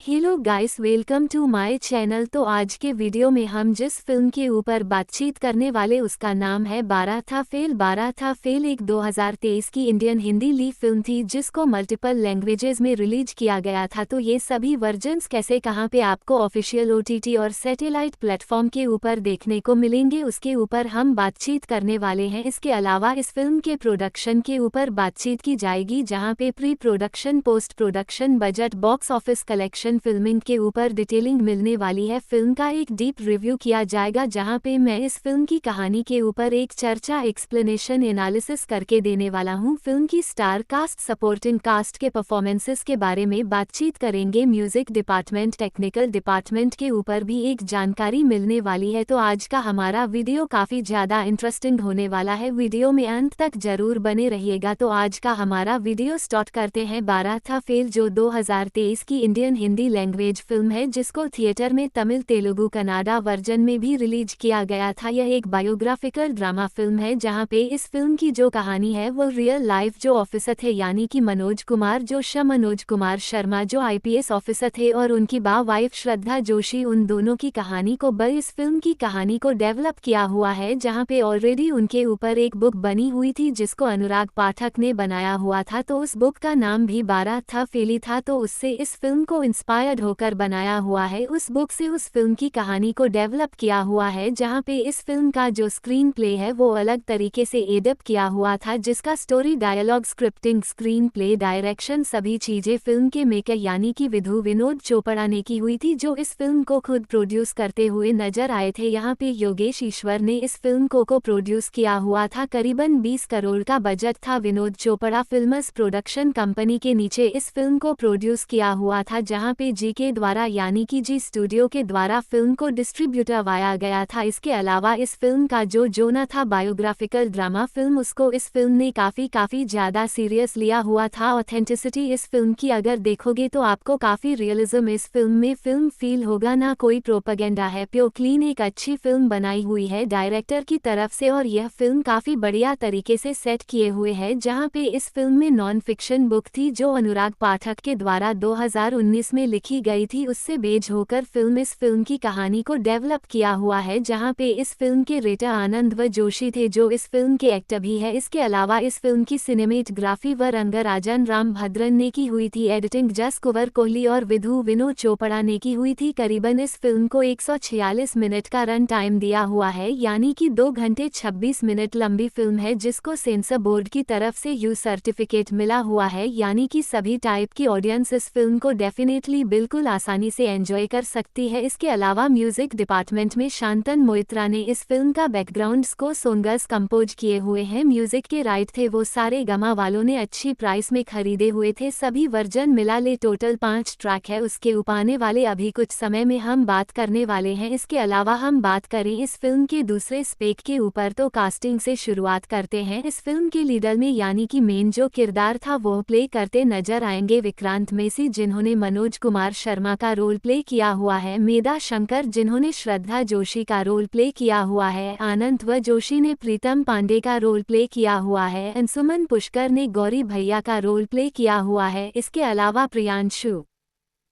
Hello guys, welcome to my channel. तो आज के वीडियो में हम जिस फिल्म के ऊपर बातचीत करने वाले उसका नाम है बारह था फेल। बारह था फेल एक 2023 की इंडियन हिंदी लीड फिल्म थी जिसको मल्टीपल लैंग्वेजेस में रिलीज किया गया था। तो ये सभी वर्जन्स कैसे कहाँ पे आपको ऑफिशियल ओटीटी और सैटेलाइट प्लेटफॉर्म के ऊपर देखने को मिलेंगे उसके ऊपर हम बातचीत करने वाले हैं। इसके अलावा इस फिल्म के प्रोडक्शन के ऊपर बातचीत की जाएगी, जहाँ पे pre production, post production, budget, box office collection, filming के ऊपर डिटेलिंग मिलने वाली है। फिल्म का एक डीप रिव्यू किया जाएगा, जहां पे मैं इस फिल्म की कहानी के ऊपर एक चर्चा, एक्सप्लेनेशन, एनालिसिस करके देने वाला हूं। फिल्म की स्टार कास्ट, सपोर्टिंग कास्ट के परफॉर्मेंसेस के बारे में बातचीत करेंगे। म्यूजिक डिपार्टमेंट, टेक्निकल डिपार्टमेंट के ऊपर भी एक जानकारी मिलने वाली है। तो आज का हमारा वीडियो काफी ज्यादा इंटरेस्टिंग होने वाला है, वीडियो में अंत तक जरूर बने रहिएगा। तो आज का हमारा वीडियो स्टार्ट करते हैं। बारह था फेल जो 2023 की इंडियन हिंदी लैंग्वेज फिल्म है, जिसको थिएटर में तमिल, तेलुगु, कन्नाडा वर्जन में भी रिलीज किया गया था। यह एक बायोग्राफिकल ड्रामा फिल्म है, जहां पे इस फिल्म की जो कहानी है वो रियल लाइफ जो ऑफिसर थे, यानी कि मनोज कुमार शर्मा जो आईपीएस ऑफिसर थे, और उनकी वाइफ श्रद्धा जोशी, उन दोनों की कहानी को इस फिल्म की कहानी को डेवलप किया हुआ है। जहां पे ऑलरेडी उनके ऊपर एक बुक बनी हुई थी जिसको अनुराग पाठक ने बनाया हुआ था। तो उस बुक का नाम भी बारह था फेली था, तो उससे इस फिल्म को इंस्पायर्ड होकर बनाया हुआ है। उस बुक से उस फिल्म की कहानी को डेवलप किया हुआ है, जहां पे इस फिल्म का जो स्क्रीन प्ले है वो अलग तरीके से एडप्ट किया हुआ था, जिसका story, dialogue, scripting, screenplay, direction, सभी चीजें फिल्म के मेकर यानी कि विधु विनोद चोपड़ा ने की हुई थी, जो इस फिल्म को खुद प्रोड्यूस करते हुए नजर आए थे। यहाँ पे योगेश ईश्वर ने इस फिल्म को प्रोड्यूस किया हुआ था। करीबन 20 करोड़ का बजट था। Vinod Chopra films production company के नीचे इस फिल्म को प्रोड्यूस किया हुआ था, जहां पे जी के द्वारा यानी कि जी स्टूडियो के द्वारा फिल्म को डिस्ट्रीब्यूट करवाया गया था। इसके अलावा इस फिल्म का जो जोना था बायोग्राफिकल ड्रामा फिल्म, उसको इस फिल्म ने काफी ज्यादा सीरियस लिया हुआ था। ऑथेंटिसिटी इस फिल्म की अगर देखोगे तो आपको काफी रियलिज्म इस फिल्म में फील होगा, ना कोई प्रोपेगेंडा है, प्योर क्लीन एक अच्छी फिल्म बनाई हुई है डायरेक्टर की तरफ से, और यह फिल्म काफी बढ़िया तरीके से सेट किए हुए है। जहां पे इस फिल्म में नॉन फिक्शन बुक थी जो अनुराग पाठक के द्वारा 2019 में लिखी गई थी, उससे बेज होकर इस फिल्म की कहानी को डेवलप किया हुआ है। जहां पे इस फिल्म के रेटर आनंद व जोशी थे जो इस फिल्म के एक्टर भी है। इसके अलावा इस फिल्म की सिनेमेटोग्राफी व रंगराजन राम भद्रन ने की हुई थी। एडिटिंग जस कुंवर कोहली और विधु विनोद चोपड़ा ने की हुई थी। करीबन इस फिल्म को 146 मिनट का रन टाइम दिया हुआ है, यानी कि 2 घंटे 26 मिनट लंबी फिल्म है, जिसको सेंसर बोर्ड की तरफ से यू सर्टिफिकेट मिला हुआ है, यानी कि सभी टाइप की ऑडियंस इस फिल्म को डेफिनेटली बिल्कुल आसानी से एंजॉय कर सकती है। इसके अलावा म्यूजिक डिपार्टमेंट में शांतन मोइत्रा ने इस फिल्म का बैकग्राउंड को सॉन्ग्स कंपोज किए हुए हैं। म्यूजिक के राइट थे वो सारे गमा वालों ने अच्छी प्राइस में खरीदे हुए थे। सभी वर्जन मिला ले टोटल 5 ट्रैक है, उसके ऊपर वाले अभी कुछ समय में हम बात करने वाले हैं। इसके अलावा हम बात करें इस फिल्म के दूसरे स्पेक के ऊपर, तो कास्टिंग से शुरुआत करते हैं। इस फिल्म के लीडर में यानी कि मेन जो किरदार था वो प्ले करते नजर आएंगे विक्रांत मेसी, जिन्होंने मनोज कुमार शर्मा का रोल प्ले किया हुआ है। मेधा शंकर जिन्होंने श्रद्धा जोशी का रोल प्ले किया हुआ है। आनंद व जोशी ने प्रीतम पांडे का रोल प्ले किया हुआ है। अंशुमन पुष्कर ने गौरी भैया का रोल प्ले किया हुआ है। इसके अलावा प्रियांशु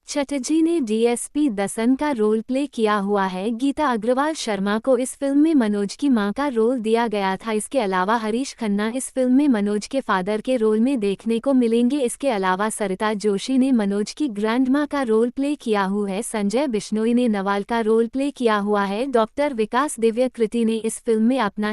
चटर्जी ने डीएसपी दसन का रोल प्ले किया हुआ है। गीता अग्रवाल शर्मा को इस फिल्म में मनोज की मां का रोल दिया गया था। इसके अलावा हरीश खन्ना इस फिल्म में मनोज के फादर के रोल में देखने को मिलेंगे। इसके अलावा सरिता जोशी ने मनोज की ग्रैंड मां का रोल प्ले किया हुआ है। संजय बिश्नोई ने नवाल का रोल प्ले किया हुआ है। डॉक्टर विकास दिव्य कृति ने इस फिल्म में अपना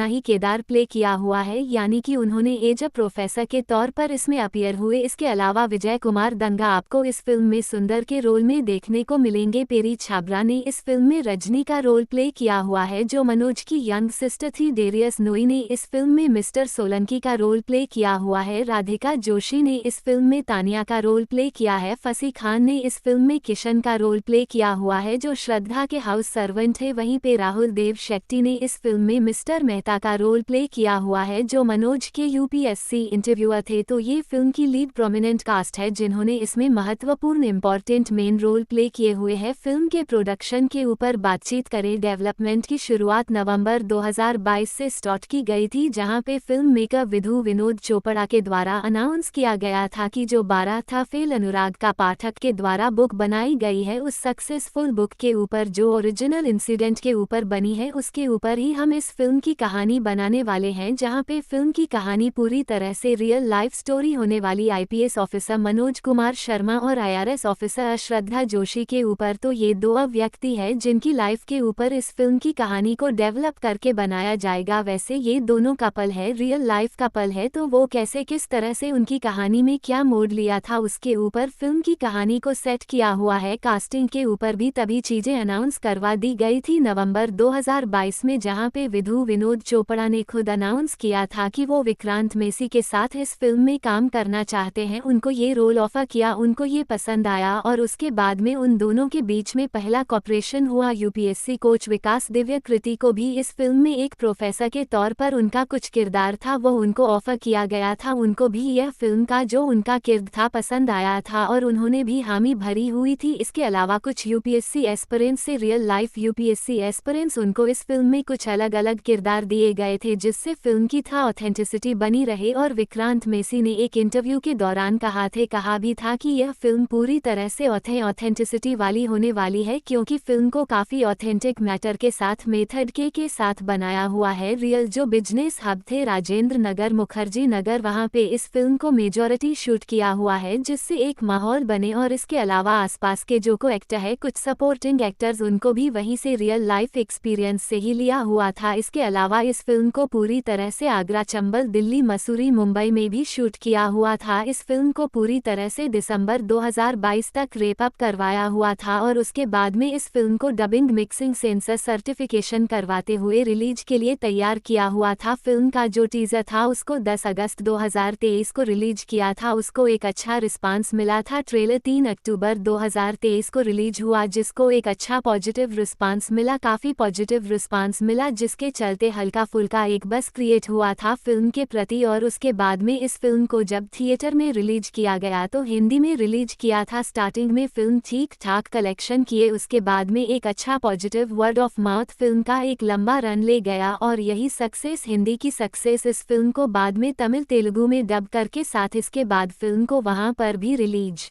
ही किरदार प्ले किया हुआ है, यानी कि उन्होंने एज अ प्रोफेसर के तौर पर इसमें अपीयर हुए। इसके अलावा विजय कुमार दंगा आपको इस फिल्म में सुंदर के रोल में देखने को मिलेंगे। पेरी छाबरा ने इस फिल्म में रजनी का रोल प्ले किया हुआ है जो मनोज की यंग सिस्टर थी। डेरियस नोई ने इस फिल्म में मिस्टर सोलंकी का रोल प्ले किया हुआ है। राधिका जोशी ने इस फिल्म में तानिया का रोल प्ले किया है। फसी खान ने इस फिल्म में किशन का रोल प्ले किया हुआ है जो श्रद्धा के हाउस सर्वेंट है। वहीं पे राहुल देव शेट्टी ने इस फिल्म में मिस्टर मेहता का रोल प्ले किया हुआ है जो मनोज के यूपीएससी इंटरव्यूअर थे। तो ये फिल्म की लीड प्रोमिनेंट कास्ट है जिन्होंने इसमें महत्वपूर्ण इम्पोर्टेंट मेन रोल प्ले किए हुए हैं। फिल्म के प्रोडक्शन के ऊपर बातचीत करें। डेवलपमेंट की शुरुआत नवंबर 2022 से स्टार्ट की गई थी, जहां पे फिल्म मेकर विधु विनोद चोपड़ा के द्वारा अनाउंस किया गया था कि जो 12 था फेल अनुराग का पाठक के द्वारा बुक बनाई गई है, उस सक्सेसफुल बुक के ऊपर जो ओरिजिनल इंसिडेंट के ऊपर बनी है, उसके ऊपर ही हम इस फिल्म की कहानी बनाने वाले हैं, जहां पे फिल्म की कहानी पूरी तरह से रियल लाइफ स्टोरी होने वाली आईपीएस ऑफिसर मनोज कुमार शर्मा और आईआरएस ऑफिसर श्रद्धा जोशी के ऊपर। तो ये दो व्यक्ति है जिनकी लाइफ के ऊपर इस फिल्म की कहानी को डेवलप करके बनाया जाएगा। वैसे ये दोनों कपल है, रियल लाइफ कपल है, तो वो कैसे किस तरह से उनकी कहानी में क्या मोड़ लिया था उसके ऊपर फिल्म की कहानी को सेट किया हुआ है। कास्टिंग के ऊपर भी तभी चीजें अनाउंस करवा दी गई थी नवंबर 2022 में, जहां पे विधु विनोद चोपड़ा ने खुद अनाउंस किया था कि वो विक्रांत मेसी के साथ इस फिल्म में काम करना चाहते हैं। उनको ये रोल ऑफर किया, उनको ये पसंद आया और उसके बाद में उन दोनों के बीच में पहला कॉपरेशन हुआ। यूपीएससी कोच विकास दिव्य कृति को भी इस फिल्म में एक प्रोफेसर के तौर पर उनका कुछ किरदार था, वो उनको ऑफर किया गया था। उनको भी यह फिल्म का जो उनका किरदार था पसंद आया था और उन्होंने भी हामी भरी हुई थी। इसके अलावा कुछ यूपीएससी एस्पिरेंट्स से रियल लाइफ यूपीएससी एस्पिरेंट्स, उनको इस फिल्म में कुछ अलग अलग किरदार दिए गए थे, जिससे फिल्म की था ऑथेंटिसिटी बनी रहे। और विक्रांत मेसी ने एक इंटरव्यू के दौरान कहा भी था कि यह फिल्म पूरी तरह से ऑथेंटिसिटी वाली होने वाली है, क्योंकि फिल्म को काफी ऑथेंटिक मैटर के साथ मेथड के साथ बनाया हुआ है। रियल जो बिजनेस हब थे राजेंद्र नगर, मुखर्जी नगर, वहां पे इस फिल्म को मेजॉरिटी शूट किया हुआ है, जिससे एक माहौल बने। और इसके अलावा आसपास के जो को एक्टर है, कुछ सपोर्टिंग एक्टर्स, उनको भी वहीं से रियल लाइफ एक्सपीरियंस से ही लिया हुआ था। इसके अलावा इस फिल्म को पूरी तरह से आगरा, चंबल, दिल्ली, मसूरी, मुंबई में भी शूट किया हुआ था। इस फिल्म को पूरी तरह से दिसंबर 2022 तक रेप अप करवाया हुआ था और उसके बाद में इस फिल्म को डबिंग, मिक्सिंग, सेंसर सर्टिफिकेशन करवाते हुए रिलीज के लिए तैयार किया हुआ था। फिल्म का जो टीजर था उसको 10 अगस्त 2023 को रिलीज किया था, उसको एक अच्छा रिस्पांस मिला था। ट्रेलर 3 अक्टूबर 2023 को रिलीज हुआ, जिसको एक अच्छा पॉजिटिव रिस्पांस मिला, काफी पॉजिटिव रिस्पांस मिला, जिसके चलते हल्का फुल्का एक बस क्रिएट हुआ था फिल्म के प्रति। और उसके बाद में इस फिल्म को जब थिएटर में रिलीज किया गया तो हिंदी में रिलीज किया था। स्टार्टिंग में फिल्म ठीक ठाक कलेक्शन किए, उसके बाद में एक अच्छा positive word of mouth film का एक लंबा रन ले गया और यही सक्सेस, हिंदी की सक्सेस, इस फिल्म को बाद में तमिल, तेलुगु में डब करके साथ इसके बाद फिल्म को वहां पर भी रिलीज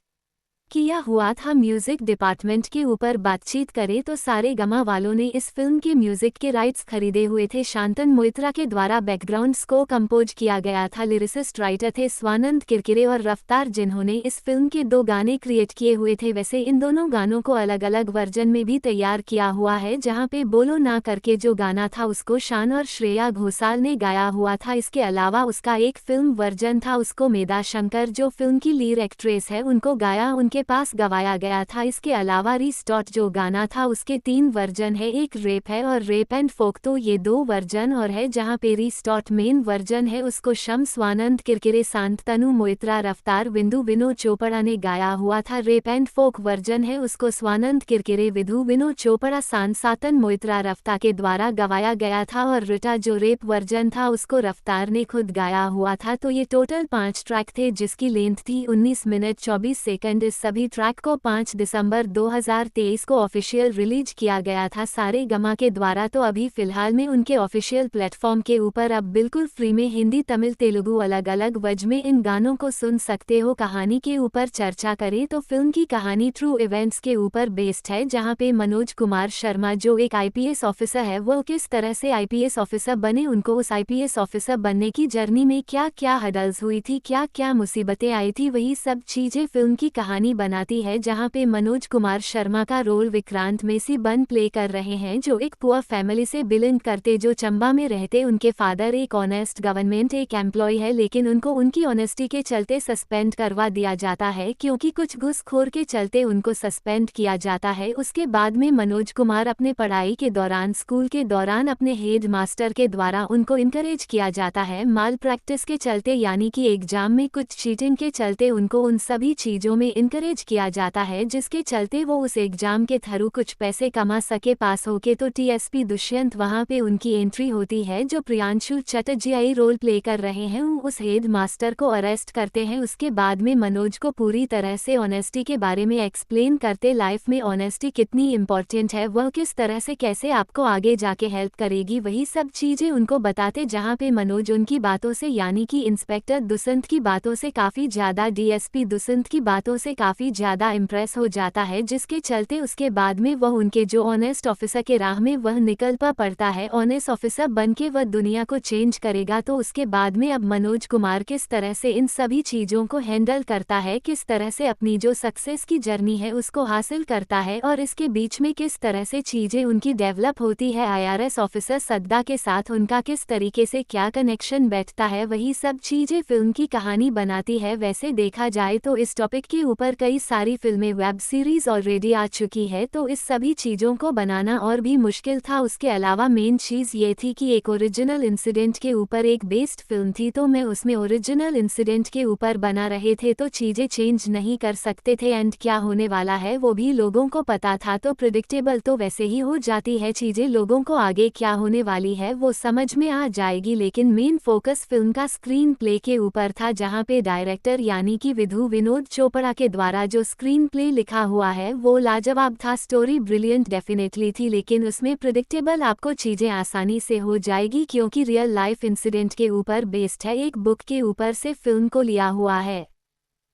किया हुआ था। म्यूजिक डिपार्टमेंट के ऊपर बातचीत करें तो सारेगामा वालों ने इस फिल्म के म्यूजिक के राइट्स खरीदे हुए थे। शांतन मोइत्रा के द्वारा बैकग्राउंड स्कोर कंपोज किया गया था। लिरिसिस्ट राइटर थे स्वानंद किरकिरे और रफ्तार, जिन्होंने इस फिल्म के 2 गाने क्रिएट किए हुए थे। वैसे इन दोनों गानों को अलग अलग वर्जन में भी तैयार किया हुआ है, जहां पे बोलो ना करके जो गाना था उसको शान और श्रेया घोषाल ने गाया हुआ था। इसके अलावा उसका एक फिल्म वर्जन था, उसको मेधा शंकर जो फिल्म की लीड एक्ट्रेस है उनको गाया, उनके पास गवाया गया था। इसके अलावा रीस्टार्ट जो गाना था उसके 3 वर्जन है, एक रेप है और रेप एंड फोक, तो ये 2 वर्जन और है। जहां पे रीस्टार्ट मेन वर्जन है उसको शम, स्वानंद किरकिरे, शांतनु मोइत्रा, रफ्तार, विधु विनोद चोपड़ा ने गाया हुआ था। रेप एंड फोक वर्जन है उसको स्वानंद किरकिरे, विधु विनोद चोपड़ा, शांतनु मोइत्रा, रफ्तार के द्वारा गवाया गया था। और रिटा जो रेप वर्जन था उसको रफ्तार ने खुद गाया हुआ था। तो ये टोटल 5 ट्रैक थे जिसकी लेंथ थी 19 मिनट 24 सेकंड। इस सभी ट्रैक को 5 दिसंबर 2023 को ऑफिशियल रिलीज किया गया था सारेगामा के द्वारा। तो अभी फिलहाल में उनके ऑफिशियल प्लेटफॉर्म के ऊपर अब बिल्कुल फ्री में हिंदी, तमिल, तेलुगु अलग अलग वज में इन गानों को सुन सकते हो। कहानी के ऊपर चर्चा करें तो फिल्म की कहानी ट्रू इवेंट्स के ऊपर बेस्ड है, जहां पे मनोज कुमार शर्मा जो एक आईपीएस ऑफिसर है, वो किस तरह से आईपीएस ऑफिसर बने, उनको उस आईपीएस ऑफिसर बनने की जर्नी में क्या क्या हडल्स हुई थी, क्या क्या मुसीबतें आई थी, वही सब चीजें फिल्म की कहानी बनाती है। जहां पे मनोज कुमार शर्मा का रोल विक्रांत मेसी बन प्ले कर रहे हैं, जो एक पुअर फैमिली से बिलोंग करते, जो चंबा में रहते। उनके फादर एक ऑनेस्ट गवर्नमेंट एक एम्प्लॉय है, लेकिन उनको उनकी ऑनेस्टी के चलते सस्पेंड करवा दिया जाता है, क्योंकि कुछ घूसखोर के चलते उनको सस्पेंड किया जाता है। उसके बाद में मनोज कुमार अपने पढ़ाई के दौरान, स्कूल के दौरान अपने हेड मास्टर के द्वारा उनको इनकरेज किया जाता है माल प्रैक्टिस के चलते, यानी कि एग्जाम में कुछ चीटिंग के चलते उनको उन सभी चीजों में इनकरेज डिसकरेज किया जाता है, जिसके चलते वो उस एग्जाम के थ्रू कुछ पैसे कमा सके पास होके। तो टीएसपी दुष्यंत वहां पे उनकी एंट्री होती है, जो प्रियांशु चटर्जी रोल प्ले कर रहे हैं। उस हेड मास्टर को अरेस्ट करते हैं। उसके बाद में मनोज को पूरी तरह से ऑनेस्टी के बारे में एक्सप्लेन करते, लाइफ में ऑनेस्टी कितनी इंपॉर्टेंट है, वह किस तरह से कैसे आपको आगे जाके हेल्प करेगी, वही सब चीजें उनको बताते। जहां पे मनोज उनकी बातों से, यानी कि इंस्पेक्टर दुष्यंत की बातों से काफी ज्यादा, डीएसपी दुष्यंत की बातों से काफी ज्यादा इम्प्रेस हो जाता है, जिसके चलते उसके बाद में वह उनके जो ऑनेस्ट ऑफिसर के राह में वह निकल पड़ता है। ऑनेस्ट ऑफिसर बनके वह दुनिया को चेंज करेगा। तो उसके बाद में अब मनोज कुमार किस तरह से इन सभी चीजों को हैंडल करता है, किस तरह से अपनी जो सक्सेस की जर्नी है उसको हासिल करता है, और इसके बीच में किस तरह से चीजें उनकी डेवलप होती है। आईआरएस ऑफिसर सद्दा के साथ उनका किस तरीके से क्या कनेक्शन बैठता है, वही सब चीजें फिल्म की कहानी बनाती है। वैसे देखा जाए तो इस टॉपिक के ऊपर कई सारी फिल्में, वेब सीरीज ऑलरेडी आ चुकी है, तो इस सभी चीजों को बनाना और भी मुश्किल था। उसके अलावा मेन चीज ये थी कि एक ओरिजिनल इंसिडेंट के ऊपर एक बेस्ड फिल्म थी, तो मैं उसमें ओरिजिनल इंसिडेंट के ऊपर बना रहे थे, तो चीजें चेंज नहीं कर सकते थे। एंड क्या होने वाला है वो भी लोगों को पता था, तो प्रिडिक्टेबल तो वैसे ही हो जाती है चीजें, लोगों को आगे क्या होने वाली है वो समझ में आ जाएगी। लेकिन मेन फोकस फिल्म का स्क्रीन प्ले के ऊपर था, जहां पे डायरेक्टर यानी कि विधु विनोद चोपड़ा के द्वारा जो स्क्रीन प्ले लिखा हुआ है वो लाजवाब था। स्टोरी ब्रिलियंट डेफिनेटली थी, लेकिन उसमें प्रिडिक्टेबल आपको चीजें आसानी से हो जाएगी, क्योंकि रियल लाइफ इंसिडेंट के ऊपर बेस्ड है, एक बुक के ऊपर से फिल्म को लिया हुआ है।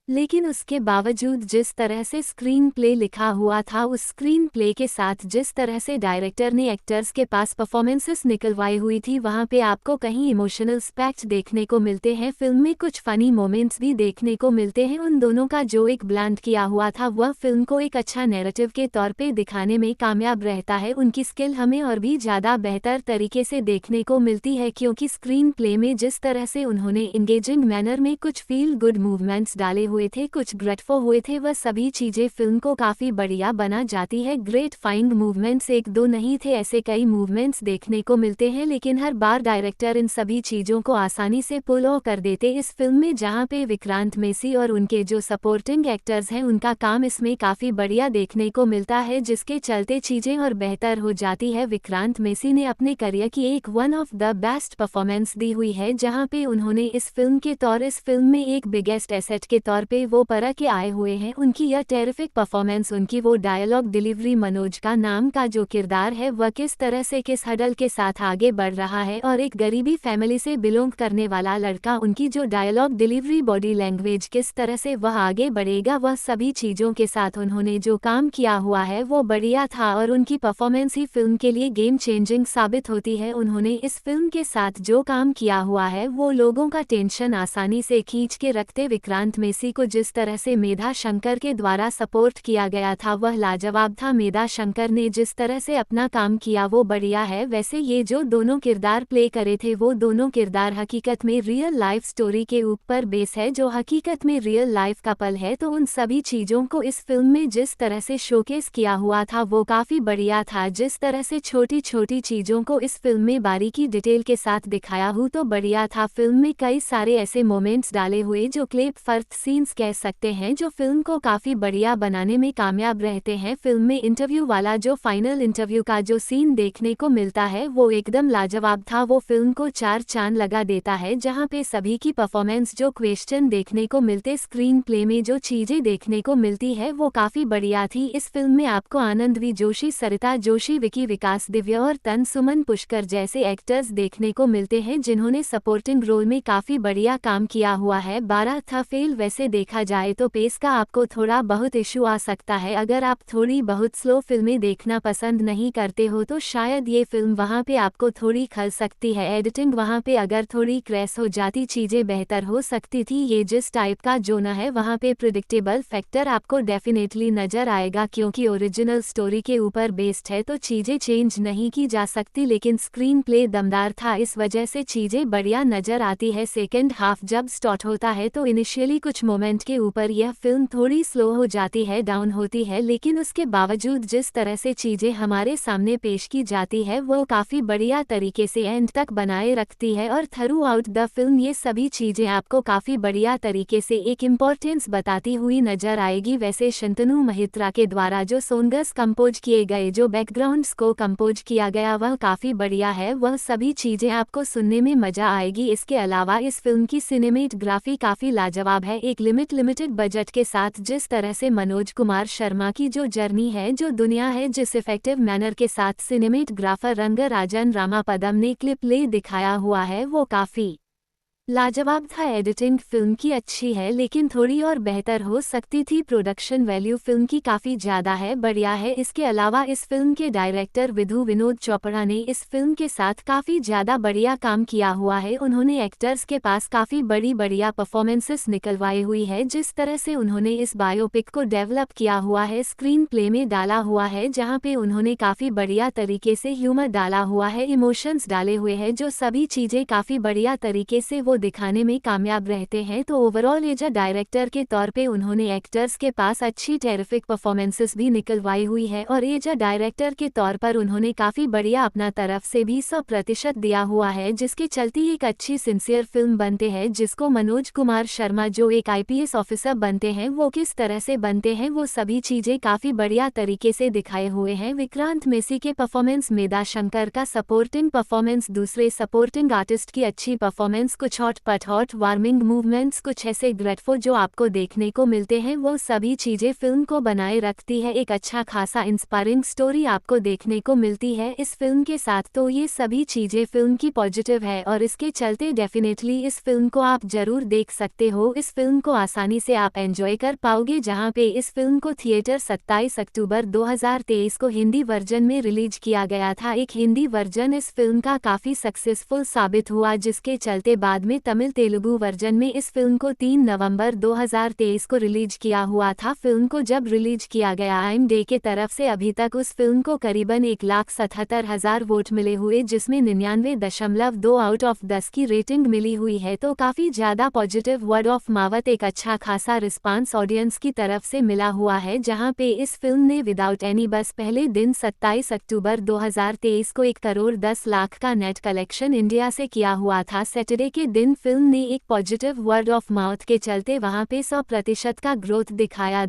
लेकिन उसके बावजूद जिस तरह से स्क्रीन प्ले लिखा हुआ था, उस स्क्रीन प्ले के साथ जिस तरह से डायरेक्टर ने एक्टर्स के पास परफॉर्मेंसेस निकलवाई हुई थी, वहां पे आपको कहीं इमोशनल स्पेक्ट देखने को मिलते हैं, फिल्म में कुछ फनी मोमेंट्स भी देखने को मिलते हैं। उन दोनों का जो एक ब्लेंड किया हुआ था, वह फिल्म को एक अच्छा नैरेटिव के तौर पे दिखाने में कामयाब रहता है। उनकी स्किल हमें और भी ज़्यादा बेहतर तरीके से देखने को मिलती है, क्योंकि स्क्रीन प्ले में जिस तरह से उन्होंने इंगेजिंग मैनर में कुछ फील गुड मूवमेंट्स डाले हुए थे, कुछ ग्रेटफुल हुए थे, वह सभी चीजें फिल्म को काफी बढ़िया बना जाती है। ग्रेट फाइंग मूवमेंट्स एक दो नहीं थे, ऐसे कई मूवमेंट्स देखने को मिलते हैं, लेकिन हर बार डायरेक्टर इन सभी चीजों को आसानी से पुल ऑफ कर देते इस फिल्म में। जहां पे विक्रांत मेसी और उनके जो सपोर्टिंग एक्टर्स हैं, उनका काम इसमें काफी बढ़िया देखने को मिलता है, जिसके चलते चीजें और बेहतर हो जाती है। विक्रांत मेसी ने अपने करियर की एक one of the best performance दी हुई है, जहां पे उन्होंने इस फिल्म में एक बिगेस्ट एसेट के तौर पे वो परख के आए हुए हैं। उनकी यह टेरिफिक परफॉर्मेंस, उनकी वो डायलॉग डिलीवरी, मनोज का नाम का जो किरदार है वह किस तरह से किस हडल के साथ आगे बढ़ रहा है, और एक गरीबी फैमिली से बिलोंग करने वाला लड़का, उनकी जो डायलॉग डिलीवरी, बॉडी लैंग्वेज, किस तरह से वह आगे बढ़ेगा, वह सभी चीज़ों के साथ उन्होंने जो काम किया हुआ है वो बढ़िया था, और उनकी परफॉर्मेंस ही फिल्म के लिए गेम चेंजिंग साबित होती है। उन्होंने इस फिल्म के साथ जो काम किया हुआ है वो लोगों का टेंशन आसानी से खींच के रखते। विक्रांत मेसी को जिस तरह से मेधा शंकर के द्वारा सपोर्ट किया गया था वह लाजवाब था। मेधा शंकर ने जिस तरह से अपना काम किया वो बढ़िया है। वैसे ये जो दोनों किरदार प्ले करे थे, वो दोनों किरदार हकीकत में रियल लाइफ स्टोरी के ऊपर बेस है, जो हकीकत में रियल लाइफ कपल है। तो उन सभी चीज़ों को इस फिल्म में जिस तरह से शोकेस किया हुआ था वो काफ़ी बढ़िया था। जिस तरह से छोटी छोटी चीज़ों को इस फिल्म में बारीकी डिटेल के साथ दिखाया हो तो बढ़िया था। फिल्म में कई सारे ऐसे मोमेंट्स डाले हुए जो क्लिप फर्स्ट सीन्स कह सकते हैं, जो फिल्म को काफ़ी बढ़िया बनाने में कामयाब रहते हैं। फिल्म में इंटरव्यू वाला जो फाइनल इंटरव्यू का जो सीन देखने को मिलता है वो एकदम लाजवाब था, वो फिल्म को 4 चांद लगा देता है। जहां पे सभी की परफॉर्मेंस, जो क्वेश्चन देखने को मिलते, स्क्रीन प्ले में जो चीज़ें देखने को मिलती है वो काफ़ी बढ़िया थी। इस फिल्म में आपको आनंद वी जोशी, सरिता जोशी, विकी विकास, दिव्या और तन सुमन पुष्कर जैसे एक्टर्स देखने को मिलते हैं, जिन्होंने सपोर्टिंग रोल में काफ़ी बढ़िया काम किया हुआ है। 12 था फेल। वैसे देखा जाए तो पेस का आपको थोड़ा बहुत इशू आ सकता है। अगर आप थोड़ी बहुत स्लो फिल्में देखना पसंद नहीं करते हो तो शायद ये फिल्म वहाँ पे आपको थोड़ी खल सकती है। एडिटिंग वहाँ पे अगर थोड़ी क्रैश हो जाती, चीज़ें बेहतर हो सकती थी। ये जिस टाइप का जोना है वहाँ पे प्रिडिक्टेबल फैक्टर आपको डेफिनेटली नज़र आएगा, क्योंकि ओरिजिनल स्टोरी के ऊपर बेस्ड है तो चीज़ें चेंज नहीं की जा सकती। लेकिन स्क्रीन प्ले दमदार था, इस वजह से चीज़ें बढ़िया नज़र आती है। सेकेंड हाफ जब स्टार्ट होता है तो इनिशियली कुछ मोमेंट मोमेंट के ऊपर यह फिल्म थोड़ी स्लो हो जाती है, डाउन होती है, लेकिन उसके बावजूद जिस तरह से चीज़ें हमारे सामने पेश की जाती है वो काफ़ी बढ़िया तरीके से एंड तक बनाए रखती है और थ्रू आउट द फिल्म ये सभी चीज़ें आपको काफ़ी बढ़िया तरीके से एक इम्पोर्टेंस बताती हुई नजर आएगी। वैसे शंतनु महित्रा के द्वारा जो सॉन्ग्स कंपोज किए गए, जो बैकग्राउंड्स को कंपोज किया गया, वह काफ़ी बढ़िया है, वह सभी चीज़ें आपको सुनने में मज़ा आएगी। इसके अलावा इस फिल्म की सिनेमेटोग्राफी काफ़ी लाजवाब है। एक लिमिटेड बजट के साथ जिस तरह से मनोज कुमार शर्मा की जो जर्नी है, जो दुनिया है, जिस इफेक्टिव मैनर के साथ सिनेमेटोग्राफर रंगराजन रामापदम ने क्लिप ले दिखाया हुआ है, वो काफ़ी लाजवाब था। एडिटिंग फिल्म की अच्छी है लेकिन थोड़ी और बेहतर हो सकती थी। प्रोडक्शन वैल्यू फिल्म की काफ़ी ज़्यादा है, बढ़िया है। इसके अलावा इस फिल्म के डायरेक्टर विधु विनोद चोपड़ा ने इस फिल्म के साथ काफ़ी ज़्यादा बढ़िया काम किया हुआ है। उन्होंने एक्टर्स के पास काफ़ी बढ़िया परफॉर्मेंसेस निकलवाई हुई है। जिस तरह से उन्होंने इस बायोपिक को डेवलप किया हुआ है, स्क्रीन प्ले में डाला हुआ है, जहाँ पे उन्होंने काफ़ी बढ़िया तरीके से ह्यूमर डाला हुआ है, इमोशंस डाले हुए हैं, जो सभी चीज़ें काफ़ी बढ़िया तरीके से वो दिखाने में कामयाब रहते हैं। तो ओवरऑल एज अ डायरेक्टर के तौर पे उन्होंने एक्टर्स के पास अच्छी टेरिफिक परफॉर्मेंसेस भी निकलवाई हुई है और एज अ डायरेक्टर के तौर पर उन्होंने काफ़ी बढ़िया अपना तरफ से भी 100% दिया हुआ है, जिसके चलते एक अच्छी सिंसियर फिल्म बनते हैं, जिसको मनोज कुमार शर्मा जो एक IPS ऑफिसर बनते हैं, वो किस तरह से बनते हैं, वो सभी चीज़ें काफ़ी बढ़िया तरीके से दिखाए हुए हैं। विक्रांत मेसी के परफॉर्मेंस, मेधा शंकर का सपोर्टिंग परफॉर्मेंस, दूसरे सपोर्टिंग आर्टिस्ट की अच्छी परफॉर्मेंस, कुछ हॉट वार्मिंग मूवमेंट्स, कुछ ऐसे ग्रेटफुल जो आपको देखने को मिलते हैं, वो सभी चीज़ें फिल्म को बनाए रखती है। एक अच्छा खासा इंस्पायरिंग स्टोरी आपको देखने को मिलती है इस फिल्म के साथ। तो ये सभी चीज़ें फिल्म की पॉजिटिव है और इसके चलते डेफिनेटली इस फिल्म को आप जरूर देख सकते हो। इस फिल्म को आसानी से आप एंजॉय कर पाओगे, जहां पे इस फिल्म को थिएटर 27 अक्टूबर 2023 को हिंदी वर्जन में रिलीज किया गया था। एक हिंदी वर्जन इस फिल्म का काफ़ी सक्सेसफुल साबित हुआ, जिसके चलते बाद में तमिल तेलुगु वर्जन में इस फिल्म को 3 नवंबर 2023 को रिलीज किया हुआ था। फिल्म को जब रिलीज किया गया IMDb के तरफ से अभी तक उस फिल्म को करीबन 1,77,000 वोट मिले हुए, जिसमें 99.2 आउट ऑफ 10 की रेटिंग मिली हुई है। तो काफ़ी ज़्यादा पॉजिटिव वर्ड ऑफ माउथ, एक अच्छा खासा रिस्पांस ऑडियंस की तरफ से मिला हुआ है, जहां पे इस फिल्म ने विदाउट एनी बस पहले दिन 27 अक्टूबर 2023 को 1 करोड़ 10 लाख का नेट कलेक्शन इंडिया से किया हुआ था। सैटरडे के दिन फिल्म ने एक पॉजिटिव वर्ड ऑफ माउथ के चलते वहां पे 100% का ग्रोथ दिखाया,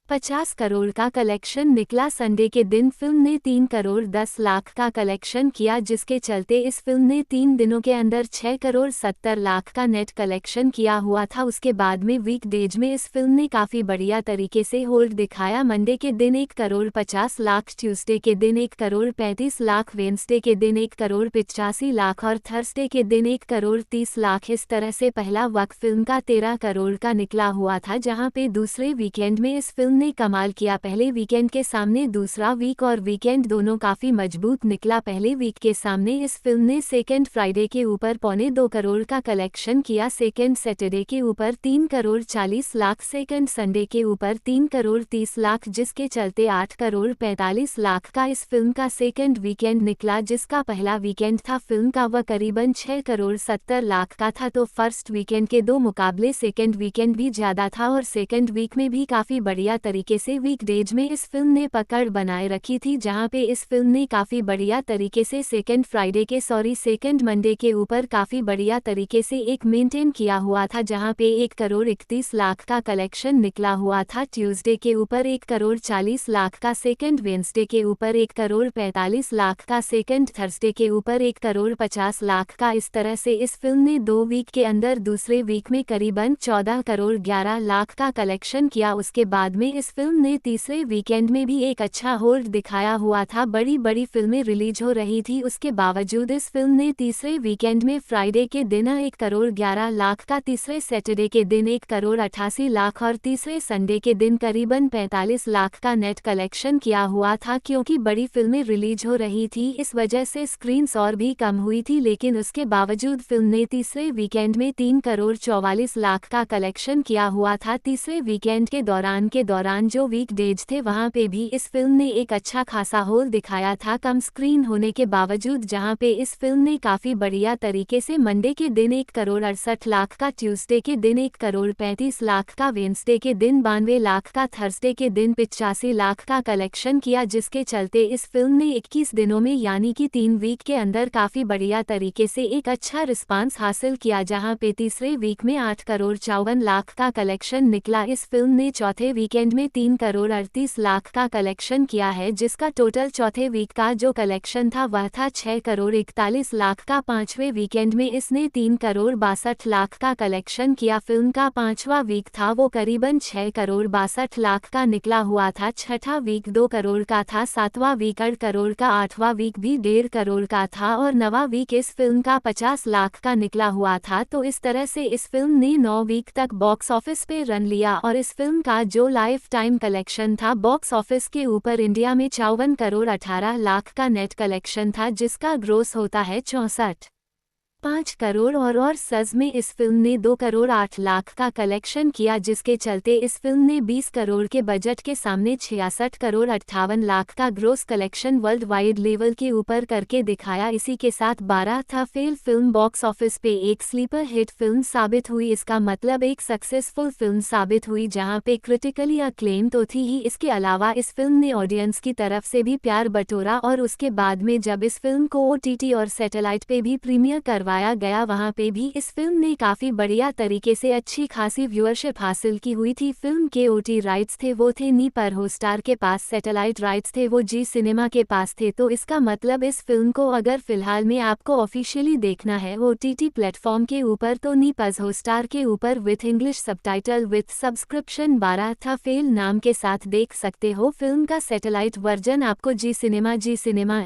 50 करोड़ का कलेक्शन निकला। संडे के दिन फिल्म ने 3 करोड़ 10 लाख का कलेक्शन किया, जिसके चलते इस फिल्म ने 3 दिनों के अंदर 6 करोड़ 70 लाख का नेट कलेक्शन किया हुआ था। उसके बाद में वीक डेज में इस फिल्म ने काफ़ी बढ़िया तरीके से होल्ड दिखाया। मंडे के दिन 1 करोड़ 50 लाख, ट्यूसडे के दिन 1 करोड़ 35 लाख, वेडनेसडे के दिन 1 करोड़ 85 लाख और थर्सडे के दिन 1 करोड़ 30 लाख। इस तरह से पहला वक्त फिल्म का 13 करोड़ का निकला हुआ था, जहां पे दूसरे वीकेंड में इस फिल्म ने कमाल किया। पहले वीकेंड के सामने दूसरा वीक और वीकेंड दोनों काफ़ी मजबूत निकला। पहले वीक के सामने इस फिल्म ने सेकेंड फ्राइडे के ऊपर 1.25 करोड़ का कलेक्शन किया, सेकेंड सैटरडे के ऊपर 3 करोड़ 40 लाख, सेकेंड संडे के ऊपर 3 करोड़ 30 लाख, जिसके चलते 8 करोड़ 45 लाख का इस फिल्म का सेकेंड वीकेंड निकला। जिसका पहला वीकेंड था फिल्म का वह करीबन 6 करोड़ 70 लाख का था। तो फर्स्ट वीकेंड के 2 मुकाबले सेकेंड वीकेंड भी ज़्यादा था और सेकेंड वीक में भी काफ़ी बढ़िया तरीके से वीकडेज में इस फिल्म ने पकड़ बनाए रखी थी, जहां पे इस फिल्म ने काफ़ी बढ़िया तरीके से सेकेंड मंडे के ऊपर काफ़ी बढ़िया तरीके से एक मेंटेन किया हुआ था, जहां पे 1 करोड़ 31 लाख का कलेक्शन निकला हुआ था। ट्यूसडे के ऊपर 1 करोड़ 40 लाख का, सेकेंड वेडनेसडे के ऊपर 1 करोड़ 45 लाख का, सेकेंड थर्सडे के ऊपर 1 करोड़ 50 लाख का। इस तरह से इस फिल्म ने 2 वीक के अंदर दूसरे वीक में करीबन 14 करोड़ 11 लाख का कलेक्शन किया। उसके बाद में इस फिल्म ने तीसरे वीकेंड में भी एक अच्छा होल्ड दिखाया हुआ था। बड़ी फिल्में रिलीज हो रही थी, उसके बावजूद इस फिल्म ने तीसरे वीकेंड में फ्राइडे के दिन 1 करोड़ 11 लाख का, तीसरे सैटरडे के दिन 1 करोड़ 88 लाख और तीसरे संडे के दिन करीबन 45 लाख का नेट कलेक्शन किया हुआ था। क्योंकि बड़ी फिल्में रिलीज हो रही थी, इस वजह से स्क्रीन्स और भी कम हुई थी, लेकिन उसके बावजूद फिल्म ने तीसरे वीकेंड में 3 करोड़ 44 लाख का कलेक्शन किया हुआ था। तीसरे वीकेंड के दौरान दौरान जो वीक डेज थे वहां पे भी इस फिल्म ने एक अच्छा खासा होल दिखाया था कम स्क्रीन होने के बावजूद, जहां पे इस फिल्म ने काफ़ी बढ़िया तरीके से मंडे के दिन 1,68,00,000 का, ट्यूसडे के दिन 1,35,00,000 का, वेंसडे के दिन 92 लाख का, थर्सडे के दिन 85 लाख का कलेक्शन किया, जिसके चलते इस फिल्म ने 21 दिनों में यानी कि 3 वीक के अंदर काफ़ी बढ़िया तरीके से एक अच्छा रिस्पांस हासिल किया, जहां पे तीसरे वीक में 8,54,00,000 का कलेक्शन निकला। इस फिल्म ने चौथे वीकेंड में 3,38,00,000 का कलेक्शन किया है, जिसका टोटल चौथे वीक का जो कलेक्शन था वह था 6,41,00,000 का। पांचवें वीकेंड में इसने 3,62,00,000 का कलेक्शन किया। फिल्म का पांचवा वीक था वो करीबन 6,62,00,000 का निकला हुआ था। छठा वीक 2 करोड़ का था, सातवां वीक 8 करोड़ का, आठवां वीक भी 1.5 करोड़ का था और नवा वीक इस फिल्म का 50 लाख का निकला हुआ था। तो इस तरह से इस फिल्म ने 9 वीक तक बॉक्स ऑफिस पे रन लिया और इस फिल्म का जो लाइफ टाइम कलेक्शन था बॉक्स ऑफिस के ऊपर इंडिया में 54,18,00,000 का नेट कलेक्शन था, जिसका ग्रोस होता है 64.5 करोड़ और सज में इस फिल्म ने 2,08,00,000 का कलेक्शन किया, जिसके चलते इस फिल्म ने 20 करोड़ के बजट के सामने 66,58,00,000 का gross collection worldwide level के ऊपर करके दिखाया। इसी के साथ बारात था फेल फिल्म बॉक्स ऑफिस पे एक स्लीपर हिट फिल्म साबित हुई। इसका मतलब एक सक्सेसफुल फिल्म साबित हुई, जहां पे क्रिटिकली अक्लेम तो थी ही, इसके अलावा इस फिल्म ने ऑडियंस की तरफ से भी प्यार बटोरा और उसके बाद में जब इस फिल्म को OTT और सैटेलाइट पे भी प्रीमियर करवाया गया, वहां पे भी इस फिल्म ने काफी बढ़िया तरीके से अच्छी खासी व्यूअरशिप हासिल की हुई थी। फिल्म के OT राइट्स थे वो थे नी पर हॉटस्टार के पास, सैटेलाइट राइट्स थे वो जी सिनेमा के पास थे। तो इसका मतलब इस फिल्म को अगर फिलहाल में आपको ऑफिशियली देखना है OTT प्लेटफॉर्म के ऊपर तो नी पर हॉटस्टार के ऊपर with English subtitle with subscription बारात था फेल नाम के साथ देख सकते हो। फिल्म का सैटेलाइट वर्जन आपको जी सिनेमा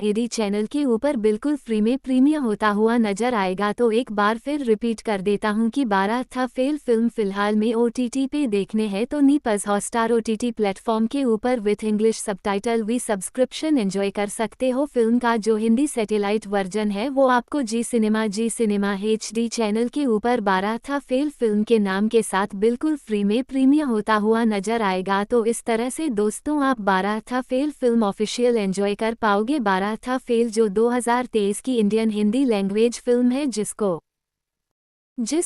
AD चैनल के ऊपर बिल्कुल फ्री में प्रीमियर होता हुआ नजर आएगा। तो एक बार फिर रिपीट कर देता हूं कि बारात था फेल फिल्म फिलहाल में OTT पे देखने हैं तो नी पर हॉटस्टार OTT प्लेटफॉर्म के ऊपर with English subtitle we subscription enjoy कर सकते हो। फिल्म का जो हिंदी सैटेलाइट वर्जन है वो आपको जी सिनेमा HD चैनल के ऊपर बारात था फेल फिल्म के नाम के साथ बिल्कुल फ्री में प्रीमियर होता हुआ नजर आएगा। तो इस तरह से दोस्तों आप बारात था फेल फिल्म ऑफिशियल एंजॉय कर पाओगे। बारात था फेल जो 2023 की इंडियन हिंदी लैंग्वेज फिल्म है,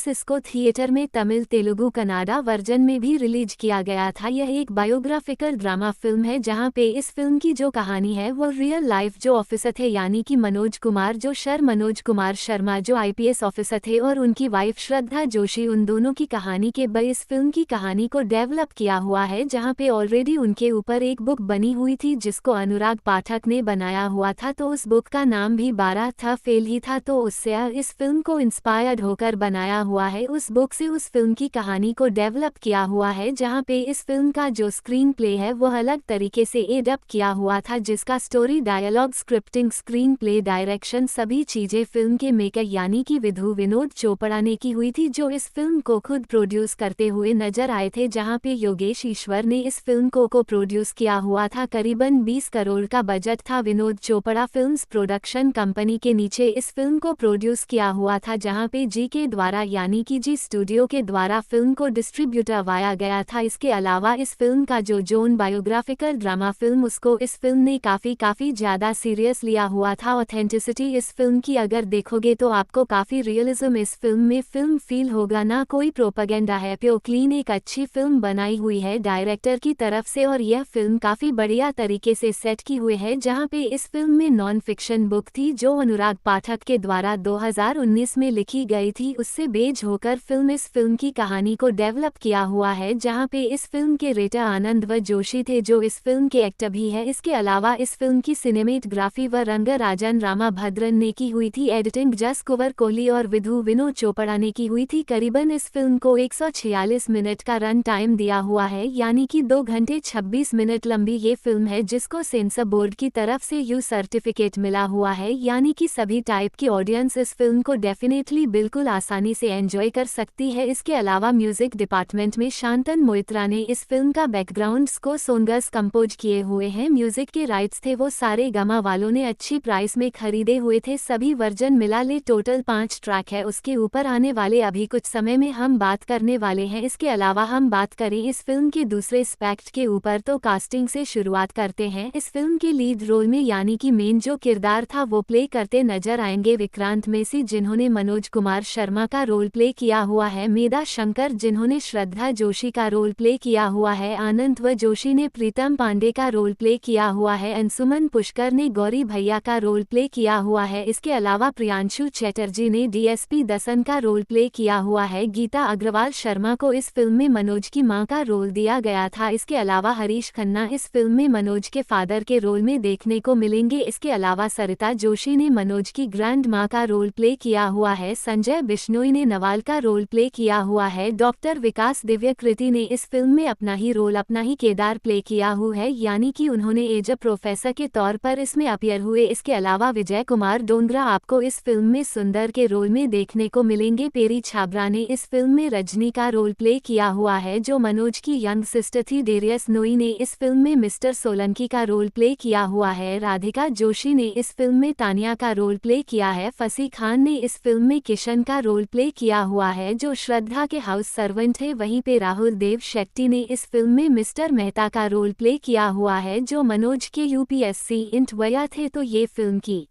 इसको थिएटर में तमिल, तेलुगु, कन्नड़ा वर्जन में भी रिलीज किया गया था। यह एक बायोग्राफिकल ड्रामा फिल्म है, जहां पे इस फिल्म की जो कहानी है वो रियल लाइफ जो ऑफिसर थे यानी कि मनोज कुमार शर्मा जो IPS ऑफिसर थे और उनकी वाइफ श्रद्धा जोशी, उन दोनों की कहानी के इस फिल्म की कहानी को डेवलप किया हुआ है, जहां पे ऑलरेडी उनके ऊपर एक बुक बनी हुई थी जिसको अनुराग पाठक ने बनाया हुआ था। तो उस बुक का नाम भी बारात था फेल ही था। तो उससे इस फिल्म को इंस्पायर्ड होकर बनाया हुआ है, उस बुक से उस फिल्म की कहानी को डेवलप किया हुआ है, जहां पे इस फिल्म का जो स्क्रीन प्ले है वो अलग तरीके से एडअप किया हुआ था, जिसका story, dialogue, scripting, screenplay, direction सभी चीजें फिल्म के मेकर यानी कि विधु विनोद चोपड़ा ने की हुई थी, जो इस फिल्म को खुद प्रोड्यूस करते हुए नजर आए थे, जहां पे योगेश ईश्वर ने इस फिल्म को प्रोड्यूस किया हुआ था। करीबन 20 करोड़ का बजट था। Vinod Chopra films production company के नीचे इस फिल्म को प्रोड्यूस किया हुआ था, जहां पे जी के द्वारा यानी कि जी स्टूडियो के द्वारा फिल्म को डिस्ट्रीब्यूट करवाया गया था। इसके अलावा इस फिल्म का जो जोन बायोग्राफिकल ड्रामा फिल्म, उसको इस फिल्म ने काफी ज्यादा सीरियस लिया हुआ था। ऑथेंटिसिटी इस फिल्म की अगर देखोगे तो आपको काफी रियलिज्म इस फिल्म में फिल्म फील होगा, ना कोई प्रोपेगेंडा है, प्योर क्लीन एक अच्छी फिल्म बनाई हुई है डायरेक्टर की तरफ से और यह फिल्म काफी बढ़िया तरीके से सेट की हुई है, जहां पे इस फिल्म में नॉन फिक्शन बुक थी जो अनुराग पाठक के द्वारा 2019 में लिखी गई थी, उससे बेज होकर इस फिल्म की कहानी को डेवलप किया हुआ है, जहां पे इस फिल्म के रेटर आनंद व जोशी थे जो इस फिल्म के एक्टर भी है। इसके अलावा इस फिल्म की सिनेमेटोग्राफी व रंगराजन रामाभद्रन ने की हुई थी, एडिटिंग जस कुंवर कोहली और विधु विनोद चोपड़ा ने की हुई थी। करीबन इस फिल्म को 146 मिनट का रन टाइम दिया हुआ है, यानी कि 2 घंटे 26 मिनट लंबी ये फिल्म है, जिसको सेंसर बोर्ड की तरफ से यू सर्टिफिकेट मिला हुआ है, यानी कि सभी टाइप की ऑडियंस इस फिल्म को डेफिनेटली बिल्कुल आसानी आसानी से एंजॉय कर सकती है। इसके अलावा म्यूजिक डिपार्टमेंट में शांतन मोइत्रा ने इस फिल्म का बैकग्राउंड स्कोर सोनगस कंपोज किए हुए हैं। म्यूजिक के राइट्स थे वो सारे गामा वालों ने अच्छी प्राइस में खरीदे हुए थे। सभी वर्जन मिला ले टोटल 5 ट्रैक है। उसके ऊपर आने वाले अभी कुछ समय में हम बात करने वाले हैं। इसके अलावा हम बात करें इस फिल्म के दूसरे एस्पेक्ट के ऊपर तो कास्टिंग से शुरुआत करते हैं। इस फिल्म के लीड रोल में यानी कि मेन जो किरदार था वो प्ले करते नजर आएंगे विक्रांत मेसी, जिन्होंने मनोज कुमार शर्मा का रोल प्ले किया हुआ है, मेधा शंकर जिन्होंने श्रद्धा जोशी का रोल प्ले किया हुआ है, आनंद व जोशी ने प्रीतम पांडे का रोल प्ले किया हुआ है, अंशुमन पुष्कर ने गौरी भैया का रोल प्ले किया हुआ है। इसके अलावा प्रियांशु चैटर्जी ने डीएसपी दसन का रोल प्ले किया हुआ है। गीता अग्रवाल शर्मा को इस फिल्म में मनोज की मां का रोल दिया गया था। इसके अलावा हरीश खन्ना इस फिल्म में मनोज के फादर के रोल में देखने को मिलेंगे। इसके अलावा सरिता जोशी ने मनोज की ग्रैंड मां का रोल प्ले किया हुआ है। संजय बिश्नोई ने नवाल का रोल प्ले किया हुआ है। डॉक्टर विकास दिव्यकृति ने इस फिल्म में अपना ही रोल अपना ही किरदार प्ले किया हुआ है, यानी कि उन्होंने एज अ प्रोफेसर के तौर पर इसमें अपीयर हुए। इसके अलावा विजय कुमार डोंगरा आपको इस फिल्म में सुंदर के रोल में देखने को मिलेंगे। पेरी छाबरा ने इस फिल्म में रजनी का रोल प्ले किया हुआ है जो मनोज की यंग सिस्टर थी। डेरियस नोई ने इस फिल्म में मिस्टर सोलंकी का रोल प्ले किया हुआ है। राधिका जोशी ने इस फिल्म में तानिया का रोल प्ले किया है। फसी खान ने इस फिल्म में किशन का रोल प्ले किया हुआ है जो श्रद्धा के हाउस सर्वेंट है। वहीं पे राहुल देव शेट्टी ने इस फिल्म में मिस्टर मेहता का रोल प्ले किया हुआ है जो मनोज के यूपीएससी इंटरव्यू थे। तो ये फिल्म की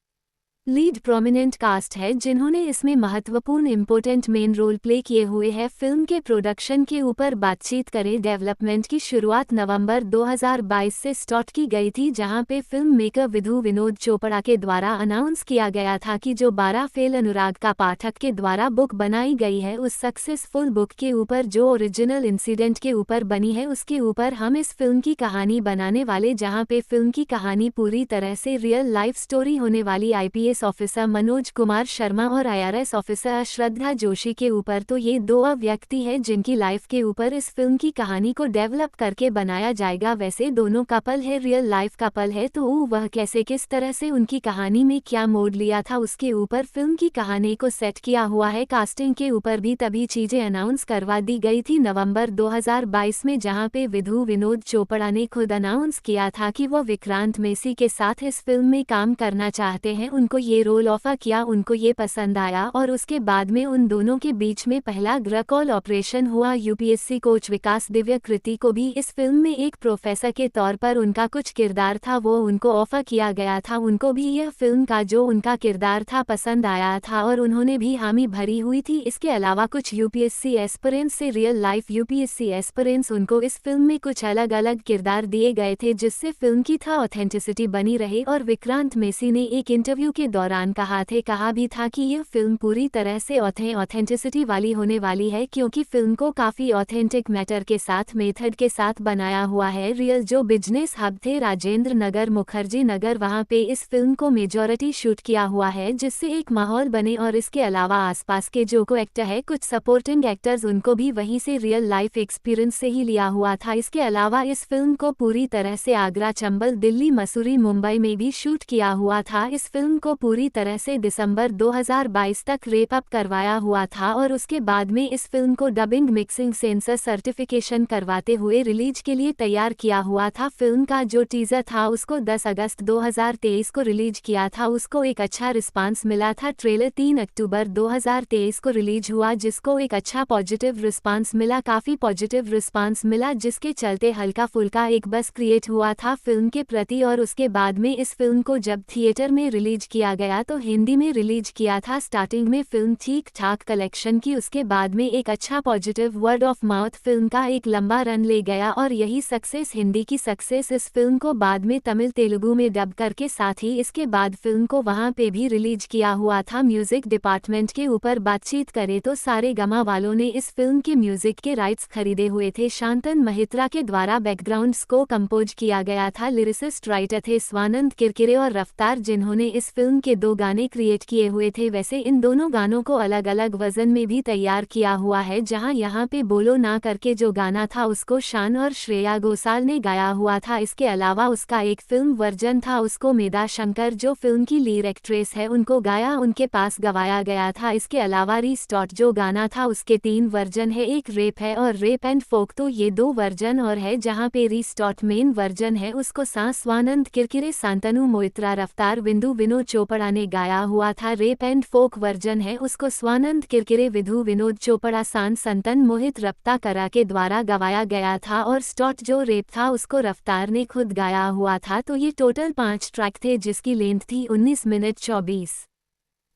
लीड प्रोमिनेंट कास्ट है जिन्होंने इसमें महत्वपूर्ण इम्पोर्टेंट मेन रोल प्ले किए हुए हैं। फिल्म के प्रोडक्शन के ऊपर बातचीत करें। डेवलपमेंट की शुरुआत नवंबर 2022 से स्टार्ट की गई थी, जहां पे फिल्म मेकर विधु विनोद चोपड़ा के द्वारा अनाउंस किया गया था कि जो 12 फेल अनुराग का पाठक के द्वारा बुक बनाई गई है, उस सक्सेसफुल बुक के ऊपर जो ओरिजिनल इंसिडेंट के ऊपर बनी है उसके ऊपर हम इस फिल्म की कहानी बनाने वाले, जहां पे फिल्म की कहानी पूरी तरह से रियल लाइफ स्टोरी होने वाली आईपीएस ऑफिसर मनोज कुमार शर्मा और आईआरएस ऑफिसर श्रद्धा जोशी के ऊपर। तो ये दो व्यक्ति है जिनकी लाइफ के ऊपर इस फिल्म की कहानी को डेवलप करके बनाया जाएगा। वैसे दोनों कपल है, रियल लाइफ कपल है, तो वह कैसे किस तरह से उनकी कहानी में क्या मोड़ लिया था उसके ऊपर फिल्म की कहानी को सेट किया हुआ है। कास्टिंग के ऊपर भी तभी चीजें अनाउंस करवा दी गई थी नवंबर 2022 में, जहां पे विधु विनोद चोपड़ा ने खुद अनाउंस किया था कि वो विक्रांत मेसी के साथ इस फिल्म में काम करना चाहते हैं। उनको ये रोल ऑफर किया, उनको ये पसंद आया और उसके बाद में उन दोनों के बीच में पहला ग्रकॉल ऑपरेशन हुआ। यूपीएससी कोच विकास दिव्यकृति को भी इस फिल्म में एक प्रोफेसर के तौर पर उनका कुछ किरदार था वो उनको ऑफर किया गया था। उनको भी यह फिल्म का जो उनका किरदार था पसंद आया था और उन्होंने भी हामी भरी हुई थी। इसके अलावा कुछ यूपीएससी एस्पिरेंट्स से रियल लाइफ यूपीएससी एस्पिरेंट्स उनको इस फिल्म में कुछ अलग अलग किरदार दिए गए थे, जिससे फिल्म की था ऑथेंटिसिटी बनी रहे। और विक्रांत मेसी ने एक इंटरव्यू के दौरान कहा भी था कि यह फिल्म पूरी तरह से ऑथेंटिसिटी वाली होने वाली है, क्योंकि फिल्म को काफी ऑथेंटिक मैटर के साथ मेथड के साथ बनाया हुआ है। रियल जो बिजनेस हब थे राजेंद्र नगर मुखर्जी नगर, वहां पे इस फिल्म को मेजॉरिटी शूट किया हुआ है जिससे एक माहौल बने। और इसके अलावा आसपास के जो को एक्टर है, कुछ सपोर्टिंग एक्टर्स, उनको भी वहीं से रियल लाइफ एक्सपीरियंस से ही लिया हुआ था। इसके अलावा इस फिल्म को पूरी तरह से आगरा, चंबल, दिल्ली, मसूरी, मुंबई में भी शूट किया हुआ था। इस फिल्म को पूरी तरह से दिसंबर 2022 तक रेप अप करवाया हुआ था और उसके बाद में इस फिल्म को डबिंग मिक्सिंग सेंसर सर्टिफिकेशन करवाते हुए रिलीज के लिए तैयार किया हुआ था। फिल्म का जो टीजर था उसको 10 अगस्त 2023 को रिलीज किया था, उसको एक अच्छा रिस्पांस मिला था। ट्रेलर 3 अक्टूबर 2023 को रिलीज हुआ जिसको एक अच्छा पॉजिटिव रिस्पांस मिला, काफी पॉजिटिव रिस्पांस मिला, जिसके चलते हल्का फुल्का एक बस क्रिएट हुआ था फिल्म के प्रति। और उसके बाद में इस फिल्म को जब थिएटर में रिलीज किया गया तो हिंदी में रिलीज किया था। स्टार्टिंग में फिल्म ठीक ठाक कलेक्शन की, उसके बाद में एक अच्छा positive word of mouth film का एक लंबा रन ले गया और यही सक्सेस, हिंदी की सक्सेस, इस फिल्म को बाद में तमिल तेलुगु में डब करके साथ ही इसके बाद फिल्म को वहां पे भी रिलीज किया हुआ था। म्यूजिक डिपार्टमेंट के ऊपर बातचीत करें तो सारे गामा वालों ने इस फिल्म के म्यूजिक के राइट्स खरीदे हुए थे। शांतन महित्रा के द्वारा बैकग्राउंड स्कोर कंपोज किया गया था। लिरिसिस्ट राइटर थे स्वानंद किरकिरे और रफ्तार, जिन्होंने इस फिल्म फिल्म के 2 गाने क्रिएट किए हुए थे। वैसे इन दोनों गानों को अलग अलग वजन में भी तैयार किया हुआ है, जहां यहाँ पे बोलो ना करके जो गाना था उसको शान और श्रेया घोषाल ने गाया हुआ था। इसके अलावा उसका एक फिल्म वर्जन था, उसको मेधा शंकर जो फिल्म की लीड एक्ट्रेस है उनको गाया उनके पास गवाया गया था। इसके अलावा रीस्टार्ट जो गाना था उसके 3 वर्जन है, एक रेप है और रेप एंड फोक, तो ये 2 वर्जन और है। जहां पे रीस्टार्ट मेन वर्जन है उसको स्वानंद किरकिरे, शांतनु मोइत्रा, रफ्तार, विंदु विनोद चोपड़ा ने गाया हुआ था। रेप एंड फोक वर्जन है उसको स्वानंद किरकिरे, विधु विनोद चोपड़ा, संतन मोहित रफ्ता करा के द्वारा गवाया गया था। और स्टॉट जो रेप था उसको रफ्तार ने खुद गाया हुआ था। तो ये टोटल 5 ट्रैक थे जिसकी लेंथ थी 19 मिनट 24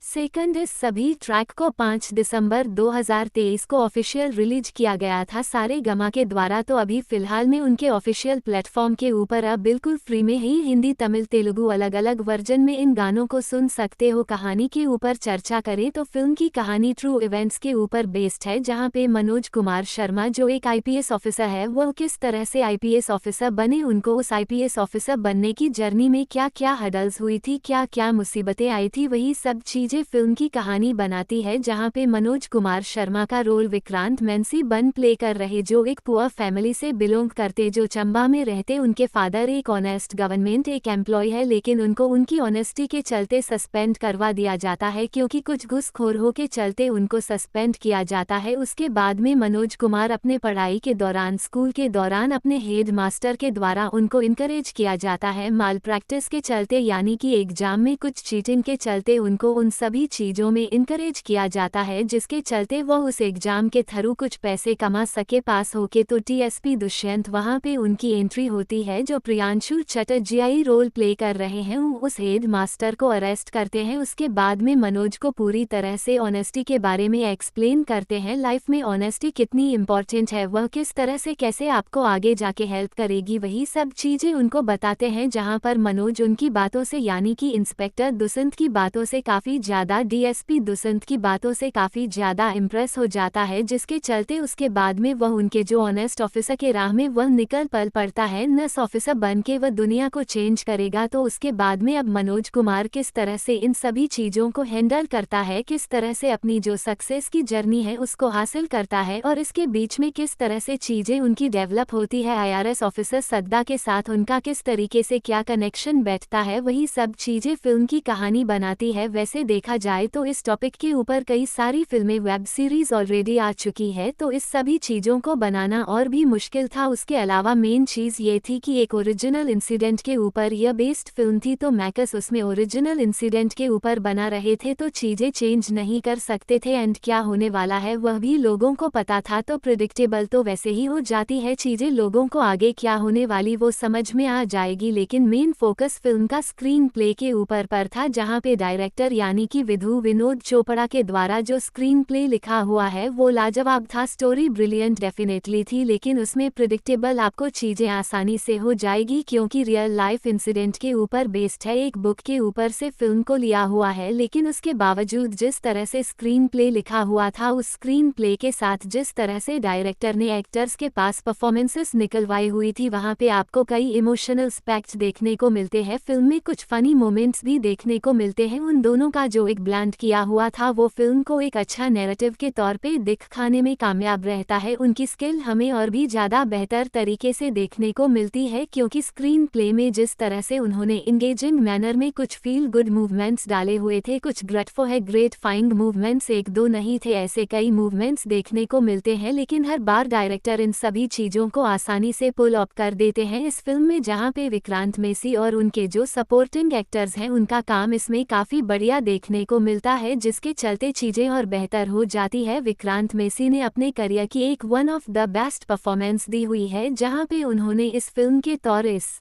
सेकंड। इस सभी ट्रैक को 5 दिसंबर 2023 को ऑफिशियल रिलीज किया गया था सारेगामा के द्वारा। तो अभी फिलहाल में उनके ऑफिशियल प्लेटफॉर्म के ऊपर अब बिल्कुल फ्री में ही हिंदी, तमिल, तेलुगु अलग अलग वर्जन में इन गानों को सुन सकते हो। कहानी के ऊपर चर्चा करें तो फिल्म की कहानी ट्रू इवेंट्स के ऊपर बेस्ड है, जहां पे मनोज कुमार शर्मा जो एक आईपीएस ऑफिसर है वह किस तरह से आईपीएस ऑफिसर बने, उनको उस आईपीएस ऑफिसर बनने की जर्नी में क्या क्या हडल्स हुई थी, क्या क्या मुसीबतें आई थी, वही सब चीजें फिल्म की कहानी बनाती है। जहां पे मनोज कुमार शर्मा का रोल विक्रांत मेंसी बन प्ले कर रहे, जो एक पुअर फैमिली से बिलोंग करते, जो चंबा में रहते। उनके फादर एक ऑनेस्ट गवर्नमेंट एक एम्प्लॉय है, लेकिन उनको उनकी ऑनेस्टी के चलते सस्पेंड करवा दिया जाता है, क्योंकि कुछ घुसखोरों के चलते उनको सस्पेंड किया जाता है। उसके बाद में मनोज कुमार अपने पढ़ाई के दौरान, स्कूल के दौरान अपने हेड मास्टर के द्वारा उनको इनकरेज किया जाता है माल प्रैक्टिस के चलते, यानी कि एग्जाम में कुछ चीटिंग के चलते उनको उन सभी चीजों में इनकरेज किया जाता है, जिसके चलते वह उस एग्जाम के थ्रू कुछ पैसे कमा सके पास होके। तो टीएसपी दुष्यंत वहां पे उनकी एंट्री होती है, जो प्रियांशु चटर्जी रोल प्ले कर रहे हैं, उस हेड मास्टर को अरेस्ट करते हैं। उसके बाद में मनोज को पूरी तरह से ऑनेस्टी के बारे में एक्सप्लेन करते हैं, लाइफ में ऑनेस्टी कितनी इंपॉर्टेंट है, वह किस तरह से कैसे आपको आगे जाके हेल्प करेगी, वही सब चीजें उनको बताते हैं। जहां पर मनोज उनकी बातों से, यानी कि इंस्पेक्टर दुष्यंत की बातों से काफी ज्यादा, डीएसपी दुष्यंत की बातों से काफी ज्यादा इम्प्रेस हो जाता है, जिसके चलते उसके बाद में वह उनके जो ऑनेस्ट ऑफिसर के राह में वह निकल पड़ता है, नस ऑफिसर बन के वह दुनिया को चेंज करेगा। तो उसके बाद में अब मनोज कुमार किस तरह से इन सभी चीजों को हैंडल करता है, किस तरह से अपनी जो सक्सेस की जर्नी है उसको हासिल करता है, और इसके बीच में किस तरह से चीजें उनकी डेवलप होती है, आईआरएस ऑफिसर सद्दा के साथ उनका किस तरीके से क्या कनेक्शन बैठता है, वही सब चीजें फिल्म की कहानी बनाती है। वैसे देखा जाए तो इस टॉपिक के ऊपर कई सारी फिल्में, वेब सीरीज ऑलरेडी आ चुकी है, तो इस सभी चीजों को बनाना और भी मुश्किल था। उसके अलावा मेन चीज ये थी कि एक ओरिजिनल इंसिडेंट के ऊपर यह बेस्ड फिल्म थी, तो मैकस उसमें ओरिजिनल इंसिडेंट के ऊपर बना रहे थे, तो चीजें चेंज नहीं कर सकते थे, एंड क्या होने वाला है वह भी लोगों को पता था। तो प्रिडिक्टेबल तो वैसे ही हो जाती है चीजें, लोगों को आगे क्या होने वाली वो समझ में आ जाएगी, लेकिन मेन फोकस फिल्म का स्क्रीन प्ले के ऊपर पर था, जहां पे डायरेक्टर यानी कि विधु विनोद चोपड़ा के द्वारा जो स्क्रीन प्ले लिखा हुआ है वो लाजवाब था। स्टोरी ब्रिलियंट डेफिनेटली थी, लेकिन उसमें प्रिडिक्टेबल आपको चीजें आसानी से हो जाएगी, क्योंकि रियल लाइफ इंसिडेंट के ऊपर बेस्ड है, एक बुक के ऊपर से फिल्म को लिया हुआ है। लेकिन उसके बावजूद जिस तरह से स्क्रीन प्ले लिखा हुआ था, उस स्क्रीन प्ले के साथ जिस तरह से डायरेक्टर ने एक्टर्स के पास परफॉर्मेंसेस निकलवाई हुई थी, वहां पे आपको कई इमोशनल एस्पेक्ट्स देखने को मिलते हैं, फिल्म में कुछ फनी मोमेंट्स भी देखने को मिलते हैं। उन दोनों का जो एक ब्लेंड किया हुआ था वो फिल्म को एक अच्छा नैरेटिव के तौर पे दिखाने में कामयाब रहता है। उनकी स्किल हमें और भी ज़्यादा बेहतर तरीके से देखने को मिलती है, क्योंकि स्क्रीन प्ले में जिस तरह से उन्होंने इंगेजिंग मैनर में कुछ फील गुड मूवमेंट्स डाले हुए थे, कुछ ग्रेटिफाइंग मूवमेंट्स, एक दो नहीं थे, ऐसे कई मूवमेंट्स देखने को मिलते हैं। लेकिन हर बार डायरेक्टर इन सभी चीज़ों को आसानी से पुल अप कर देते हैं इस फिल्म में, जहाँ पे विक्रांत मेसी और उनके जो सपोर्टिंग एक्टर्स हैं उनका काम इसमें काफ़ी बढ़िया देखने को मिलता है, जिसके चलते चीज़ें और बेहतर हो जाती है। विक्रांत मेसी ने अपने करियर की एक one of the best performance दी हुई है, जहां पे उन्होंने इस फिल्म के तौर इस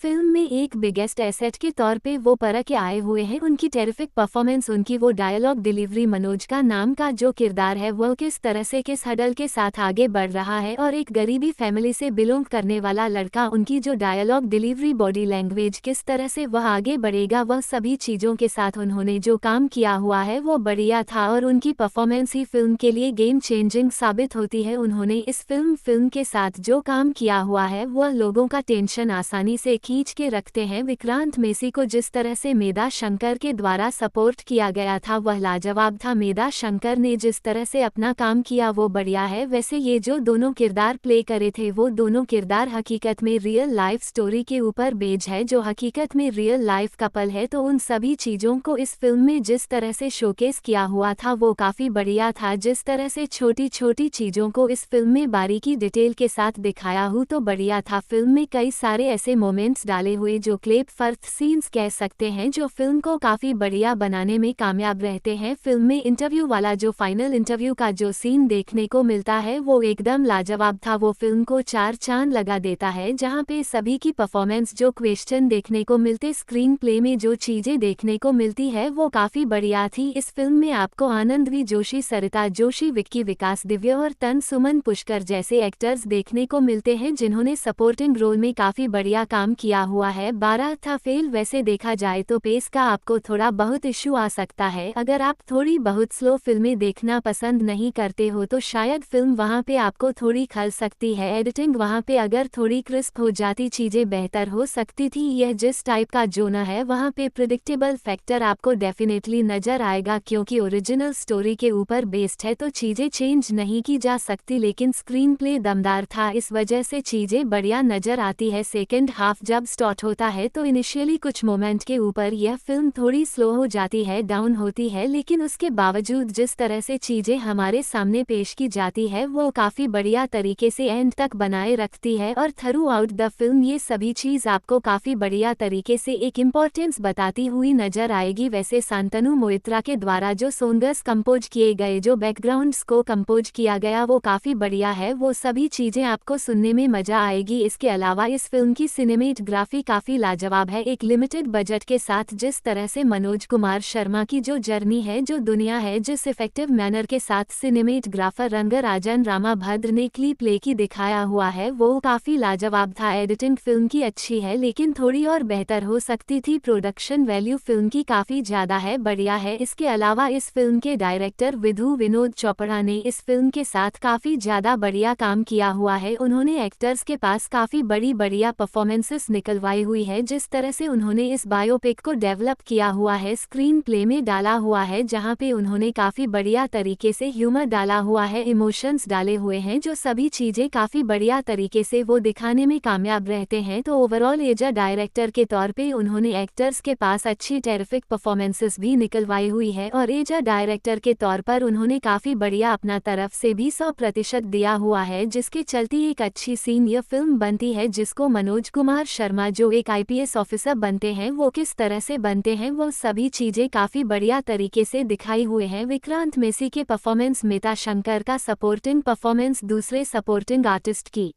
फिल्म में एक बिगेस्ट एसेट के तौर पे वो पर के आए हुए हैं। उनकी टेरिफिक परफॉर्मेंस, उनकी वो डायलॉग डिलीवरी, मनोज का नाम का जो किरदार है वह किस तरह से किस हडल के साथ आगे बढ़ रहा है, और एक गरीबी फैमिली से बिलोंग करने वाला लड़का, उनकी जो डायलॉग डिलीवरी, बॉडी लैंग्वेज, किस तरह से वह आगे बढ़ेगा, वह सभी चीज़ों के साथ उन्होंने जो काम किया हुआ है वो बढ़िया था, और उनकी परफॉर्मेंस ही फिल्म के लिए गेम चेंजिंग साबित होती है। उन्होंने इस फिल्म के साथ जो काम किया हुआ है वह लोगों का टेंशन आसानी से खींच के रखते हैं। विक्रांत मेसी को जिस तरह से मेधा शंकर के द्वारा सपोर्ट किया गया था वह लाजवाब था। मेधा शंकर ने जिस तरह से अपना काम किया वो बढ़िया है। वैसे ये जो दोनों किरदार प्ले करे थे वो दोनों किरदार हकीकत में रियल लाइफ स्टोरी के ऊपर बेस्ड है, जो हकीकत में रियल लाइफ कपल है। तो उन सभी चीज़ों को इस फिल्म में जिस तरह से शोकेस किया हुआ था वो काफ़ी बढ़िया था। जिस तरह से छोटी छोटी चीज़ों को इस फिल्म में बारीकी डिटेल के साथ दिखाया हो तो बढ़िया था। फिल्म में कई सारे ऐसे मोमेंट्स डाले हुए जो क्लेप फर्थ सीन्स कह सकते हैं, जो फिल्म को काफ़ी बढ़िया बनाने में कामयाब रहते हैं। फिल्म में इंटरव्यू वाला जो फाइनल इंटरव्यू का जो सीन देखने को मिलता है वो एकदम लाजवाब था। वो फिल्म को 4 चांद लगा देता है, जहाँ पे सभी की परफॉर्मेंस, जो क्वेश्चन देखने को मिलते, स्क्रीन प्ले में जो चीज़ें देखने को मिलती है वो काफ़ी बढ़िया थी। इस फिल्म में आपको आनंद वी जोशी, सरिता जोशी, विक्की विकास, दिव्या और तन सुमन पुष्कर जैसे एक्टर्स देखने को मिलते हैं जिन्होंने सपोर्टिंग रोल में काफ़ी बढ़िया काम किया हुआ है। 12 था फेल। वैसे देखा जाए तो पेस का आपको थोड़ा बहुत इशू आ सकता है। अगर आप थोड़ी बहुत स्लो फिल्में देखना पसंद नहीं करते हो तो शायद फिल्म वहाँ पे आपको थोड़ी खल सकती है। एडिटिंग वहाँ पे अगर थोड़ी क्रिस्प हो जाती चीज़ें बेहतर हो सकती थी। यह जिस टाइप का जोना है वहाँ पे प्रिडिक्टेबल फैक्टर आपको डेफिनेटली नज़र आएगा, क्योंकि ओरिजिनल स्टोरी के ऊपर बेस्ड है तो चीज़ें चेंज नहीं की जा सकती। लेकिन स्क्रीन प्ले दमदार था, इस वजह से चीज़ें बढ़िया नज़र आती है। सेकेंड हाफ जब स्टार्ट होता है तो इनिशियली कुछ मोमेंट के ऊपर यह फिल्म थोड़ी स्लो हो जाती है, डाउन होती है, लेकिन उसके बावजूद जिस तरह से चीज़ें हमारे सामने पेश की जाती है वो काफ़ी बढ़िया तरीके से एंड तक बनाए रखती है। और थ्रू आउट द फिल्म ये सभी चीज़ आपको काफ़ी बढ़िया तरीके से एक इम्पोर्टेंस बताती हुई नजर आएगी। वैसे शांतनु मोइत्रा के द्वारा जो सॉन्ग्स कंपोज किए गए, जो बैकग्राउंड्स को कंपोज किया गया वो काफ़ी बढ़िया है। वो सभी चीज़ें आपको सुनने में मज़ा आएगी। इसके अलावा इस फिल्म की सिनेमेटोग्राफी काफ़ी लाजवाब है। एक लिमिटेड बजट के साथ जिस तरह से मनोज कुमार शर्मा की जो जर्नी है, जो दुनिया है, जिस इफेक्टिव मैनर के साथ सिनेमेटोग्राफर रंगराजन रामाभद्र ने क्लिप प्ले की दिखाया हुआ है वो काफ़ी लाजवाब था। एडिटिंग फिल्म की अच्छी है लेकिन थोड़ी और बेहतर हो सकती थी। प्रोडक्शन वैल्यू फिल्म की काफ़ी ज़्यादा है, बढ़िया है। इसके अलावा इस फिल्म के डायरेक्टर विधु विनोद चोपड़ा ने इस फिल्म के साथ काफ़ी ज़्यादा बढ़िया काम किया हुआ है। उन्होंने एक्टर्स के पास काफ़ी बढ़िया परफॉर्मेंसेस निकलवाई हुई है। जिस तरह से उन्होंने इस बायोपिक को डेवलप किया हुआ है, स्क्रीन प्ले में डाला हुआ है, जहाँ पे उन्होंने काफ़ी बढ़िया तरीके से ह्यूमर डाला हुआ है, इमोशंस डाले हुए हैं, जो सभी चीज़ें काफ़ी बढ़िया तरीके से वो दिखाने में कामयाब रहते हैं। तो ओवरऑल एजा डायरेक्टर के तौर पे उन्होंने एक्टर्स के पास अच्छी टेरिफिक परफॉर्मेंसेस भी निकलवाई हुई है और एजा डायरेक्टर के तौर पर उन्होंने काफ़ी बढ़िया अपना तरफ से भी 100% दिया हुआ है, जिसके चलते एक अच्छी सीन यह फिल्म बनती है, जिसको मनोज कुमार शर्मा जो एक IPS ऑफिसर बनते हैं वो किस तरह से बनते हैं वो सभी चीज़ें काफ़ी बढ़िया तरीके से दिखाई हुए हैं। विक्रांत मेसी के परफॉर्मेंस, मेधा शंकर का सपोर्टिंग परफॉर्मेंस, दूसरे सपोर्टिंग आर्टिस्ट की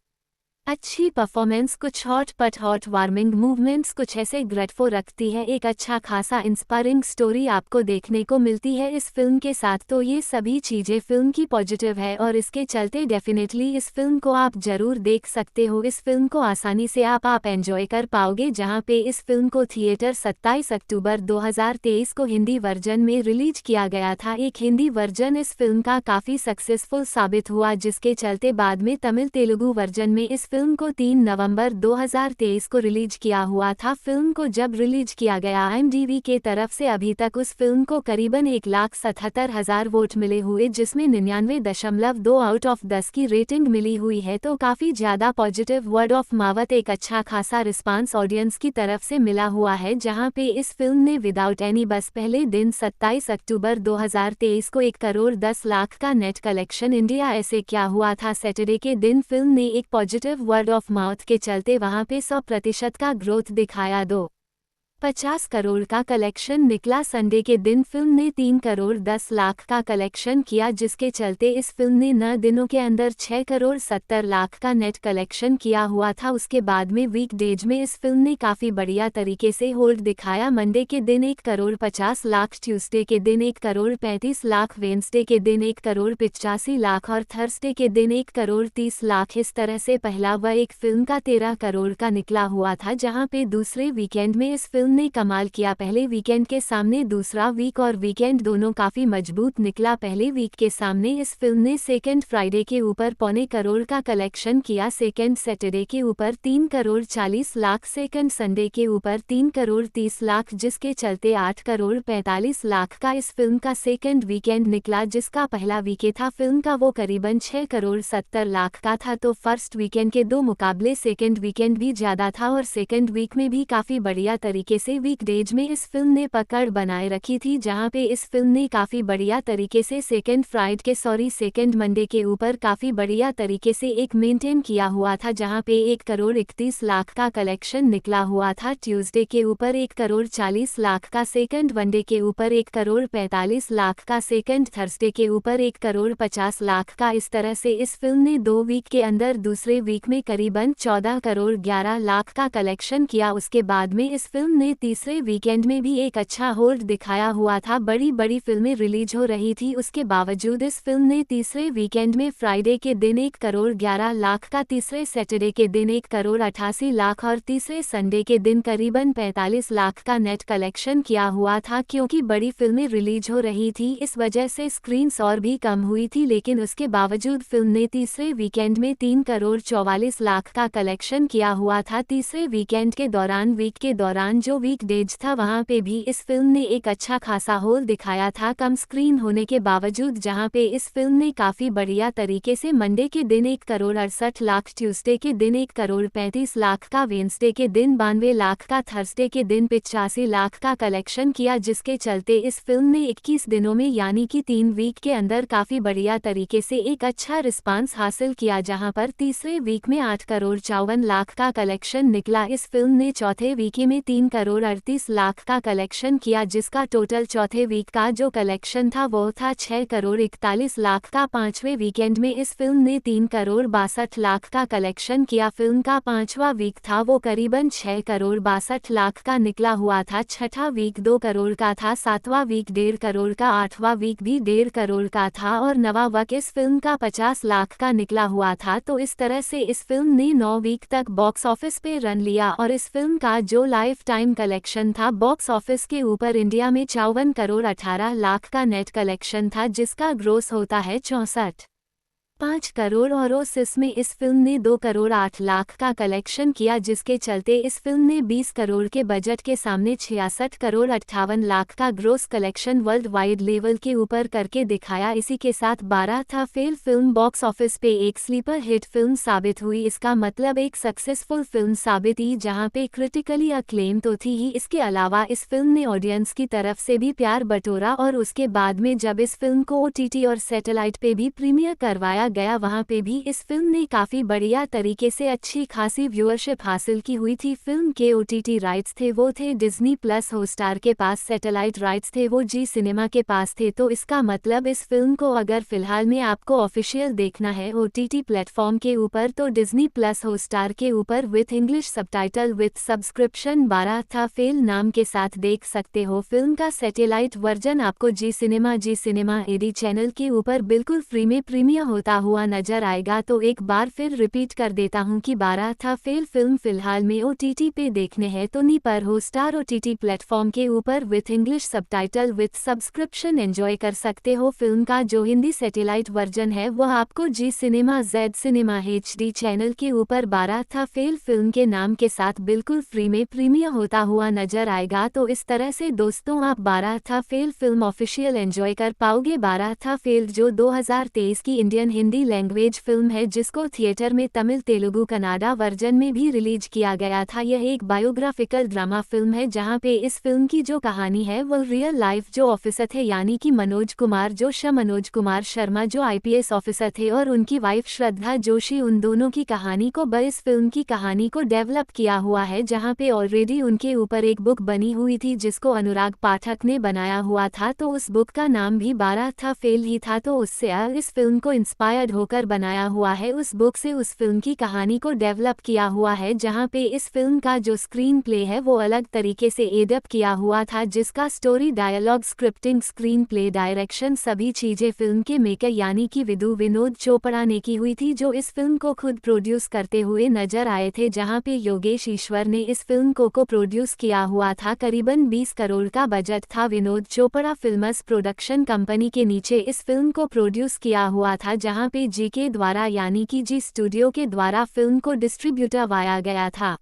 अच्छी परफॉर्मेंस, कुछ हॉट वार्मिंग मूवमेंट्स कुछ ऐसे ग्रेटफुल रखती है। एक अच्छा खासा इंस्पायरिंग स्टोरी आपको देखने को मिलती है इस फिल्म के साथ। तो ये सभी चीज़ें फिल्म की पॉजिटिव है और इसके चलते डेफिनेटली इस फिल्म को आप ज़रूर देख सकते हो। इस फिल्म को आसानी से आप एंजॉय कर पाओगे, जहां पे इस फिल्म को थिएटर 27 अक्टूबर 2023 को हिंदी वर्जन में रिलीज किया गया था। एक हिंदी वर्जन इस फिल्म का काफ़ी सक्सेसफुल साबित हुआ, जिसके चलते बाद में तमिल तेलुगु वर्जन में इस फिल्म को 3 नवंबर 2023 को रिलीज किया हुआ था। फिल्म को जब रिलीज किया गया IMDb के तरफ से अभी तक उस फिल्म को करीबन 1,77,000 वोट मिले हुए, जिसमें 99.2 आउट ऑफ 10 की रेटिंग मिली हुई है। तो काफ़ी ज़्यादा पॉजिटिव वर्ड ऑफ माउथ, एक अच्छा खासा रिस्पांस ऑडियंस की तरफ से मिला हुआ है, जहां पे इस फिल्म ने विदाउट एनी बस पहले दिन 27 अक्टूबर 2023 को 1 करोड़ 10 लाख का नेट कलेक्शन इंडिया। ऐसे क्या हुआ था, सैटरडे के दिन फिल्म ने एक पॉजिटिव वर्ड ऑफ माउथ के चलते वहां पे 100% का ग्रोथ दिखाया। 50 करोड़ का कलेक्शन निकला। संडे के दिन फिल्म ने 3 करोड़ 10 लाख का कलेक्शन किया, जिसके चलते इस फिल्म ने 9 दिनों के अंदर 6 करोड़ 70 लाख का नेट कलेक्शन किया हुआ था। उसके बाद में वीक डेज में इस फिल्म ने काफ़ी बढ़िया तरीके से होल्ड दिखाया। मंडे के दिन 1 करोड़ 50 लाख, ट्यूसडे के दिन 1 करोड़ 35 लाख, वेंसडे के दिन 1 करोड़ 85 लाख और थर्सडे के दिन 1 करोड़ 30 लाख। इस तरह से पहला एक फिल्म का 13 करोड़ का निकला हुआ था, जहां पे दूसरे वीकेंड में इस फिल्म फिल्म ने कमाल किया। पहले वीकेंड के सामने दूसरा वीक और वीकेंड दोनों काफ़ी मजबूत निकला। पहले वीक के सामने इस फिल्म ने सेकंड फ्राइडे के ऊपर $2.25 करोड़ का कलेक्शन किया, सेकंड सैटरडे के ऊपर 3 करोड़ 40 लाख, सेकंड संडे के ऊपर 3 करोड़ 30 लाख, जिसके चलते 8 करोड़ 45 लाख का इस फिल्म का सेकंड वीकेंड निकला। जिसका पहला वीके था फिल्म का वो करीबन 6 करोड़ 70 लाख का था। तो फर्स्ट वीकेंड के दो मुकाबले सेकंड वीकेंड भी ज़्यादा था और सेकंड वीक में भी काफ़ी बढ़िया तरीके से वीकडेज में इस फिल्म ने पकड़ बनाए रखी थी, जहां पे इस फिल्म ने काफ़ी बढ़िया तरीके से सेकंड मंडे के ऊपर काफ़ी बढ़िया तरीके से एक मेंटेन किया हुआ था, जहां पे 1 करोड़ 31 लाख का कलेक्शन निकला हुआ था। ट्यूसडे के ऊपर 1 करोड़ 40 लाख का, सेकंड वनडे के ऊपर 1 करोड़ 45 लाख का, सेकंड थर्सडे के ऊपर 1 करोड़ 50 लाख का। इस तरह से इस फिल्म ने 2 वीक के अंदर दूसरे वीक में करीबन 14 करोड़ 11 लाख का कलेक्शन किया। उसके बाद में इस फिल्म ने तीसरे वीकेंड में भी एक अच्छा होल्ड दिखाया हुआ था। बड़ी बड़ी फिल्में रिलीज हो रही थी, उसके बावजूद इस फिल्म ने तीसरे वीकेंड में फ्राइडे के दिन 1 करोड़ 11 लाख का, तीसरे सैटरडे के दिन 1 करोड़ 88 लाख और तीसरे संडे के दिन करीबन 45 लाख का नेट कलेक्शन किया हुआ था। क्योंकि बड़ी फिल्में रिलीज हो रही थी, इस वजह से स्क्रीन्स और भी कम हुई थी, लेकिन उसके बावजूद फिल्म ने तीसरे वीकेंड में 3 करोड़ 44 लाख का कलेक्शन किया हुआ था। तीसरे वीकेंड के दौरान वीक के दौरान जो वीकडेज था वहां पे भी इस फिल्म ने एक अच्छा खासा होल दिखाया था, कम स्क्रीन होने के बावजूद, जहां पे इस फिल्म ने काफ़ी बढ़िया तरीके से मंडे के दिन 1 करोड़ 68 लाख, ट्यूसडे के दिन 1 करोड़ 35 लाख का, वेडनेसडे के दिन 92 लाख का, थर्सडे के दिन 85 लाख का कलेक्शन किया। जिसके चलते इस फिल्म ने 21 दिनों में यानी कि 3 वीक के अंदर काफ़ी बढ़िया तरीके से एक अच्छा रिस्पांस हासिल किया, जहां पर तीसरे वीक में 8 करोड़ 54 लाख का कलेक्शन निकला। इस फिल्म ने चौथे वीक में 3 करोड़ 38 लाख का कलेक्शन किया, जिसका टोटल चौथे वीक का जो कलेक्शन था वो था 6 करोड़ 41 लाख का। पांचवें वीकेंड में इस फिल्म ने 3 करोड़ 62 लाख का कलेक्शन किया। फिल्म का पांचवा वीक था वो करीबन 6 करोड़ 62 लाख का निकला हुआ था। छठा वीक 2 करोड़ का था, सातवां वीक 1.5 करोड़ का, आठवां वीक भी 1.5 करोड़ का था और नवा वीक इस फिल्म का 50 लाख का निकला हुआ था। तो इस तरह से इस फिल्म ने 9 वीक तक बॉक्स ऑफिस पे रन लिया और इस फिल्म का जो लाइफ टाइम कलेक्शन था बॉक्स ऑफिस के ऊपर इंडिया में 54 करोड़ 18 लाख का नेट कलेक्शन था, जिसका ग्रोस होता है 64.5 करोड़ और इसमें इस फिल्म ने 2 करोड़ 8 लाख का कलेक्शन किया, जिसके चलते इस फिल्म ने 20 करोड़ के बजट के सामने 66 करोड़ 58 लाख का gross collection worldwide level के ऊपर करके दिखाया। इसी के साथ 12 था फेल फिल्म बॉक्स ऑफिस पे एक स्लीपर हिट फिल्म साबित हुई। इसका मतलब एक सक्सेसफुल फिल्म साबित हुई, जहां पे क्रिटिकली अक्लेम तो थी ही, इसके अलावा इस फिल्म ने ऑडियंस की तरफ से भी प्यार बटोरा और उसके बाद में जब इस फिल्म को OTT और सैटेलाइट पे भी प्रीमियर करवाया गया, वहां पे भी इस फिल्म ने काफ़ी बढ़िया तरीके से अच्छी खासी व्यूअरशिप हासिल की हुई थी। फिल्म के OTT राइट्स थे वो थे डिज्नी प्लस, हॉटस्टार के पास सैटेलाइट राइट्स थे वो जी सिनेमा के पास थे। तो इसका मतलब इस फिल्म को अगर फिलहाल में आपको ऑफिशियल देखना है OTT प्लेटफॉर्म के ऊपर तो डिज्नी प्लस हॉटस्टार के ऊपर with English subtitle with subscription 12 था फेल नाम के साथ देख सकते हो। फिल्म का सैटेलाइट वर्जन आपको जी सिनेमा AD चैनल के ऊपर बिल्कुल फ्री में प्रीमियर होता हुआ नजर आएगा। तो एक बार फिर रिपीट कर देता हूं कि 12 था फेल फिल्म फिलहाल में OTT पे देखने हैं तो नी पर हॉटस्टार OTT प्लेटफॉर्म के ऊपर with English subtitle with subscription enjoy कर सकते हो। फिल्म का जो हिंदी सैटेलाइट वर्जन है वह आपको Zee cinema Z cinema HD channel के ऊपर 12 था फेल फिल्म के नाम के साथ बिल्कुल फ्री में प्रीमियर होता हुआ नजर आएगा। तो इस तरह से दोस्तों आप 12 था फेल फिल्म ऑफिशियल एंजॉय कर पाओगे। 12 था फेल जो 2023 की इंडियन हिंदी लैंग्वेज फिल्म है, जिसको थिएटर में तमिल तेलुगु कन्नाडा वर्जन में भी रिलीज किया गया था। यह एक बायोग्राफिकल ड्रामा फिल्म है, जहां पे इस फिल्म की जो कहानी है वो रियल लाइफ जो ऑफिसर थे यानी कि मनोज कुमार शर्मा जो IPS ऑफिसर थे और उनकी वाइफ श्रद्धा जोशी, उन दोनों की कहानी को इस फिल्म की कहानी को डेवलप किया हुआ है, जहां पे ऑलरेडी उनके ऊपर एक बुक बनी हुई थी जिसको अनुराग पाठक ने बनाया हुआ था। तो उस बुक का नाम भी 12 था फेल ही था। तो उससे इस फिल्म को इंस्पायर इंस्पायर्ड होकर बनाया हुआ है, उस बुक से उस फिल्म की कहानी को डेवलप किया हुआ है, जहां पे इस फिल्म का जो स्क्रीन प्ले है वो अलग तरीके से एडप्ट किया हुआ था, जिसका story, dialogue, scripting, screenplay, direction, सभी चीजें फिल्म के मेकर यानी कि विनोद चोपड़ा ने की हुई थी, जो इस फिल्म को खुद प्रोड्यूस करते हुए नजर आए थे, जहां पे योगेश ईश्वर ने इस फिल्म को प्रोड्यूस किया हुआ था। करीबन 20 करोड़ का बजट था। Vinod Chopra films production company के नीचे इस फिल्म को प्रोड्यूस किया हुआ था, जहां पे जीके द्वारा यानी कि जी स्टूडियो के द्वारा फिल्म को डिस्ट्रीब्यूटर वाया गया था।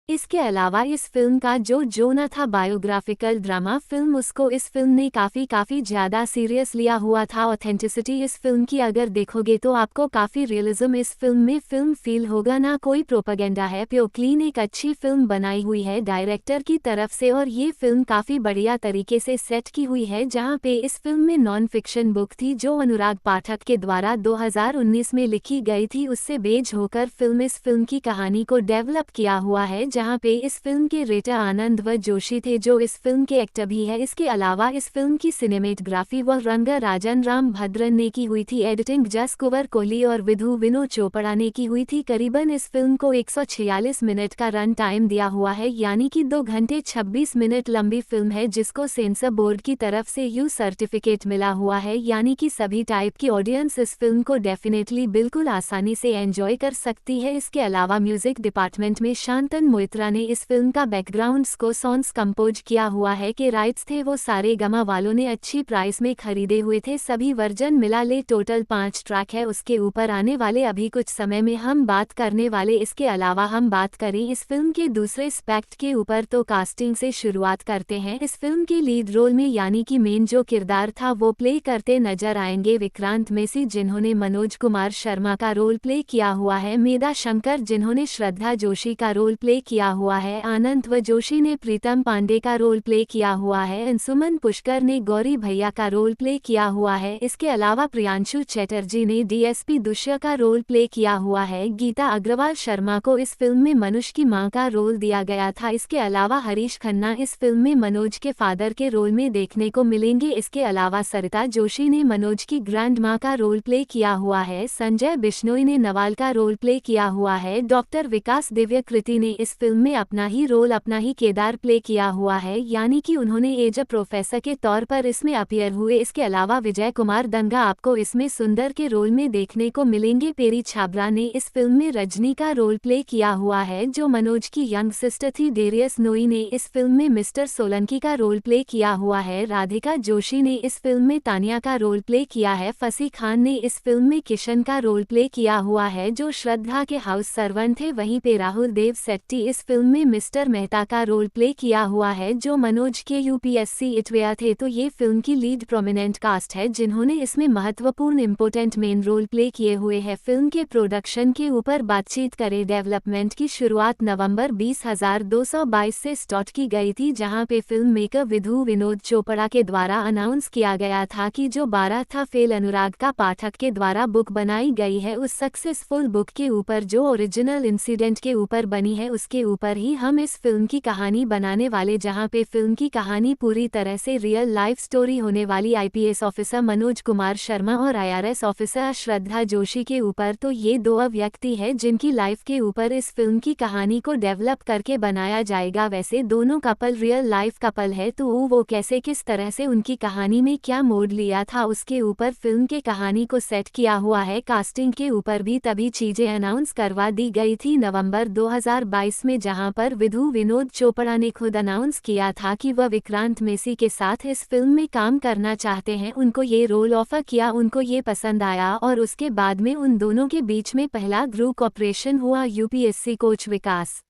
इसके अलावा इस फिल्म का जो जोनर था बायोग्राफिकल ड्रामा फिल्म, उसको इस फिल्म ने काफ़ी ज़्यादा सीरियस लिया हुआ था। ऑथेंटिसिटी इस फिल्म की अगर देखोगे तो आपको काफ़ी रियलिज्म इस फिल्म में फील होगा, ना कोई प्रोपेगेंडा है, प्योर क्लीन एक अच्छी फिल्म बनाई हुई है डायरेक्टर की तरफ से, और ये फिल्म काफ़ी बढ़िया तरीके से सेट की हुई है, जहाँ पे इस फिल्म में नॉन फिक्शन बुक थी जो अनुराग पाठक के द्वारा 2019 में लिखी गई थी, उससे बेज होकर इस फिल्म की कहानी को डेवलप किया हुआ है, जहां पे इस फिल्म के राइटर आनंद व जोशी थे, जो इस फिल्म के एक्टर भी है। इसके अलावा इस फिल्म की सिनेमेटोग्राफी व रंग राजन राम भद्रन ने की हुई थी, एडिटिंग जस कुंवर कोहली और विनोद चोपड़ा ने की हुई थी। करीबन इस फिल्म को 146 मिनट का रन टाइम दिया हुआ है, यानी कि 2 घंटे 26 मिनट लंबी फिल्म है, जिसको सेंसर बोर्ड की तरफ से यू सर्टिफिकेट मिला हुआ है, यानी कि सभी टाइप की ऑडियंस इस फिल्म को डेफिनेटली बिल्कुल आसानी से एंजॉय कर सकती है। इसके अलावा म्यूजिक डिपार्टमेंट में शांतन मोइत्रा ने इस फिल्म का बैकग्राउंड स्कोर सॉन्ग्स कंपोज किया हुआ है, के राइट्स थे वो सारे गमा वालों ने अच्छी प्राइस में खरीदे हुए थे, सभी वर्जन मिला ले टोटल 5 ट्रैक है, उसके ऊपर आने वाले अभी कुछ समय में हम बात करने वाले। इसके अलावा हम बात करें इस फिल्म के दूसरे एस्पेक्ट के ऊपर तो कास्टिंग से शुरुआत करते हैं। इस फिल्म के लीड रोल में यानी कि मेन जो किरदार था वो प्ले करते नजर आएंगे विक्रांत मेसी, जिन्होंने मनोज कुमार शर्मा का रोल प्ले किया हुआ है, मेधा शंकर जिन्होंने श्रद्धा जोशी का रोल प्ले किया हुआ है, आनंद व जोशी ने प्रीतम पांडे का रोल प्ले किया हुआ है, अंशुमन पुष्कर ने गौरी भैया का रोल प्ले किया हुआ है। इसके अलावा प्रियांशु चैटर्जी ने डीएसपी दुष्य का रोल प्ले किया हुआ है। गीता अग्रवाल शर्मा को इस फिल्म में मनुष्य की मां का रोल दिया गया था। इसके अलावा हरीश खन्ना इस फिल्म में मनोज के फादर के रोल में देखने को मिलेंगे। इसके अलावा सरिता जोशी ने मनोज की ग्रैंड मां का रोल प्ले किया हुआ है, संजय बिश्नोई ने नवाल का रोल प्ले किया हुआ है, डॉक्टर विकास दिव्यकृति ने इस फिल्म में अपना ही रोल, अपना ही किरदार प्ले किया हुआ है, यानी कि उन्होंने एज अ प्रोफेसर के तौर पर इसमें अपीयर हुए। इसके अलावा विजय कुमार दंगा आपको इसमें सुंदर के रोल में देखने को मिलेंगे। पेरी छाबरा ने इस फिल्म में रजनी का रोल प्ले किया हुआ है, जो मनोज की यंग सिस्टर थी। डेरियस नोई ने इस फिल्म में मिस्टर सोलंकी का रोल प्ले किया हुआ है। राधिका जोशी ने इस फिल्म में तानिया का रोल प्ले किया है। फसी खान ने इस फिल्म में किशन का रोल प्ले किया हुआ है, जो श्रद्धा के हाउस सर्वेंट थे। वहीं पे राहुल देव सेट्टी इस फिल्म में मिस्टर मेहता का रोल प्ले किया हुआ है, जो मनोज के यूपीएससी इटवेयर थे। तो ये फिल्म की लीड प्रोमिनेंट कास्ट है, जिन्होंने इसमें महत्वपूर्ण इंपोर्टेंट मेन रोल प्ले किए हुए हैं। फिल्म के प्रोडक्शन के ऊपर बातचीत करें, डेवलपमेंट की शुरुआत नवंबर 20,222 से स्टार्ट की गई थी, जहां पे फिल्म मेकर विनोद चोपड़ा के द्वारा अनाउंस किया गया था कि जो 12 था फेल अनुराग का पाठक के द्वारा बुक बनाई गई है, उस सक्सेसफुल बुक के ऊपर जो ओरिजिनल इंसिडेंट के ऊपर बनी है, उसके ऊपर ही हम इस फिल्म की कहानी बनाने वाले, जहां पे फिल्म की कहानी पूरी तरह से रियल लाइफ स्टोरी होने वाली आईपीएस ऑफिसर मनोज कुमार शर्मा और आईआरएस ऑफिसर श्रद्धा जोशी के ऊपर। तो ये दो व्यक्ति है जिनकी लाइफ के ऊपर इस फिल्म की कहानी को डेवलप करके बनाया जाएगा। वैसे दोनों कपल रियल लाइफ कपल है, तो वो कैसे किस तरह से उनकी कहानी में क्या मोड़ लिया था, उसके ऊपर फिल्म के कहानी को सेट किया हुआ है। कास्टिंग के ऊपर भी तभी चीजें अनाउंस करवा दी गई थी नवंबर 2022 में, जहां पर विनोद चोपड़ा ने खुद अनाउंस किया था कि वह विक्रांत मेसी के साथ इस फिल्म में काम करना चाहते हैं। उनको ये रोल ऑफर किया, उनको ये पसंद आया और उसके बाद में उन दोनों के बीच में पहला ग्रुप ऑपरेशन हुआ। यूपीएससी कोच विकास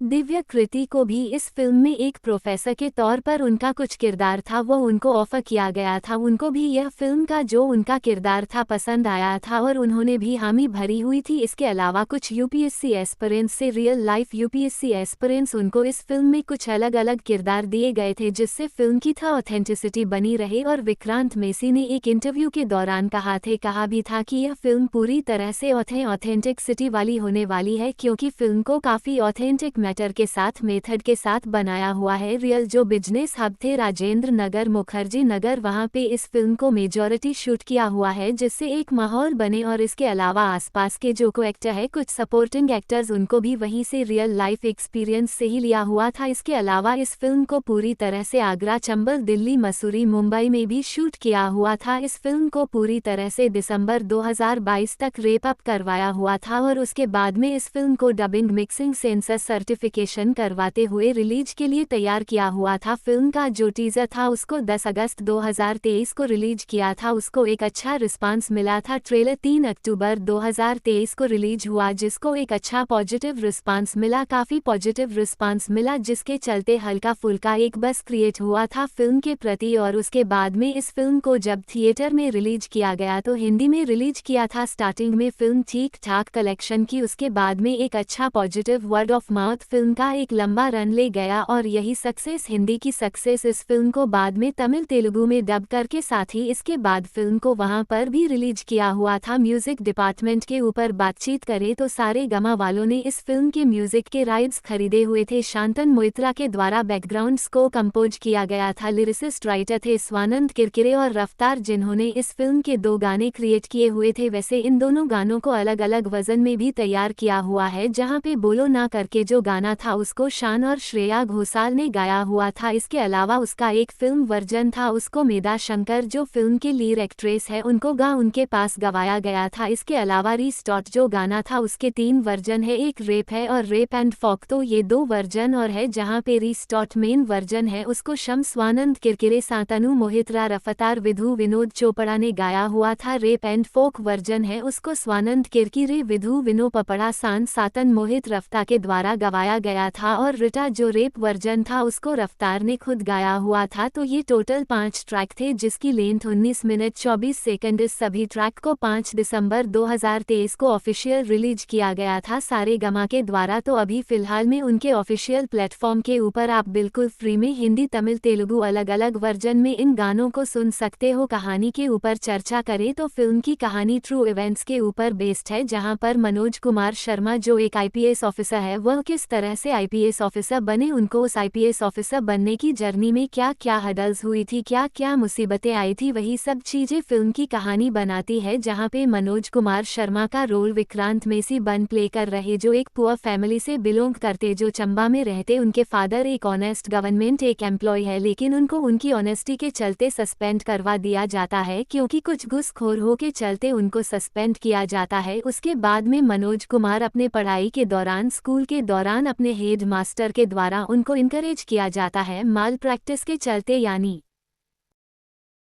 दिव्यकृति को भी इस फिल्म में एक प्रोफेसर के तौर पर उनका कुछ किरदार था, वो उनको ऑफर किया गया था। उनको भी यह फिल्म का जो उनका किरदार था पसंद आया था और उन्होंने भी हामी भरी हुई थी। इसके अलावा कुछ यूपीएससी एस्पिरेंट्स से रियल लाइफ यूपीएससी एस्पिरेंट्स, उनको इस फिल्म में कुछ अलग अलग किरदार दिए गए थे, जिससे फिल्म की था ऑथेंटिसिटी बनी रहे। और विक्रांत मेसी ने एक इंटरव्यू के दौरान कहा भी था कि यह फिल्म पूरी तरह से ऑथेंटिक सिटी वाली होने वाली है, क्योंकि फिल्म को काफ़ी ऑथेंटिक मैटर के साथ मेथड के साथ बनाया हुआ है। रियल जो बिजनेस हब थे राजेंद्र नगर मुखर्जी नगर, वहाँ पे इस फिल्म को मेजॉरिटी शूट किया हुआ है जिससे एक माहौल बने। और इसके अलावा आसपास के जो को एक्टर है, कुछ सपोर्टिंग एक्टर्स, उनको भी वहीं से रियल लाइफ एक्सपीरियंस से ही लिया हुआ था। इसके अलावा इस फिल्म को पूरी तरह से आगरा, चंबल, दिल्ली, मसूरी, मुंबई में भी शूट किया हुआ था। इस फिल्म को पूरी तरह से दिसंबर 2022 तक रेप अप करवाया हुआ था और उसके बाद में इस फिल्म को डबिंग, मिक्सिंग, सेंसर सर्टिफिकेशन करवाते हुए रिलीज के लिए तैयार किया हुआ था। फिल्म का जो टीजर था उसको 10 अगस्त 2023 को रिलीज किया था, उसको एक अच्छा रिस्पांस मिला था। ट्रेलर 3 अक्टूबर 2023 को रिलीज हुआ जिसको एक अच्छा पॉजिटिव रिस्पांस मिला, काफी पॉजिटिव रिस्पांस मिला, जिसके चलते हल्का फुल्का एक बस क्रिएट हुआ था फिल्म के प्रति। और उसके बाद में इस फिल्म को जब थिएटर में रिलीज किया गया तो हिंदी में रिलीज किया था। स्टार्टिंग में फिल्म ठीक ठाक कलेक्शन की, उसके बाद में एक अच्छा positive word of mouth film का एक लंबा रन ले गया और यही सक्सेस, हिंदी की सक्सेस, इस फिल्म को बाद में तमिल, तेलुगु में डब करके, साथ ही इसके बाद फिल्म को वहां पर भी रिलीज किया हुआ था। म्यूजिक डिपार्टमेंट के ऊपर बातचीत करें तो सारे गमा वालों ने इस फिल्म के म्यूजिक के राइट्स खरीदे हुए थे। शांतन मोइत्रा के द्वारा बैकग्राउंड्स को कंपोज किया गया था। लिरिसिस्ट राइटर थे स्वानंद किरकिरे और रफ्तार, जिन्होंने इस फिल्म के 2 गाने क्रिएट किए हुए थे। वैसे इन दोनों गानों को अलग अलग वजन में भी तैयार किया हुआ है, जहां पे बोलो ना करके जो गाना था उसको शान और श्रेया घोषाल ने गाया हुआ था। इसके अलावा उसका एक फिल्म वर्जन था, उसको मेधा शंकर जो फिल्म के लीड एक्ट्रेस है उनको उनके पास गवाया गया था। इसके अलावा रीस्टार्ट जो गाना था उसके 3 वर्जन है, एक रेप है और रेप एंड फॉक, तो ये 2 वर्जन और है। जहां पे रीस्टार्ट मेन वर्जन है उसको शम, स्वानंद किरकिरे, शांतनु मोहित्रा, रफ्तार, विधु, विनोद चोपड़ा ने गाया हुआ था। रेप एंड फोक वर्जन है उसको स्वानंद किरकिरे, विधु, विनो पपड़ा, शांतनु मोहित, रफ्ता के द्वारा गवाया गया था। और रिटा जो रेप वर्जन था उसको रफ्तार ने खुद गाया हुआ था। तो ये टोटल 5 ट्रैक थे जिसकी लेंथ 19 मिनट 24 सेकंड। इस सभी ट्रैक को 5 दिसंबर 2023 को ऑफिशियल रिलीज किया गया था सारे गमा के द्वारा। तो अभी फिलहाल में उनके ऑफिशियल प्लेटफॉर्म के ऊपर आप बिल्कुल फ्री में हिंदी, तमिल, तेलुगु अलग अलग वर्जन में इन गानों को सुन सकते हो। कहानी के ऊपर चर्चा करें तो फिल्म की कहानी ट्रू इवेंट्स के ऊपर बेस्ड है, जहां पर मनोज कुमार शर्मा जो एक आईपीएस ऑफिसर है वह किस तरह से आईपीएस ऑफिसर बने, उनको उस आईपीएस ऑफिसर बनने की जर्नी में क्या क्या हडल्स हुई थी, क्या क्या मुसीबतें आई थी, वही सब चीजें फिल्म की कहानी बनाती है। जहां पे मनोज कुमार शर्मा का रोल विक्रांत मेसी बन प्ले कर रहे, जो एक पुअर फैमिली से बिलोंग करते, जो चंबा में रहते। उनके फादर एक ऑनेस्ट गवर्नमेंट एक एम्प्लॉय है, लेकिन उनको उनकी ऑनेस्टी के चलते सस्पेंड करवा दिया जाता है, क्योंकि कुछ घुसखोर हो के चलते उनको सस्पेंड किया जाता है। उसके बाद में मनोज कुमार अपने पढ़ाई के दौरान, स्कूल के दौरान अपने हेड मास्टर के द्वारा उनको इनकरेज किया जाता है माल प्रैक्टिस के चलते, यानी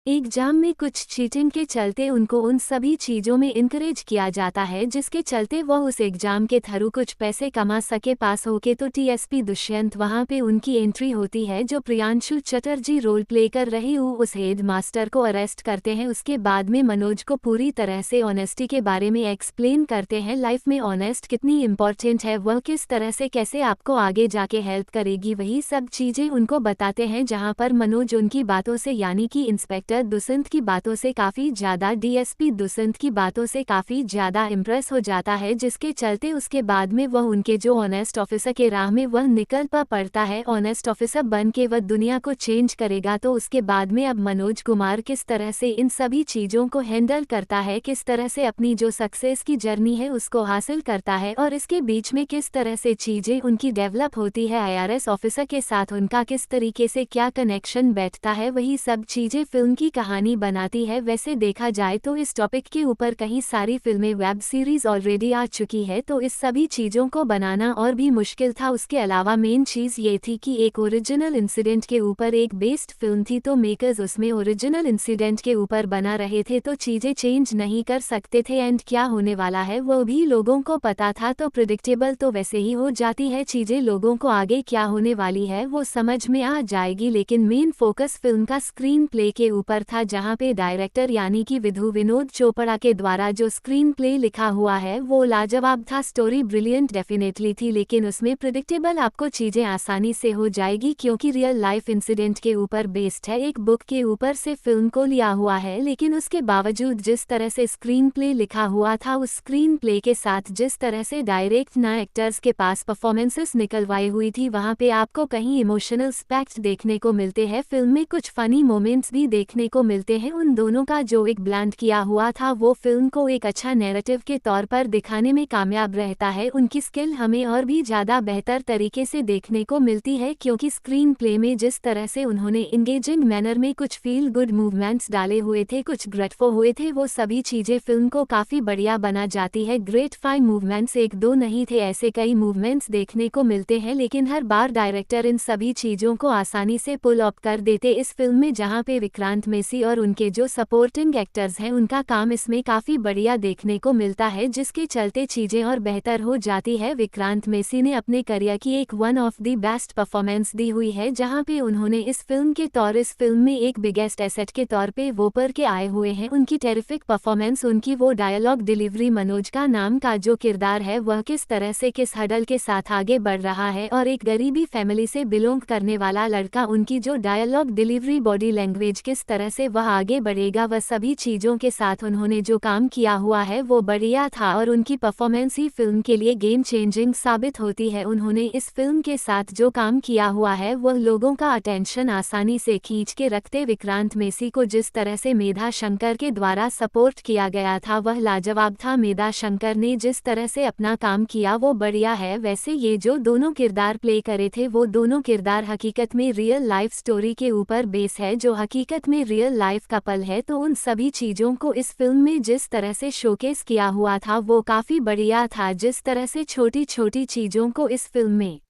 एग्जाम में कुछ चीटिंग के चलते उनको उन सभी चीज़ों में इनकरेज किया जाता है, जिसके चलते वह उस एग्जाम के थ्रू कुछ पैसे कमा सके पास होके। तो टीएसपी दुष्यंत वहां पे उनकी एंट्री होती है, जो प्रियांशु चटर्जी रोल प्ले कर रही वो उस हेड मास्टर को अरेस्ट करते हैं। उसके बाद में मनोज को पूरी तरह से ऑनेस्टी के बारे में एक्सप्लेन करते हैं, लाइफ में ऑनेस्ट कितनी इंपॉर्टेंट है, वह किस तरह से कैसे आपको आगे जाके हेल्प करेगी, वही सब चीज़ें उनको बताते हैं। जहाँ पर मनोज उनकी बातों से, यानी कि इंस्पेक्टर दुष्यंत की बातों से काफ़ी ज़्यादा, डीएसपी दुष्यंत की बातों से काफ़ी ज़्यादा इम्प्रेस हो जाता है, जिसके चलते उसके बाद में वह उनके जो ऑनेस्ट ऑफिसर के राह में वह निकल पड़ता है। ऑनेस्ट ऑफिसर बन के वह दुनिया को चेंज करेगा। तो उसके बाद में अब मनोज कुमार किस तरह से इन सभी चीज़ों को हैंडल करता है, किस तरह से अपनी जो सक्सेस की जर्नी है उसको हासिल करता है, और इसके बीच में किस तरह से चीज़ें उनकी डेवलप होती है, आईआरएस ऑफिसर के साथ उनका किस तरीके से क्या कनेक्शन बैठता है, वही सब चीज़ें फिल्म की कहानी बनाती है। वैसे देखा जाए तो इस टॉपिक के ऊपर कहीं सारी फिल्में, वेब सीरीज ऑलरेडी आ चुकी है, तो इस सभी चीज़ों को बनाना और भी मुश्किल था। उसके अलावा मेन चीज़ ये थी कि एक ओरिजिनल इंसिडेंट के ऊपर एक बेस्ड फिल्म थी, तो मेकर्स उसमें ओरिजिनल इंसिडेंट के ऊपर बना रहे थे, तो चीज़ें चेंज नहीं कर सकते थे। एंड क्या होने वाला है वो भी लोगों को पता था, तो प्रिडिक्टेबल तो वैसे ही हो जाती है चीज़ें, लोगों को आगे क्या होने वाली है वो समझ में आ जाएगी। लेकिन मेन फोकस फिल्म का स्क्रीन प्ले के ऊपर ऊपर था, जहां पे डायरेक्टर यानी कि विधु विनोद चोपड़ा के द्वारा जो स्क्रीन प्ले लिखा हुआ है वो लाजवाब था। स्टोरी ब्रिलियंट डेफिनेटली थी, लेकिन उसमें प्रिडिक्टेबल आपको चीजें आसानी से हो जाएगी क्योंकि रियल लाइफ इंसिडेंट के ऊपर बेस्ड है, एक बुक के ऊपर से फिल्म को लिया हुआ है। लेकिन उसके बावजूद जिस तरह से स्क्रीन प्ले लिखा हुआ था, उस स्क्रीन प्ले के साथ जिस तरह से डायरेक्ट ना एक्टर्स के पास परफॉर्मेंसेस निकलवाई हुई थी, वहां पे आपको कहीं इमोशनल स्पेक्ट देखने को मिलते हैं। फिल्म में कुछ फनी मोमेंट्स भी देखने को मिलते हैं। उन दोनों का जो एक ब्लेंड किया हुआ था वो फिल्म को एक अच्छा नैरेटिव के तौर पर दिखाने में कामयाब रहता है। उनकी स्किल हमें और भी ज़्यादा बेहतर तरीके से देखने को मिलती है क्योंकि स्क्रीन प्ले में जिस तरह से उन्होंने इंगेजिंग मैनर में कुछ फील गुड मूवमेंट्स डाले हुए थे, कुछ ग्रेटफुल हुए थे, वो सभी चीज़ें फिल्म को काफ़ी बढ़िया बना जाती है। ग्रेट 5 मूवमेंट्स एक दो नहीं थे, ऐसे कई मूवमेंट्स देखने को मिलते हैं, लेकिन हर बार डायरेक्टर इन सभी चीज़ों को आसानी से पुल अप कर देते इस फिल्म में, जहां पे विक्रांत मेसी और उनके जो सपोर्टिंग एक्टर्स हैं उनका काम इसमें काफ़ी बढ़िया देखने को मिलता है, जिसके चलते चीज़ें और बेहतर हो जाती है। विक्रांत मेसी ने अपने करियर की एक one of the best performance दी हुई है, जहां पे उन्होंने इस फिल्म में एक बिगेस्ट एसेट के तौर पे वोपर के आए हुए हैं। उनकी टेरिफिक परफॉर्मेंस, उनकी वो डायलॉग डिलीवरी, मनोज का नाम का जो किरदार है वह किस तरह से किस हडल के साथ आगे बढ़ रहा है और एक गरीबी फैमिली से बिलोंग करने वाला लड़का, उनकी जो डायलॉग डिलीवरी, बॉडी लैंग्वेज, किस तरह से वह आगे बढ़ेगा, वह सभी चीज़ों के साथ उन्होंने जो काम किया हुआ है वो बढ़िया था और उनकी परफॉर्मेंस ही फिल्म के लिए गेम चेंजिंग साबित होती है। उन्होंने इस फिल्म के साथ जो काम किया हुआ है वह लोगों का अटेंशन आसानी से खींच के रखते। विक्रांत मेसी को जिस तरह से मेधा शंकर के द्वारा सपोर्ट किया गया था वह लाजवाब था। मेधा शंकर ने जिस तरह से अपना काम किया वो बढ़िया है। वैसे ये जो दोनों किरदार प्ले करे थे वो दोनों किरदार हकीकत में रियल लाइफ स्टोरी के ऊपर बेस है, जो हकीकत में रियल लाइफ कपल है, तो उन सभी चीज़ों को इस फिल्म में जिस तरह से शोकेस किया हुआ था वो काफ़ी बढ़िया था। जिस तरह से छोटी छोटी चीज़ों को इस फिल्म में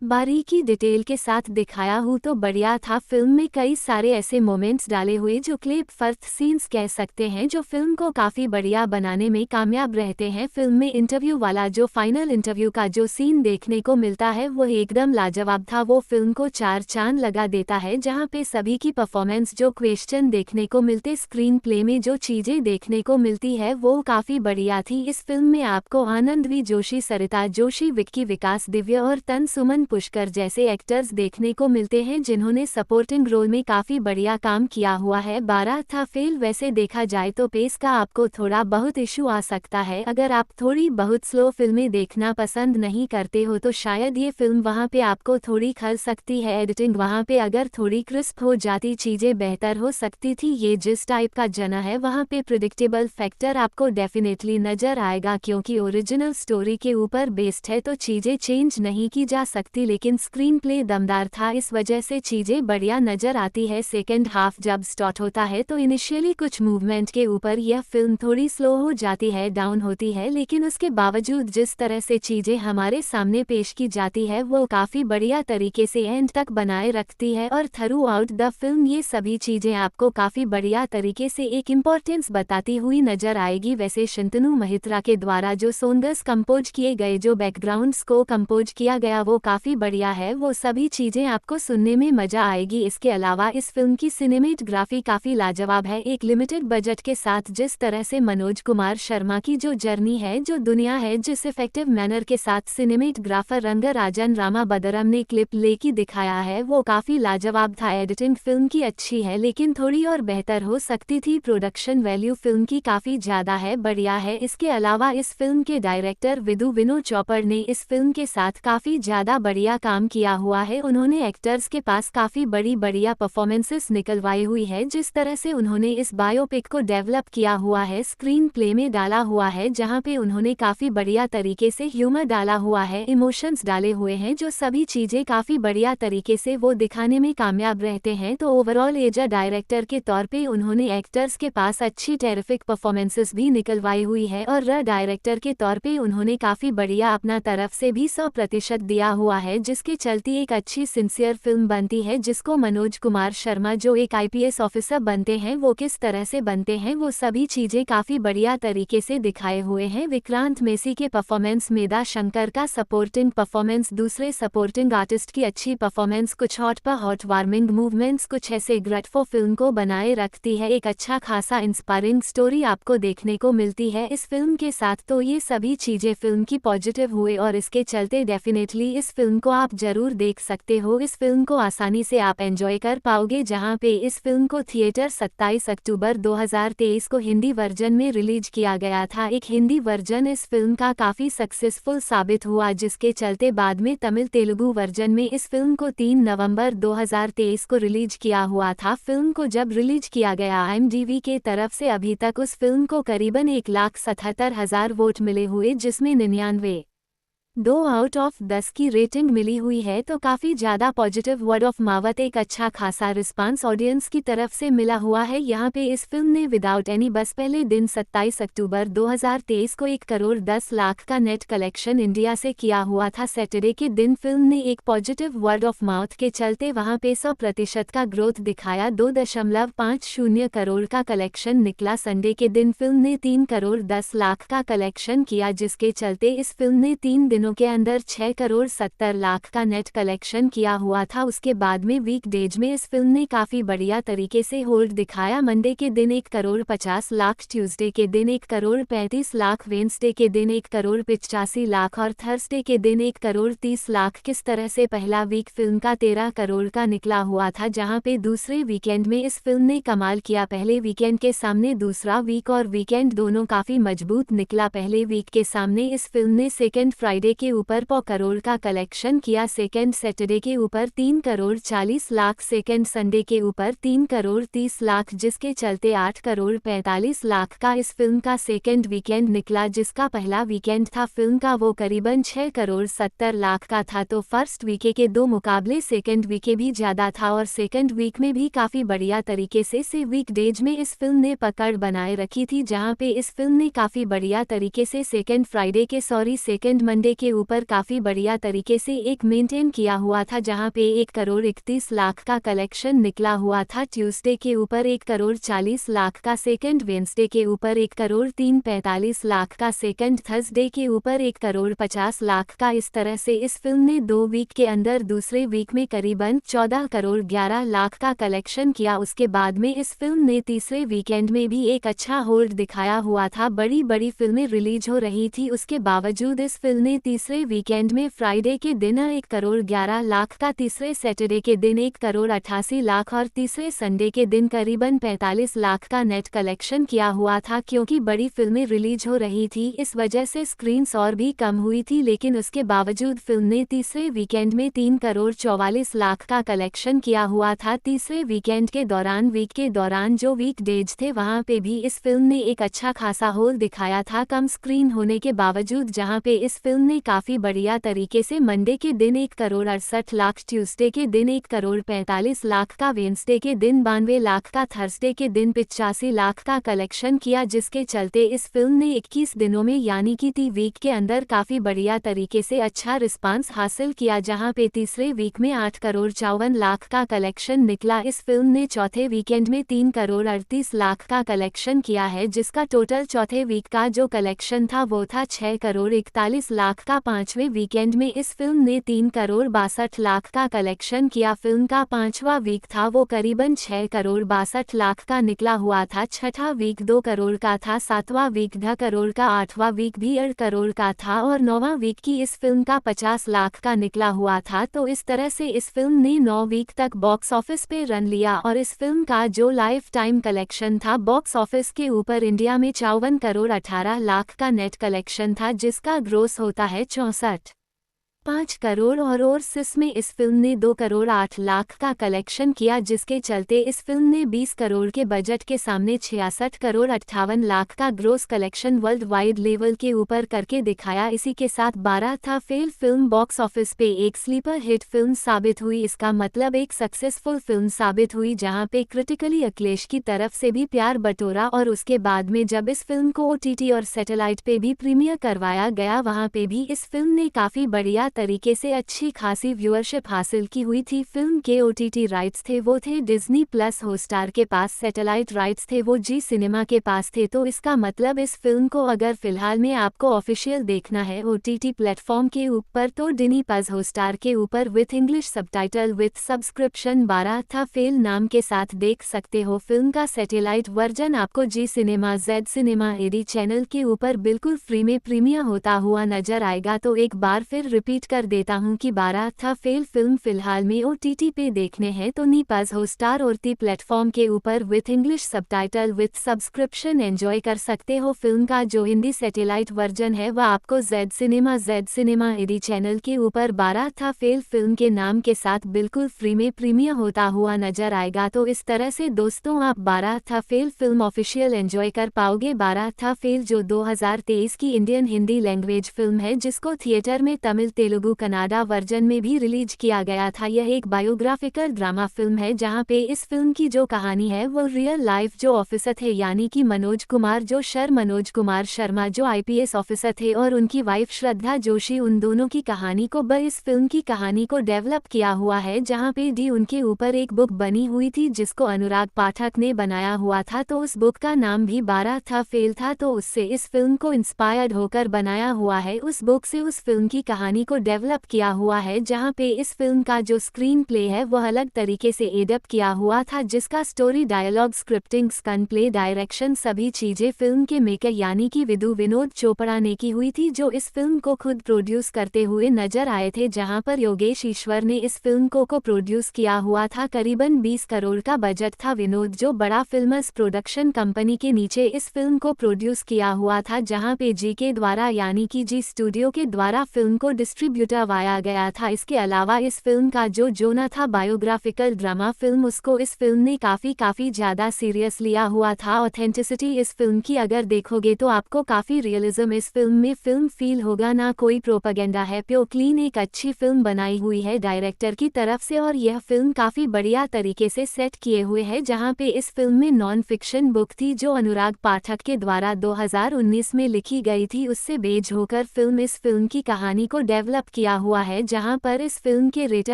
बारीकी डिटेल के साथ दिखाया हूँ तो बढ़िया था। फिल्म में कई सारे ऐसे मोमेंट्स डाले हुए जो क्लिप फर्स्ट सीन्स कह सकते हैं, जो फिल्म को काफ़ी बढ़िया बनाने में कामयाब रहते हैं। फिल्म में इंटरव्यू वाला जो फाइनल इंटरव्यू का जो सीन देखने को मिलता है वो एकदम लाजवाब था, वो फिल्म को 4 चांद लगा देता है, जहाँ पे सभी की परफॉर्मेंस, जो क्वेश्चन देखने को मिलते, स्क्रीन प्ले में जो चीज़ें देखने को मिलती है वो काफ़ी बढ़िया थी। इस फिल्म में आपको आनंद वी जोशी, सरिता जोशी, विक्की विकास, दिव्या और तन सुमन पुष्कर जैसे एक्टर्स देखने को मिलते हैं, जिन्होंने सपोर्टिंग रोल में काफ़ी बढ़िया काम किया हुआ है। 12 था फेल। वैसे देखा जाए तो पेस का आपको थोड़ा बहुत इशू आ सकता है। अगर आप थोड़ी बहुत स्लो फिल्में देखना पसंद नहीं करते हो तो शायद ये फिल्म वहाँ पे आपको थोड़ी खल सकती है। एडिटिंग वहाँ पे अगर थोड़ी क्रिस्प हो जाती चीज़ें बेहतर हो सकती थी। ये जिस टाइप का जना है वहाँ पे प्रिडिक्टेबल फैक्टर आपको डेफिनेटली नज़र आएगा, क्योंकि ओरिजिनल स्टोरी के ऊपर बेस्ड है तो चीज़ें चेंज नहीं की जा सकती, लेकिन स्क्रीन प्ले दमदार था, इस वजह से चीज़ें बढ़िया नज़र आती है। सेकेंड हाफ जब स्टार्ट होता है तो इनिशियली कुछ मूवमेंट के ऊपर यह फिल्म थोड़ी स्लो हो जाती है, डाउन होती है, लेकिन उसके बावजूद जिस तरह से चीज़ें हमारे सामने पेश की जाती है वो काफ़ी बढ़िया तरीके से एंड तक बनाए रखती है और थ्रू आउट द फिल्म ये सभी चीज़ें आपको काफ़ी बढ़िया तरीके से एक इम्पोर्टेंस बताती हुई नज़र आएगी। वैसे शंतनु महित्रा के द्वारा जो सॉन्ग्स कंपोज किए गए, जो बैकग्राउंड्स को कंपोज किया गया वो काफ़ी बढ़िया है, वो सभी चीज़ें आपको सुनने में मज़ा आएगी। इसके अलावा इस फिल्म की सिनेमेटोग्राफी काफ़ी लाजवाब है। एक लिमिटेड बजट के साथ जिस तरह से मनोज कुमार शर्मा की जो जर्नी है, जो दुनिया है, जिस इफेक्टिव मैनर के साथ सिनेमेटोग्राफर रंगराजन रामाबदरम ने क्लिप लेके दिखाया है वो काफ़ी लाजवाब था। एडिटिंग फिल्म की अच्छी है लेकिन थोड़ी और बेहतर हो सकती थी। प्रोडक्शन वैल्यू फिल्म की काफ़ी ज़्यादा है, बढ़िया है। इसके अलावा इस फिल्म के डायरेक्टर विधु विनोद चोपड़ा ने इस फिल्म के साथ काफ़ी ज़्यादा बढ़िया काम किया हुआ है। उन्होंने एक्टर्स के पास काफ़ी बढ़िया परफॉर्मेंसेस निकलवाई हुई है। जिस तरह से उन्होंने इस बायोपिक को डेवलप किया हुआ है, स्क्रीन प्ले में डाला हुआ है, जहां पे उन्होंने काफ़ी बढ़िया तरीके से ह्यूमर डाला हुआ है, इमोशंस डाले हुए हैं, जो सभी चीज़ें काफ़ी बढ़िया तरीके से वो दिखाने में कामयाब रहते हैं। तो ओवरऑल एज अ डायरेक्टर के तौर पे उन्होंने एक्टर्स के पास अच्छी टेरिफिक परफॉर्मेंसेस भी निकलवाई हुई है और डायरेक्टर के तौर पे उन्होंने काफ़ी बढ़िया अपना तरफ से भी 100% दिया हुआ है, जिसके चलते एक अच्छी सिंसियर फिल्म बनती है जिसको मनोज कुमार शर्मा जो एक आईपीएस ऑफिसर बनते हैं वो किस तरह से बनते हैं वो सभी चीजें काफी बढ़िया तरीके से दिखाए हुए हैं। विक्रांत मेसी के परफॉर्मेंस, मेधा शंकर का सपोर्टिंग परफॉर्मेंस, दूसरे सपोर्टिंग आर्टिस्ट की अच्छी परफॉर्मेंस, कुछ हॉट पर हॉट वार्मिंग मूवमेंट्स, कुछ ऐसे ग्रेटफुल फिल्म को बनाए रखती है। एक अच्छा खासा इंस्पायरिंग स्टोरी आपको देखने को मिलती है इस फिल्म के साथ। तो ये सभी चीजें फिल्म की पॉजिटिव हुए और इसके चलते डेफिनेटली इस फिल्म को आप जरूर देख सकते हो। इस फिल्म को आसानी से आप एंजॉय कर पाओगे, जहां पे इस फिल्म को थिएटर 27 अक्टूबर 2023 को हिंदी वर्जन में रिलीज किया गया था। एक हिंदी वर्जन इस फिल्म का काफी सक्सेसफुल साबित हुआ, जिसके चलते बाद में तमिल तेलुगु वर्जन में इस फिल्म को 3 नवंबर 2023 को रिलीज किया हुआ था। फिल्म को जब रिलीज किया गया IMDb के तरफ से अभी तक उस फिल्म को करीबन 1,77,000 वोट मिले हुए, जिसमें 99.2 आउट ऑफ 10 की रेटिंग मिली हुई है। तो काफ़ी ज़्यादा पॉजिटिव वर्ड ऑफ माउथ, एक अच्छा खासा रिस्पांस ऑडियंस की तरफ से मिला हुआ है। यहाँ पे इस फिल्म ने विदाउट एनी बस पहले दिन 27 अक्टूबर 2023 को 1,10,00,000 का नेट कलेक्शन इंडिया से किया हुआ था। सैटरडे के दिन फिल्म ने एक पॉजिटिव वर्ड ऑफ माउथ के चलते वहाँ पे 100% का ग्रोथ दिखाया, 2.50 करोड़ का कलेक्शन निकला। संडे के दिन फिल्म ने 3,10,00,000 का कलेक्शन किया, जिसके चलते इस फिल्म ने 3 दिनों के अंदर 6,70,00,000 का नेट कलेक्शन किया हुआ था। उसके बाद में वीक डेज में इस फिल्म ने काफ़ी बढ़िया तरीके से होल्ड दिखाया। मंडे के दिन 1,50,00,000, ट्यूसडे के दिन 1,35,00,000, वेंसडे के दिन 1,85,00,000 और थर्सडे के दिन 1,30,00,000। किस तरह से पहला वीक फिल्म का 13 करोड़ का निकला हुआ था, जहां पे दूसरे वीकेंड में इस फिल्म ने कमाल किया। पहले वीकेंड के सामने दूसरा वीक और वीकेंड दोनों काफ़ी मजबूत निकला। पहले वीक के सामने इस फिल्म ने सेकेंड फ्राइडे के ऊपर 100 करोड़ का कलेक्शन किया, सेकेंड सैटरडे के ऊपर 3,40,00,000, सेकेंड संडे के ऊपर 3,30,00,000, जिसके चलते 8,45,00,000 का इस फिल्म का सेकेंड वीकेंड निकला। जिसका पहला वीकेंड था फिल्म का वो करीबन 6,70,00,000 का था। तो फर्स्ट वीके के 2 मुकाबले सेकेंड वीके भी ज़्यादा था और सेकेंड वीक में भी काफ़ी बढ़िया तरीके से वीक डेज में इस फिल्म ने पकड़ बनाए रखी थी, जहां पे इस फिल्म ने काफ़ी बढ़िया तरीके से सेकेंड मंडे के ऊपर काफ़ी बढ़िया तरीके से एक मेंटेन किया हुआ था, जहां पे 1,31,00,000 का कलेक्शन निकला हुआ था। ट्यूसडे के ऊपर 1,40,00,000 का सेकंड, वेंसडे के ऊपर 1,45,00,000 का सेकंड, थर्सडे के ऊपर 1,50,00,000 का। इस तरह से इस फिल्म ने 2 वीक के अंदर दूसरे वीक में करीबन 14,11,00,000 का कलेक्शन किया। उसके बाद में इस फिल्म ने तीसरे वीकेंड में भी एक अच्छा होल्ड दिखाया हुआ था। बड़ी बड़ी फिल्में रिलीज हो रही थी, उसके बावजूद इस फिल्म ने तीसरे वीकेंड में फ्राइडे के दिन 1,11,00,000 का, तीसरे सैटरडे के दिन 1,88,00,000 और तीसरे संडे के दिन करीबन 45,00,000 का नेट कलेक्शन किया हुआ था। क्योंकि बड़ी फिल्में रिलीज हो रही थी, इस वजह से स्क्रीन्स और भी कम हुई थी, लेकिन उसके बावजूद फिल्म ने तीसरे वीकेंड में 3,44,00,000 का कलेक्शन किया हुआ था। तीसरे वीकेंड के दौरान, वीक के दौरान जो वीक डेज थे वहां पे भी इस फिल्म ने एक अच्छा खासा होल दिखाया था, कम स्क्रीन होने के बावजूद, जहां पे इस फिल्म ने काफ़ी बढ़िया तरीके से मंडे के दिन 1,68,00,000, ट्यूसडे के दिन 1,45,00,000 का, वेंसडे के दिन 92,00,000 का, थर्सडे के दिन 85,00,000 का कलेक्शन किया, जिसके चलते इस फिल्म ने 21 दिनों में यानी कि 3 वीक के अंदर काफ़ी बढ़िया तरीके से अच्छा रिस्पांस हासिल किया, जहां पे तीसरे वीक में 8,54,00,000 का कलेक्शन निकला। इस फिल्म ने चौथे वीकेंड में 3,38,00,000 का कलेक्शन किया है, जिसका टोटल चौथे वीक का जो कलेक्शन था वो था 6,41,00,000 का। पांचवें वीकेंड में इस फिल्म ने 3,62,00,000 का कलेक्शन किया। फिल्म का पांचवा वीक था वो करीबन 6,62,00,000 का निकला हुआ था। छठा वीक 2 करोड़ का था, सातवां वीक 2 करोड़ का, आठवां वीक भी 1 करोड़ का था और 9वां वीक की इस फिल्म का 50,00,000 का निकला हुआ था। तो इस तरह से इस फिल्म ने 9 वीक तक बॉक्स ऑफिस पे रन लिया और इस फिल्म का जो लाइफ टाइम कलेक्शन था बॉक्स ऑफिस के ऊपर इंडिया में 54,18,00,000 का नेट कलेक्शन था, जिसका ग्रोस होता है 64.5 करोड़ और ओवरसीज में इस फिल्म ने 2,08,00,000 का कलेक्शन किया, जिसके चलते इस फिल्म ने 20 करोड़ के बजट के सामने 66,58,00,000 का gross collection worldwide level के ऊपर करके दिखाया। इसी के साथ 12 था फेल फिल्म बॉक्स ऑफिस पे एक स्लीपर हिट फिल्म साबित हुई। इसका मतलब एक सक्सेसफुल फिल्म साबित हुई, जहां पे क्रिटिकली अखिलेश की तरफ से भी प्यार बटोरा और उसके बाद में जब इस फिल्म को OTT और सैटेलाइट पे भी प्रीमियर करवाया गया, वहां पे भी इस फिल्म ने काफ़ी बढ़िया तरीके से अच्छी खासी व्यूअरशिप हासिल की हुई थी। फिल्म के OTT राइट्स थे वो थे डिज्नी प्लस, हॉटस्टार के पास सैटेलाइट राइट्स थे वो जी सिनेमा के पास थे। तो इसका मतलब इस फिल्म को अगर फिलहाल में आपको ऑफिशियल देखना है OTT प्लेटफॉर्म के ऊपर तो डिज्नी प्लस हॉटस्टार के ऊपर with English subtitle with subscription 12 था फेल नाम के साथ देख सकते हो। फिल्म का सैटेलाइट वर्जन आपको Zee cinema, Z cinema, AD channel के ऊपर बिल्कुल फ्री में प्रीमियर होता हुआ नजर आएगा। तो एक बार फिर रिपीट कर देता हूं कि 12 था फेल फिल्म फिलहाल में OTT पे देखने हैं तो नी प्लस हॉटस्टार और टी प्लेटफॉर्म के ऊपर with English subtitle with subscription enjoy कर सकते हो। फिल्म का जो हिंदी सैटेलाइट वर्जन है वह आपको जेड सिनेमा, AD चैनल के ऊपर 12 था फेल फिल्म के नाम के साथ बिल्कुल फ्री में प्रीमियर होता हुआ नजर आएगा। तो इस तरह से दोस्तों आप 12 था फेल फिल्म ऑफिशियल एंजॉय कर पाओगे। 12 था फेल जो 2023 की इंडियन हिंदी लैंग्वेज फिल्म है जिसको थिएटर में तमिल, तेलुगु, कन्नड़ा वर्जन में भी रिलीज किया गया था। यह एक बायोग्राफिकल ड्रामा फिल्म है जहां पे इस फिल्म की जो कहानी है वो रियल लाइफ जो ऑफिसर थे यानी कि मनोज कुमार शर्मा जो IPS ऑफिसर थे और उनकी वाइफ श्रद्धा जोशी, उन दोनों की कहानी को इस फिल्म की कहानी को डेवलप किया हुआ है। जहां पे उनके ऊपर एक बुक बनी हुई थी जिसको अनुराग पाठक ने बनाया हुआ था। तो उस बुक का नाम भी 12 था फेल था। तो उससे इस फिल्म को इंस्पायर्ड होकर बनाया हुआ है। उस बुक से उस फिल्म की कहानी को डेवलप किया हुआ है। जहां पे इस फिल्म का जो स्क्रीन प्ले है वह अलग तरीके से एडप्ट किया हुआ था जिसका story, dialogue, scripting, screenplay, direction सभी चीजें फिल्म के मेकर यानी कि विनोद चोपड़ा ने की हुई थी जो इस फिल्म को खुद प्रोड्यूस करते हुए नजर आए थे। जहां पर योगेश ईश्वर ने इस फिल्म को प्रोड्यूस किया हुआ था। करीबन 20 करोड़ का बजट था। विनोद जो बड़ा फिल्मस प्रोडक्शन कंपनी के नीचे इस फिल्म को प्रोड्यूस किया हुआ था जहां पे जी के द्वारा यानी कि जी स्टूडियो के द्वारा फिल्म को डिस्ट्रीब्यूटर वाया गया था। इसके अलावा इस फिल्म का जो जोना था बायोग्राफिकल ड्रामा फिल्म, उसको इस फिल्म ने काफी ज्यादा सीरियस लिया हुआ था। ऑथेंटिसिटी इस फिल्म की अगर देखोगे तो आपको काफी रियलिज्म इस फिल्म में फिल्म फील होगा, ना कोई प्रोपेगेंडा है। प्योर क्लीन एक अच्छी फिल्म बनाई हुई है डायरेक्टर की तरफ से और यह फिल्म काफी बढ़िया तरीके से सेट किए हुए है। जहां पे इस फिल्म में नॉन फिक्शन बुक थी जो अनुराग पाठक के द्वारा 2019 में लिखी गई थी, उससे बेज होकर इस फिल्म की कहानी को डेवलप किया हुआ है। जहां पर इस फिल्म के राइटर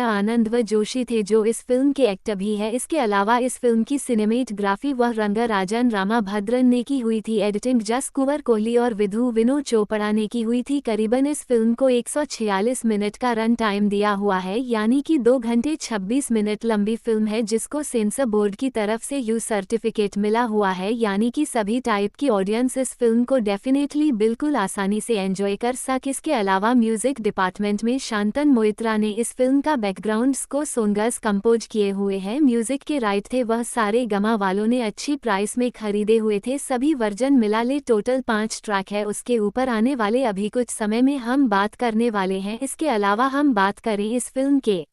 आनंद व जोशी थे जो इस फिल्म के एक्टर भी है। इसके अलावा इस फिल्म की सिनेमेटोग्राफी वह रंगराजन रामाभद्रन ने की हुई थी। एडिटिंग जस कुंवर कोहली और विनोद चोपड़ा ने की हुई थी। करीबन इस फिल्म को 146 मिनट का रन टाइम दिया हुआ है यानी कि 2 घंटे 26 मिनट लंबी फिल्म है जिसको सेंसर बोर्ड की तरफ से यू सर्टिफिकेट मिला हुआ है यानी कि सभी टाइप की ऑडियंस इस फिल्म को डेफिनेटली बिल्कुल आसानी से एंजॉय कर सके। इसके अलावा म्यूजिक डिपार्टमेंट में शांतन मोइत्रा ने इस फिल्म का बैकग्राउंड को सॉन्ग्स कंपोज किए हुए हैं। म्यूजिक के राइट थे वह सारे गमा वालों ने अच्छी प्राइस में खरीदे हुए थे। सभी वर्जन मिला ले टोटल 5 ट्रैक है, उसके ऊपर आने वाले अभी कुछ समय में हम बात करने वाले हैं। इसके अलावा हम बात करें इस फिल्म के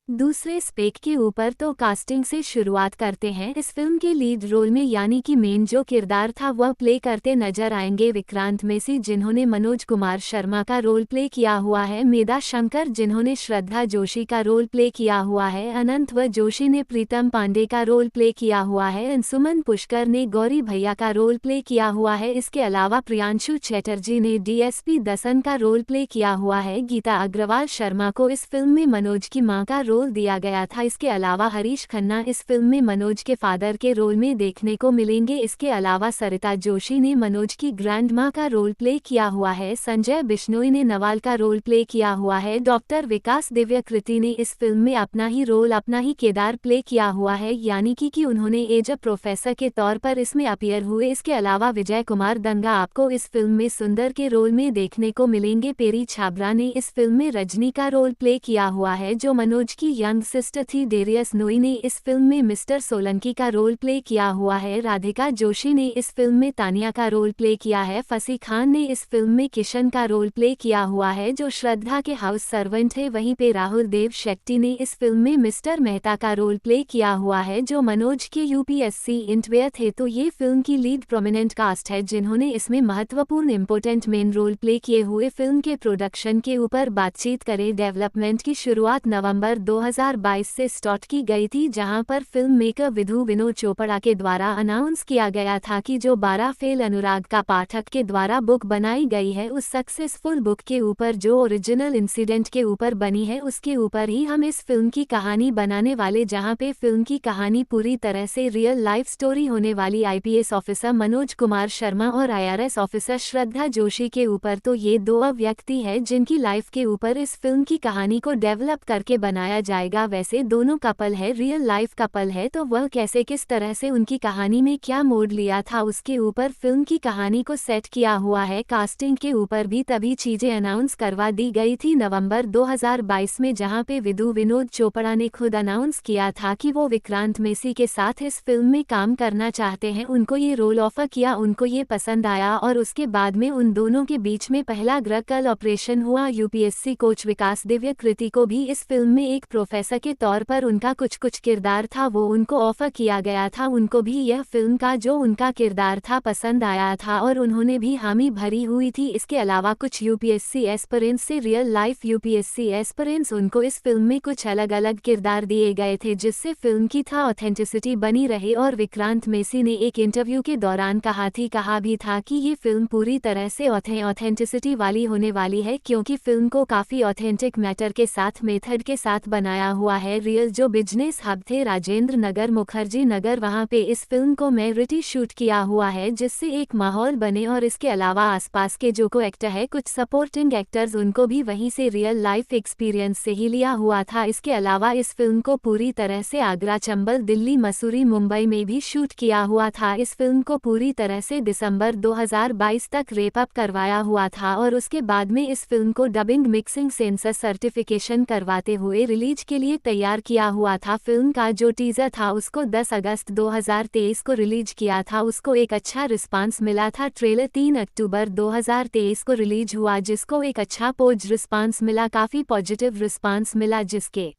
दूसरे स्पेक के ऊपर तो कास्टिंग से शुरुआत करते हैं। इस फिल्म के लीड रोल में यानी कि मेन जो किरदार था वह प्ले करते नजर आएंगे विक्रांत मेसी जिन्होंने मनोज कुमार शर्मा का रोल प्ले किया हुआ है, मेधा शंकर जिन्होंने श्रद्धा जोशी का रोल प्ले किया हुआ है, अनंत व जोशी ने प्रीतम पांडे का रोल प्ले किया हुआ है, अंशुमन पुष्कर ने गौरी भैया का रोल प्ले किया हुआ है। इसके अलावा प्रियांशु चैटर्जी ने DSP दसन का रोल प्ले किया हुआ है। गीता अग्रवाल शर्मा को इस फिल्म में मनोज की मां का रोल दिया गया था। इसके अलावा हरीश खन्ना इस फिल्म में मनोज के फादर के रोल में देखने को मिलेंगे। इसके अलावा सरिता जोशी ने मनोज की ग्रैंड मां का रोल प्ले किया हुआ है। संजय बिश्नोई ने नवाल का रोल प्ले किया हुआ है। डॉक्टर विकास दिव्यकृति ने इस फिल्म में अपना ही रोल, अपना ही किरदार प्ले किया हुआ है यानी कि उन्होंने एज अ प्रोफेसर के तौर पर इसमें अपीयर हुए। इसके अलावा विजय कुमार दंगा आपको इस फिल्म में सुंदर के रोल में देखने को मिलेंगे। पेरी छाबरा ने इस फिल्म में रजनी का रोल प्ले किया हुआ है जो मनोज की यंग सिस्टर थी। डेरियस नोई ने इस फिल्म में मिस्टर सोलंकी का रोल प्ले किया हुआ है। राधिका जोशी ने इस फिल्म में तानिया का रोल प्ले किया है। फसी खान ने इस फिल्म में किशन का रोल प्ले किया हुआ है जो श्रद्धा के हाउस सर्वेंट है। वहीं पे राहुल देव शेट्टी ने इस फिल्म में मिस्टर मेहता का रोल प्ले किया हुआ है जो मनोज के UPSC इंटरव्यू थे। तो ये फिल्म की लीड प्रोमिनेंट कास्ट है जिन्होंने इसमें महत्वपूर्ण इंपोर्टेंट मेन रोल प्ले किए हुए। फिल्म के प्रोडक्शन के ऊपर बातचीत करें। डेवलपमेंट की शुरुआत नवंबर 2022 से स्टार्ट की गई थी, जहां पर फिल्म मेकर विधु विनोद चोपड़ा के द्वारा अनाउंस किया गया था कि जो 12 फेल अनुराग का पाठक के द्वारा बुक बनाई गई है, उस सक्सेसफुल बुक के ऊपर जो ओरिजिनल इंसिडेंट के ऊपर बनी है उसके ऊपर ही हम इस फिल्म की कहानी बनाने वाले, जहां पे फिल्म की कहानी पूरी तरह से रियल लाइफ स्टोरी होने वाली आईपीएस ऑफिसर मनोज कुमार शर्मा और आईआरएस ऑफिसर श्रद्धा जोशी के ऊपर। तो ये दो व्यक्ति है जिनकी लाइफ के ऊपर इस फिल्म की कहानी को डेवलप करके बनाया जाएगा। वैसे दोनों कपल है, रियल लाइफ कपल है, तो वह कैसे किस तरह से उनकी कहानी में क्या मोड़ लिया था उसके ऊपर फिल्म की कहानी को सेट किया हुआ है। कास्टिंग के ऊपर भी तभी चीजें अनाउंस करवा दी गई थी नवंबर 2022 में, जहां पे विधु विनोद चोपड़ा ने खुद अनाउंस किया था कि वो विक्रांत मेसी के साथ इस फिल्म में काम करना चाहते हैं। उनको ये रोल ऑफर किया, उनको ये पसंद आया और उसके बाद में उन दोनों के बीच में पहला ग्रकल ऑपरेशन हुआ। यूपीएससी कोच विकास दिव्य कृति को भी इस फिल्म में एक प्रोफेसर के तौर पर उनका कुछ किरदार था, वो उनको ऑफर किया गया था। उनको भी यह फिल्म का जो उनका किरदार था पसंद आया था और उन्होंने भी हामी भरी हुई थी। इसके अलावा कुछ यूपीएससी एस्पिरेंट्स से रियल लाइफ यूपीएससी एस्पिरेंट्स, उनको इस फिल्म में कुछ अलग अलग किरदार दिए गए थे, जिससे फिल्म की था ऑथेंटिसिटी बनी रही। और विक्रांत मेसी ने एक इंटरव्यू के दौरान कहा भी था कि ये फिल्म पूरी तरह से ऑथेंटिसिटी वाली होने वाली है, क्योंकि फिल्म को काफी ऑथेंटिक मैटर के साथ, मेथड के साथ बनाया हुआ है। रियल जो बिजनेस हब थे राजेंद्र नगर, मुखर्जी नगर, वहां पे इस फिल्म को मेरिटी शूट किया हुआ है, जिससे एक माहौल बने। और इसके अलावा आसपास के जो को एक्टर है, कुछ सपोर्टिंग एक्टर्स, उनको भी वहीं से रियल लाइफ एक्सपीरियंस से ही लिया हुआ था। इसके अलावा इस फिल्म को पूरी तरह से आगरा, चंबल, दिल्ली, मसूरी, मुंबई में भी शूट किया हुआ था। इस फिल्म को पूरी तरह से दिसंबर 2022 तक रेप अप करवाया हुआ था और उसके बाद में इस फिल्म को डबिंग, मिक्सिंग, सेंसर सर्टिफिकेशन करवाते हुए रिलीज के लिए तैयार किया हुआ था। फिल्म का जो टीजर था उसको 10 अगस्त 2023 को रिलीज किया था, उसको एक अच्छा रिस्पांस मिला था। ट्रेलर 3 अक्टूबर 2023 को रिलीज हुआ, जिसको एक अच्छा पोज रिस्पांस मिला, काफी पॉजिटिव रिस्पांस मिला, जिसके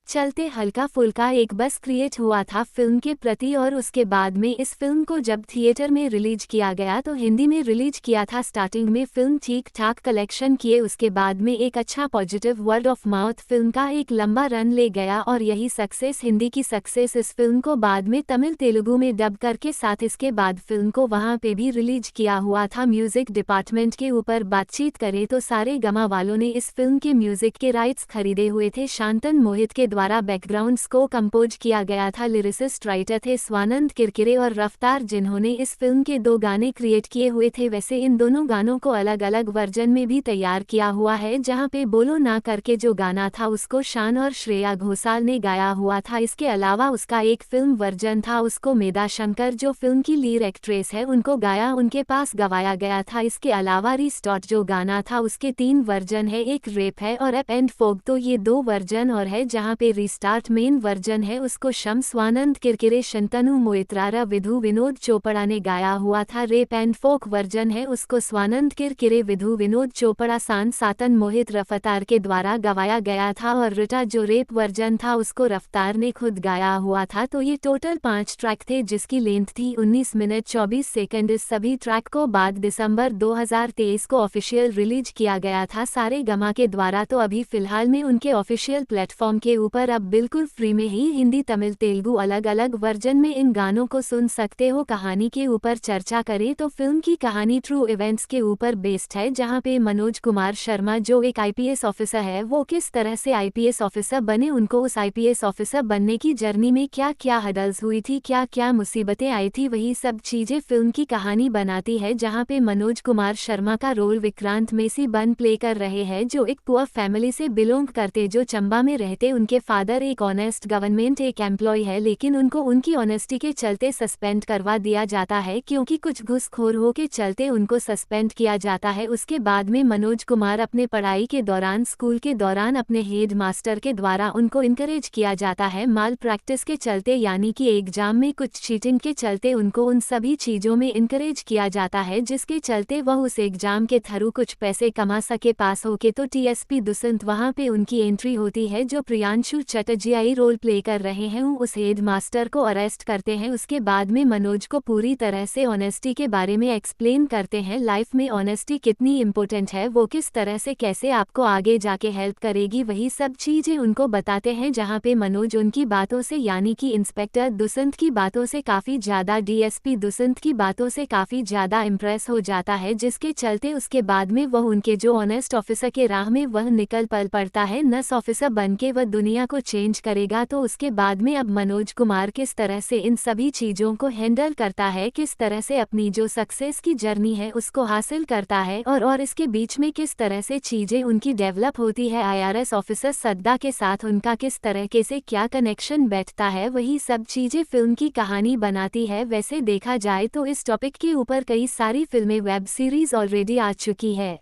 चलते हल्का फुल्का एक बस क्रिएट हुआ था फिल्म के प्रति। और उसके बाद में इस फिल्म को जब थिएटर में रिलीज किया गया तो हिंदी में रिलीज किया था। स्टार्टिंग में फिल्म ठीक ठाक कलेक्शन किए, उसके बाद में एक अच्छा positive word of mouth film का एक लंबा रन ले गया और यही सक्सेस, हिंदी की सक्सेस, इस फिल्म को बाद में तमिल, तेलुगु में डब करके साथ इसके बाद फिल्म को वहां पे भी रिलीज किया हुआ था। म्यूजिक डिपार्टमेंट के ऊपर बातचीत करें तो सारे गमा वालों ने इस फिल्म के म्यूजिक के राइट्स खरीदे हुए थे। शांतन मोहित के द्वारा बैकग्राउंड्स को कंपोज किया गया था। लिरिसिस्ट राइटर थे स्वानंद किरकिरे और रफ्तार, जिन्होंने इस फिल्म के 2 गाने क्रिएट किए हुए थे। वैसे इन दोनों गानों को अलग अलग वर्जन में भी तैयार किया हुआ है, जहां पे बोलो ना करके जो गाना था उसको शान और श्रेया घोषाल ने गाया हुआ था। इसके अलावा उसका एक फिल्म वर्जन था, उसको मेधा शंकर जो फिल्म की लीड एक्ट्रेस है उनको गाया, उनके पास गवाया गया था। इसके अलावा रीस्टार्ट जो गाना था उसके 3 वर्जन है, एक रेप है और अप एंड फोक, तो ये 2 वर्जन और है। जहां पे रीस्टार्ट मेन वर्जन है उसको शम, स्वानंद किरकिरे, शंतनु मोइत्रारा, विधु विनोद चोपड़ा ने गाया हुआ था। रेप एंड फोक वर्जन है उसको स्वानंद किरकिरे, विधु विनोद चोपड़ा, सातन मोहित, रफ्तार के द्वारा गवाया गया था। और रिटा जो रेप वर्जन था उसको रफ्तार ने खुद गाया हुआ था। तो ये टोटल 5 ट्रैक थे जिसकी लेंथ थी 19 मिनट 24 सेकंड। इस सभी ट्रैक को बाद दिसंबर 2023 को ऑफिशियल रिलीज किया गया था सारे गमा के द्वारा। तो अभी फिलहाल में उनके ऑफिशियल प्लेटफॉर्म के ऊपर अब बिल्कुल फ्री में ही हिंदी, तमिल, तेलुगु अलग अलग वर्जन में इन गानों को सुन सकते हो। कहानी के ऊपर चर्चा करें तो फिल्म की कहानी ट्रू इवेंट्स के ऊपर बेस्ड है, जहां पे मनोज कुमार शर्मा जो एक आईपीएस ऑफिसर है वो किस तरह से आईपीएस ऑफिसर बने, उनको उस आईपीएस ऑफिसर बनने की जर्नी में क्या क्या हडल्स हुई थी, क्या क्या मुसीबतें आई थी, वही सब चीजें फिल्म की कहानी बनाती है। जहां पे मनोज कुमार शर्मा का रोल विक्रांत मेसी बन प्ले कर रहे हैं, जो एक पुअर फैमिली से बिलोंग करते, जो चंबा में रहते। उनके फादर एक ऑनेस्ट गवर्नमेंट एक एम्प्लॉय है, लेकिन उनको उनकी ऑनेस्टी के चलते सस्पेंड करवा दिया जाता है, क्योंकि कुछ घुसखोर हो के चलते उनको सस्पेंड किया जाता है। उसके बाद में मनोज कुमार अपने पढ़ाई के दौरान, स्कूल के दौरान अपने हेड मास्टर के द्वारा उनको इनकरेज किया जाता है माल प्रैक्टिस के चलते, यानी कि एग्जाम में कुछ चीटिंग के चलते उनको उन सभी चीजों में इनकरेज किया जाता है, जिसके चलते वह उस एग्जाम के थ्रू कुछ पैसे कमा सके, पास होके। तो टीएसपी दुष्यंत वहां पे उनकी एंट्री होती है, जो प्रियांश अंशु चटर्जी रोल प्ले कर रहे हैं। उस हेड मास्टर को अरेस्ट करते हैं। उसके बाद में मनोज को पूरी तरह से ऑनेस्टी के बारे में एक्सप्लेन करते हैं। लाइफ में ऑनेस्टी कितनी इम्पोर्टेंट है, वो किस तरह से कैसे आपको आगे जाके हेल्प करेगी, वही सब चीज़ें उनको बताते हैं। जहाँ पे मनोज उनकी बातों से यानी कि इंस्पेक्टर दुष्यंत की बातों से काफ़ी ज़्यादा डीएसपी दुष्यंत की बातों से काफ़ी ज़्यादा इम्प्रेस हो जाता है, जिसके चलते उसके बाद में वह उनके जो ऑनेस्ट ऑफिसर के राह में वह निकल पड़ता है। नस ऑफिसर बन के वह दुनिया को चेंज करेगा। तो उसके बाद में अब मनोज कुमार किस तरह से इन सभी चीज़ों को हैंडल करता है, किस तरह से अपनी जो सक्सेस की जर्नी है उसको हासिल करता है, और इसके बीच में किस तरह से चीज़ें उनकी डेवलप होती है। आईआरएस ऑफिसर सद्दा के साथ उनका किस तरीके से क्या कनेक्शन बैठता है, वही सब चीज़ें फिल्म की कहानी बनाती है। वैसे देखा जाए तो इस टॉपिक के ऊपर कई सारी फिल्में वेब सीरीज़ ऑलरेडी आ चुकी है,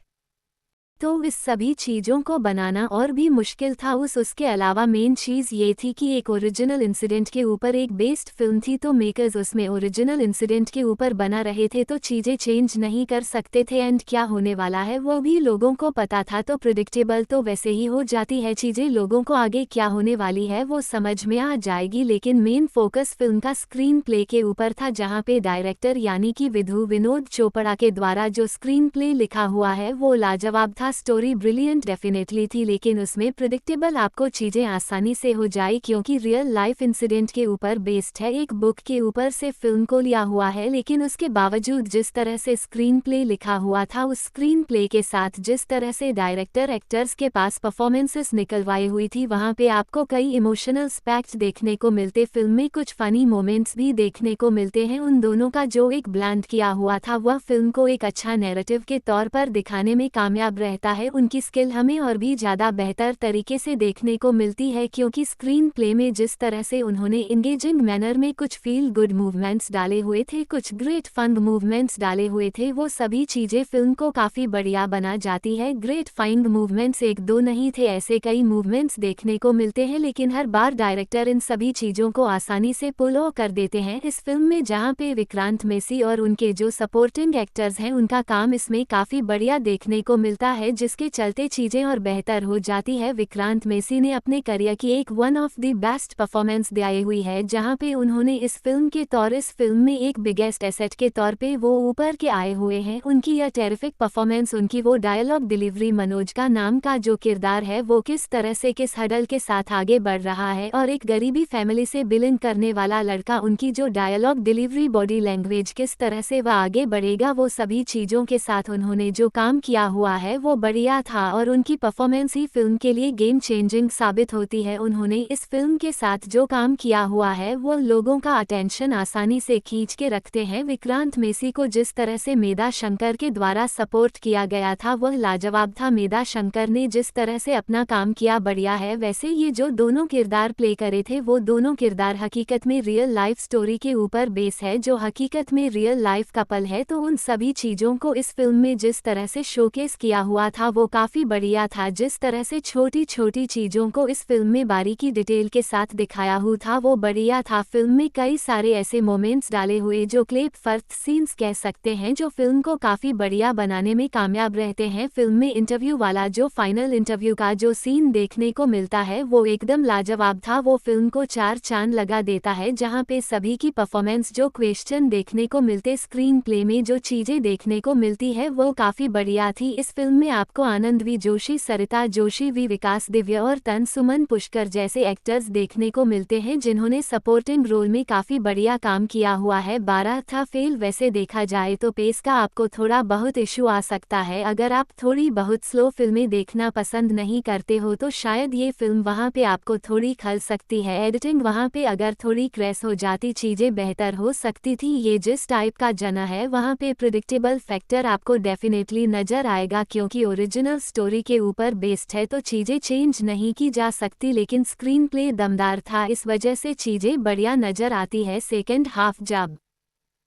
तो इस सभी चीज़ों को बनाना और भी मुश्किल था। उसके अलावा मेन चीज़ ये थी कि एक ओरिजिनल इंसिडेंट के ऊपर एक बेस्ड फिल्म थी, तो मेकर्स उसमें ओरिजिनल इंसिडेंट के ऊपर बना रहे थे, तो चीज़ें चेंज नहीं कर सकते थे। एंड क्या होने वाला है वो भी लोगों को पता था, तो प्रिडिक्टेबल तो वैसे ही हो जाती है चीज़ें। लोगों को आगे क्या होने वाली है वो समझ में आ जाएगी, लेकिन मेन फोकस फिल्म का स्क्रीन प्ले के ऊपर था, जहाँ पे डायरेक्टर यानी कि विनोद चोपड़ा के द्वारा जो स्क्रीन प्ले लिखा हुआ है वो लाजवाब था। स्टोरी ब्रिलियंट डेफिनेटली थी, लेकिन उसमें प्रिडिक्टेबल आपको चीज़ें आसानी से हो जाए, क्योंकि रियल लाइफ इंसिडेंट के ऊपर बेस्ड है, एक बुक के ऊपर से फिल्म को लिया हुआ है। लेकिन उसके बावजूद जिस तरह से स्क्रीन प्ले लिखा हुआ था, उस स्क्रीन प्ले के साथ जिस तरह से डायरेक्टर एक्टर्स के पास परफॉर्मेंसेस निकलवाई हुई थी, वहाँ पे आपको कई इमोशनल एस्पेक्ट्स देखने को मिलते। फिल्म में कुछ फनी मोमेंट्स भी देखने को मिलते हैं। उन दोनों का जो एक ब्लेंड किया हुआ था, वह फिल्म को एक अच्छा नैरेटिव के तौर पर दिखाने में कामयाब रहता है। उनकी स्किल हमें और भी ज़्यादा बेहतर तरीके से देखने को मिलती है, क्योंकि स्क्रीन प्ले में जिस तरह से उन्होंने इंगेजिंग मैनर में कुछ फील गुड मूवमेंट्स डाले हुए थे, कुछ ग्रेट फन मूवमेंट्स डाले हुए थे, वो सभी चीज़ें फिल्म को काफ़ी बढ़िया बना जाती है। ग्रेट फाइंग मूवमेंट्स एक दो नहीं थे, ऐसे कई मूवमेंट्स देखने को मिलते हैं, लेकिन हर बार डायरेक्टर इन सभी चीज़ों को आसानी से पुल ऑफ कर देते हैं इस फिल्म में। जहाँ पे विक्रांत मेसी और उनके जो सपोर्टिंग एक्टर्स हैं, उनका काम इसमें काफ़ी बढ़िया देखने को मिलता है, जिसके चलते चीज़ें और बेहतर हो जाती है। विक्रांत मेसी ने अपने करियर की एक one of the best performance दी हुई है, जहां पे उन्होंने इस फिल्म में एक बिगेस्ट एसेट के तौर पे वो ऊपर के आए हुए हैं। उनकी यह टेरिफिक परफॉर्मेंस, उनकी वो डायलॉग डिलीवरी, मनोज का नाम का जो किरदार है वो किस तरह से किस हडल के साथ आगे बढ़ रहा है, और एक गरीबी फैमिली से बिलोंग करने वाला लड़का, उनकी जो डायलॉग डिलीवरी, बॉडी लैंग्वेज, किस तरह से वह आगे बढ़ेगा, वो सभी चीज़ों के साथ उन्होंने जो काम किया हुआ है वो बढ़िया था, और उनकी परफॉर्मेंस ही फिल्म के लिए गेम चेंजिंग साबित होती है। उन्होंने इस फिल्म के साथ जो काम किया हुआ है वो लोगों का अटेंशन आसानी से खींच के रखते हैं। विक्रांत मेसी को जिस तरह से मेधा शंकर के द्वारा सपोर्ट किया गया था वह लाजवाब था। मेधा शंकर ने जिस तरह से अपना काम किया बढ़िया है। वैसे ये जो दोनों किरदार प्ले करे थे वो दोनों किरदार हकीकत में रियल लाइफ स्टोरी के ऊपर बेस है, जो हकीकत में रियल लाइफ कपल है, तो उन सभी चीज़ों को इस फिल्म में जिस तरह से शोकेस किया हुआ था वो काफ़ी बढ़िया था। जिस तरह से छोटी छोटी चीज़ों को इस फिल्म में बारीकी डिटेल के साथ दिखाया हुआ था वो बढ़िया था। फिल्म में कई सारे ऐसे मोमेंट्स डाले हुए जो क्लिप फर्स्ट सीन्स कह सकते हैं, जो फिल्म को काफ़ी बढ़िया बनाने में कामयाब रहते हैं। फिल्म में इंटरव्यू वाला जो फाइनल इंटरव्यू का जो सीन देखने को मिलता है वो एकदम लाजवाब था, वो फिल्म को 4 चांद लगा देता है। जहाँ पे सभी की परफॉर्मेंस, जो क्वेश्चन देखने को मिलते, स्क्रीन प्ले में जो चीज़ें देखने को मिलती है वो काफ़ी बढ़िया थी। इस फिल्म में आपको आनंद वी जोशी, सरिता जोशी, वी विकास दिव्या और तन सुमन पुष्कर जैसे एक्टर्स देखने को मिलते हैं, जिन्होंने सपोर्टिंग रोल में काफ़ी बढ़िया काम किया हुआ है। 12 था फेल। वैसे देखा जाए तो पेस का आपको थोड़ा बहुत इशू आ सकता है। अगर आप थोड़ी बहुत स्लो फिल्में देखना पसंद नहीं करते हो तो शायद ये फिल्म वहाँ पे आपको थोड़ी खल सकती है। एडिटिंग वहाँ पे अगर थोड़ी क्रैश हो जाती, चीज़ें बेहतर हो सकती थी। ये जिस टाइप का जना है वहाँ पे प्रिडिक्टेबल फैक्टर आपको डेफिनेटली नज़र आएगा, क्योंकि ओरिजिनल स्टोरी के ऊपर बेस्ड है तो चीज़ें चेंज नहीं की जा सकती, लेकिन स्क्रीन प्ले दमदार था, इस वजह से चीज़ें बढ़िया नज़र आती है। सेकेंड हाफ जब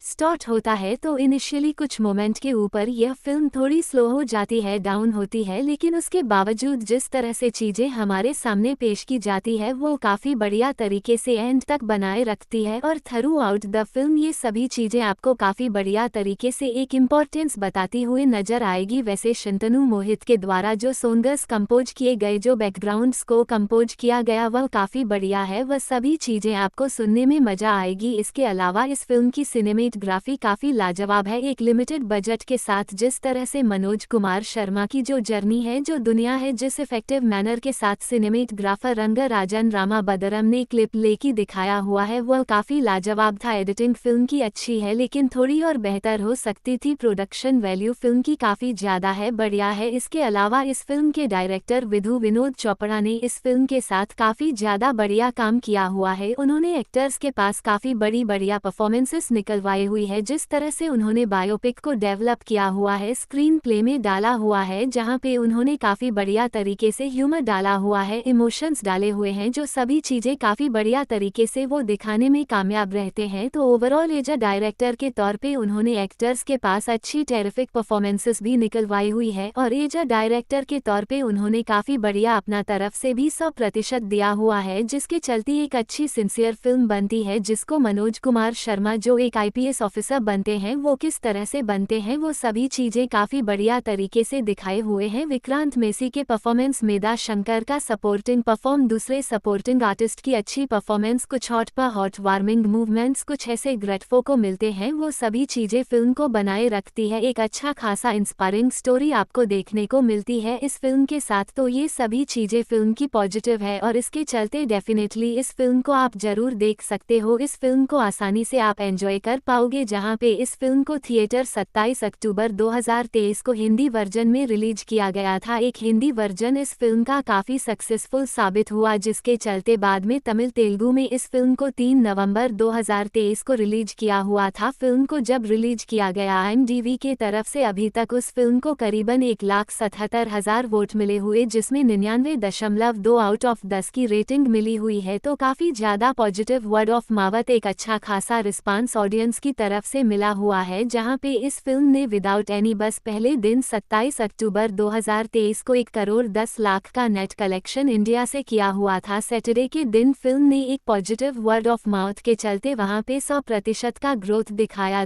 स्टार्ट होता है तो इनिशियली कुछ मोमेंट के ऊपर यह फिल्म थोड़ी स्लो हो जाती है, डाउन होती है, लेकिन उसके बावजूद जिस तरह से चीज़ें हमारे सामने पेश की जाती है वो काफ़ी बढ़िया तरीके से एंड तक बनाए रखती है और थ्रू आउट द फिल्म ये सभी चीज़ें आपको काफ़ी बढ़िया तरीके से एक इम्पोर्टेंस बताती हुए नजर आएगी। वैसे शंतनु मोहित के द्वारा जो सॉन्ग्स कंपोज किए गए, जो बैकग्राउंड्स को कंपोज किया गया, वह काफ़ी बढ़िया है, वह सभी चीज़ें आपको सुनने में मज़ा आएगी। इसके अलावा इस फिल्म की सिनेमेटोग्राफी काफ़ी लाजवाब है। एक लिमिटेड बजट के साथ जिस तरह से मनोज कुमार शर्मा की जो जर्नी है, जो दुनिया है, जिस इफेक्टिव मैनर के साथ सिनेमेटोग्राफर रंगराजन रामाबदरम ने क्लिप लेके दिखाया हुआ है, वह काफ़ी लाजवाब था। एडिटिंग फिल्म की अच्छी है लेकिन थोड़ी और बेहतर हो सकती थी। प्रोडक्शन वैल्यू फिल्म की काफ़ी ज़्यादा है, बढ़िया है। इसके अलावा इस फिल्म के डायरेक्टर विधु विनोद चोपड़ा ने इस फिल्म के साथ काफ़ी ज़्यादा बढ़िया काम किया हुआ है। उन्होंने एक्टर्स के पास काफ़ी बढ़िया परफॉर्मेंसेस निकलवाई हुई है। जिस तरह से उन्होंने बायोपिक को डेवलप किया हुआ है, स्क्रीन प्ले में डाला हुआ है, जहां पे उन्होंने काफ़ी बढ़िया तरीके से ह्यूमर डाला हुआ है, इमोशंस डाले हुए हैं, जो सभी चीज़ें काफ़ी बढ़िया तरीके से वो दिखाने में कामयाब रहते हैं। तो ओवरऑल एज अ डायरेक्टर के तौर पे उन्होंने एक्टर्स के पास अच्छी टेरिफिक परफॉर्मेंसेस भी निकलवाई हुई है और एज अ डायरेक्टर के तौर पे उन्होंने काफ़ी बढ़िया अपना तरफ से भी 100% दिया हुआ है, जिसके चलते एक अच्छी सिंसियर फिल्म बनती है। जिसको मनोज कुमार शर्मा जो एक IPS ऑफिसर बनते हैं, वो किस तरह से बनते हैं, वो सभी चीज़ें काफ़ी बढ़िया तरीके से दिखाए हुए हैं। विक्रांत मेसी के परफॉर्मेंस, मेधा शंकर का सपोर्टिंग परफॉर्म, दूसरे सपोर्टिंग आर्टिस्ट की अच्छी परफॉर्मेंस, कुछ हॉट पर हॉट वार्मिंग मूवमेंट्स कुछ ऐसे ग्रेटफो को मिलते हैं, वो सभी चीज़ें फिल्म को बनाए रखती है। एक अच्छा खासा इंस्पायरिंग स्टोरी आपको देखने को मिलती है इस फिल्म के साथ। तो ये सभी चीज़ें फिल्म की पॉजिटिव है और इसके चलते डेफिनेटली इस फिल्म को आप जरूर देख सकते हो। इस फिल्म को आसानी से आप एंजॉय कर पाओगे, जहां पे इस फिल्म को थिएटर 27 अक्टूबर 2023 को हिंदी वर्जन में रिलीज किया गया था। एक हिंदी वर्जन इस फिल्म का काफ़ी सक्सेसफुल साबित हुआ, जिसके चलते बाद में तमिल तेलुगु में इस फिल्म को 3 नवंबर 2023 को रिलीज किया हुआ था। फिल्म को जब रिलीज किया गया IMDb के तरफ से अभी तक उस फिल्म को करीबन 1,77,000 वोट मिले हुए, जिसमें 99.2 आउट ऑफ 10 की रेटिंग मिली हुई है। तो काफ़ी ज़्यादा पॉजिटिव वर्ड ऑफ माउथ, एक अच्छा खासा रिस्पांस ऑडियंस की तरफ से मिला हुआ है, जहां पे इस फिल्म ने विदाउट एनी बस पहले दिन 27 अक्टूबर 2023 को 1 करोड़ 10 लाख का नेट कलेक्शन इंडिया से किया हुआ था। सैटरडे के दिन फिल्म ने एक पॉजिटिव वर्ड ऑफ माउथ के चलते वहां पे 100% का ग्रोथ दिखाया,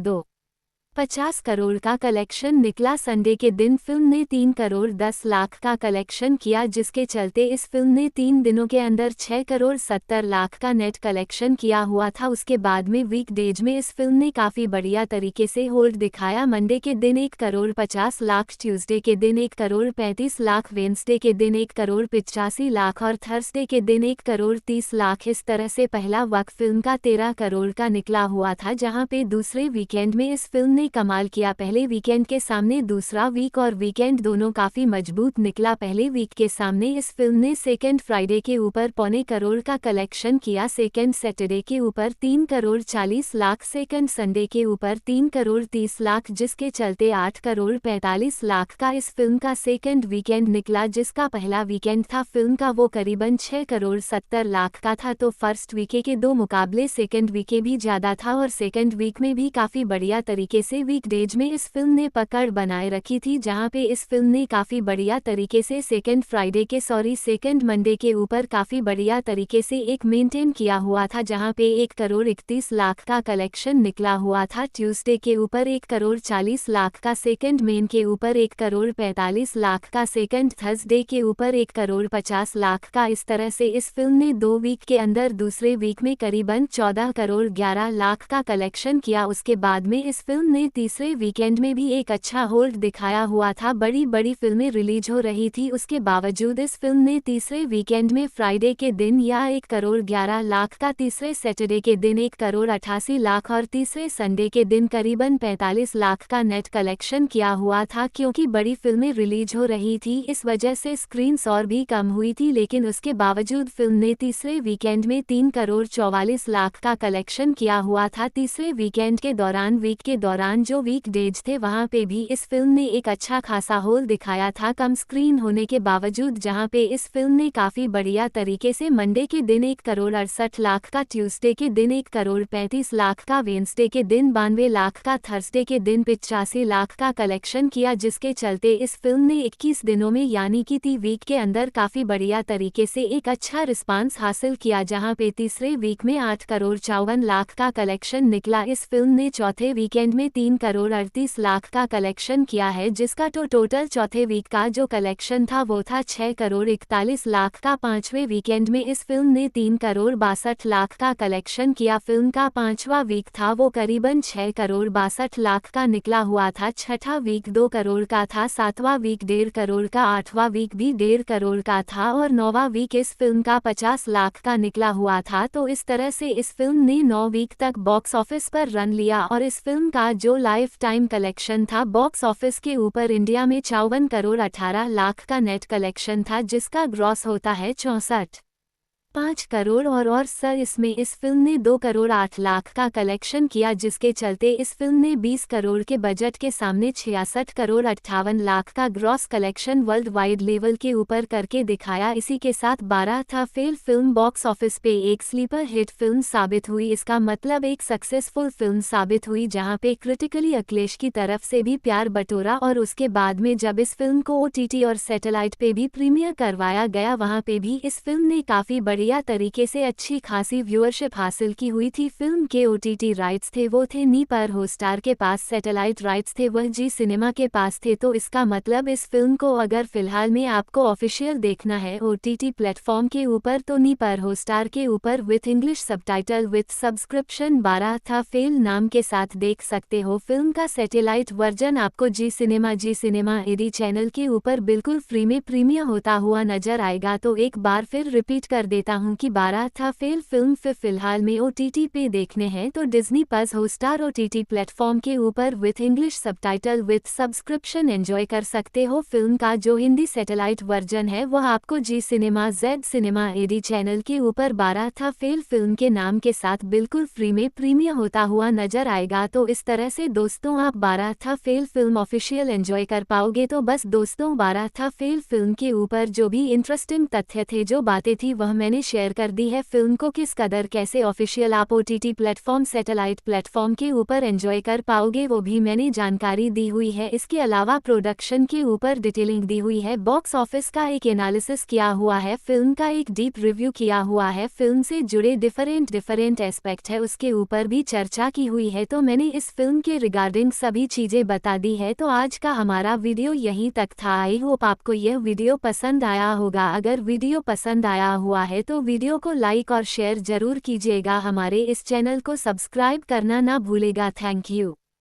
50 करोड़ का कलेक्शन निकला। संडे के दिन फिल्म ने 3 करोड़ 10 लाख का कलेक्शन किया, जिसके चलते इस फिल्म ने 3 दिनों के अंदर 6 करोड़ 70 लाख का नेट कलेक्शन किया हुआ था। उसके बाद में वीक डेज में इस फिल्म ने काफ़ी बढ़िया तरीके से होल्ड दिखाया। मंडे के दिन 1 करोड़ 50 लाख, ट्यूसडे के दिन 1 करोड़ 35 लाख, वेंसडे के दिन 1 करोड़ 85 लाख और थर्सडे के दिन 1 करोड़ 30 लाख। इस तरह से पहला वक्त फिल्म का 13 करोड़ का निकला हुआ था, जहां पे दूसरे वीकेंड में इस फिल्म ने कमाल किया। पहले वीकेंड के सामने दूसरा वीक और वीकेंड दोनों काफ़ी मजबूत निकला। पहले वीक के सामने इस फिल्म ने सेकेंड फ्राइडे के ऊपर 1.25 करोड़ का कलेक्शन किया, सेकेंड सैटरडे के ऊपर 3 करोड़ 40 लाख, सेकेंड संडे के ऊपर 3 करोड़ 30 लाख, जिसके चलते 8 करोड़ 45 लाख का इस फिल्म का सेकेंड वीकेंड निकला। जिसका पहला वीकेंड था फिल्म का वो करीबन 6 करोड़ 70 लाख का था। तो फर्स्ट वीके के 2 मुकाबले सेकेंड वीके भी ज़्यादा था और सेकेंड वीक में भी काफ़ी बढ़िया तरीके से वीकडेज में इस फिल्म ने पकड़ बनाए रखी थी, जहां पे इस फिल्म ने काफ़ी बढ़िया तरीके से सेकेंड मंडे के ऊपर काफ़ी बढ़िया तरीके से एक मेंटेन किया हुआ था, जहां पे 1 करोड़ 31 लाख का कलेक्शन निकला हुआ था। ट्यूसडे के ऊपर 1 करोड़ 40 लाख का, सेकेंड मेन के ऊपर 1 करोड़ 45 लाख का, सेकेंड थर्सडे के ऊपर 1 करोड़ 50 लाख का। इस तरह से इस फिल्म ने 2 वीक के अंदर दूसरे वीक में करीबन 14 करोड़ 11 लाख का कलेक्शन किया। उसके बाद में इस फिल्म ने तीसरे वीकेंड में भी एक अच्छा होल्ड दिखाया हुआ था। बड़ी बड़ी फिल्में रिलीज हो रही थी, उसके बावजूद इस फिल्म ने तीसरे वीकेंड में फ्राइडे के दिन या 1 करोड़ 11 लाख का, तीसरे सैटरडे के दिन 1 करोड़ 88 लाख और तीसरे संडे के दिन करीबन 45 लाख का नेट कलेक्शन किया हुआ था। क्योंकि बड़ी फिल्में रिलीज हो रही थी, इस वजह से स्क्रीन्स और भी कम हुई थी, लेकिन उसके बावजूद फिल्म ने तीसरे वीकेंड में 3 करोड़ 44 लाख का कलेक्शन किया हुआ था। तीसरे वीकेंड के दौरान वीक के दौरान दौरान जो वीक डेज थे वहां पे भी इस फिल्म ने एक अच्छा खासा होल दिखाया था कम स्क्रीन होने के बावजूद, जहां पे इस फिल्म ने काफ़ी बढ़िया तरीके से मंडे के दिन 1,68,00,000 का, ट्यूसडे के दिन 1,35,00,000 का, वेंसडे के दिन 92 लाख का, थर्सडे के दिन 85 लाख का कलेक्शन किया, जिसके चलते इस फिल्म ने 21 दिनों में यानी कि 3 वीक के अंदर काफ़ी बढ़िया तरीके से एक अच्छा रिस्पांस हासिल किया, जहां पे तीसरे वीक में 8,54,00,000 का कलेक्शन निकला। इस फिल्म ने चौथे वीकेंड में 3,38,00,000 का कलेक्शन किया है, जिसका टोटल चौथे वीक का जो कलेक्शन था वो था 6,41,00,000 का। पांचवें वीकेंड में इस फिल्म ने 3,62,00,000 का कलेक्शन किया। फिल्म का पांचवा वीक था वो करीबन 6,62,00,000 का निकला हुआ था। छठा वीक 2 करोड़ का था, सातवां वीक 1.5 करोड़ का, आठवां वीक भी 1.5 करोड़ का था और नौवां वीक इस फिल्म का 50 लाख का निकला हुआ था। तो इस तरह से इस फिल्म ने 9 वीक तक बॉक्स ऑफिस पर रन लिया और इस फिल्म का जो लाइफ टाइम कलेक्शन था बॉक्स ऑफिस के ऊपर इंडिया में 54,18,00,000 का नेट कलेक्शन था, जिसका ग्रॉस होता है 64.5 करोड़ और सर इसमें इस फिल्म ने 2,08,00,000 का कलेक्शन किया, जिसके चलते इस फिल्म ने 20 करोड़ के बजट के सामने 66,58,00,000 का gross collection worldwide level के ऊपर करके दिखाया। इसी के साथ 12 था फेल फिल्म बॉक्स ऑफिस पे एक स्लीपर हिट फिल्म साबित हुई। इसका मतलब एक सक्सेसफुल फिल्म साबित हुई, जहां पे क्रिटिकली अखिलेश की तरफ से भी प्यार बटोरा और उसके बाद में जब इस फिल्म को OTT और सैटेलाइट पे भी प्रीमियर करवाया गया, वहां पे भी इस फिल्म ने काफ़ी बढ़िया तरीके से अच्छी खासी व्यूअरशिप हासिल की हुई थी। फिल्म के OTT राइट्स थे वो थे नी पर, हॉटस्टार के पास सैटेलाइट राइट्स थे वह जी सिनेमा के पास थे। तो इसका मतलब इस फिल्म को अगर फिलहाल में आपको ऑफिशियल देखना है OTT प्लेटफॉर्म के ऊपर तो नी पर, हॉटस्टार के ऊपर with English subtitle with subscription 12 था फेल नाम के साथ देख सकते हो। फिल्म का सैटेलाइट वर्जन आपको जी सिनेमा एडी चैनल के ऊपर बिल्कुल फ्री में प्रीमियर होता हुआ नजर आएगा। तो एक बार फिर रिपीट कर देता हूं कि 12 था फेल फिल्म फिलहाल में OTT पे देखने हैं तो Disney plus Hotstar OTT platform के ऊपर with English subtitle with subscription enjoy कर सकते हो। फिल्म का जो हिंदी सैटेलाइट वर्जन है वह आपको Zee cinema Z cinema AD channel के ऊपर 12 था फेल फिल्म के नाम के साथ बिल्कुल फ्री में प्रीमियर होता हुआ नजर आएगा। तो इस तरह से दोस्तों आप 12 था फेल फिल्म ऑफिशियल एंजॉय कर पाओगे। तो बस दोस्तों 12 था फेल फिल्म के ऊपर जो भी इंटरेस्टिंग तथ्य थे, जो बातें थी, वह मैंने शेयर कर दी है। फिल्म को किस कदर कैसे ऑफिशियल आप OTT प्लेटफॉर्म सैटेलाइट प्लेटफॉर्म के ऊपर एंजॉय कर पाओगे वो भी मैंने जानकारी दी हुई है। इसके अलावा प्रोडक्शन के ऊपर डिटेलिंग दी हुई है, बॉक्स ऑफिस का एक एनालिसिस किया हुआ है, फिल्म का एक डीप रिव्यू किया हुआ है, फिल्म से जुड़े डिफरेंट एस्पेक्ट है उसके ऊपर भी चर्चा की हुई है। तो मैंने इस फिल्म के रिगार्डिंग सभी चीजें बता दी है। तो आज का हमारा वीडियो यहीं तक था। आई होप आपको यह वीडियो पसंद आया होगा। अगर वीडियो पसंद आया हुआ है तो वीडियो को लाइक और शेयर जरूर कीजिएगा। हमारे इस चैनल को सब्सक्राइब करना ना भूलेगा। Thank you.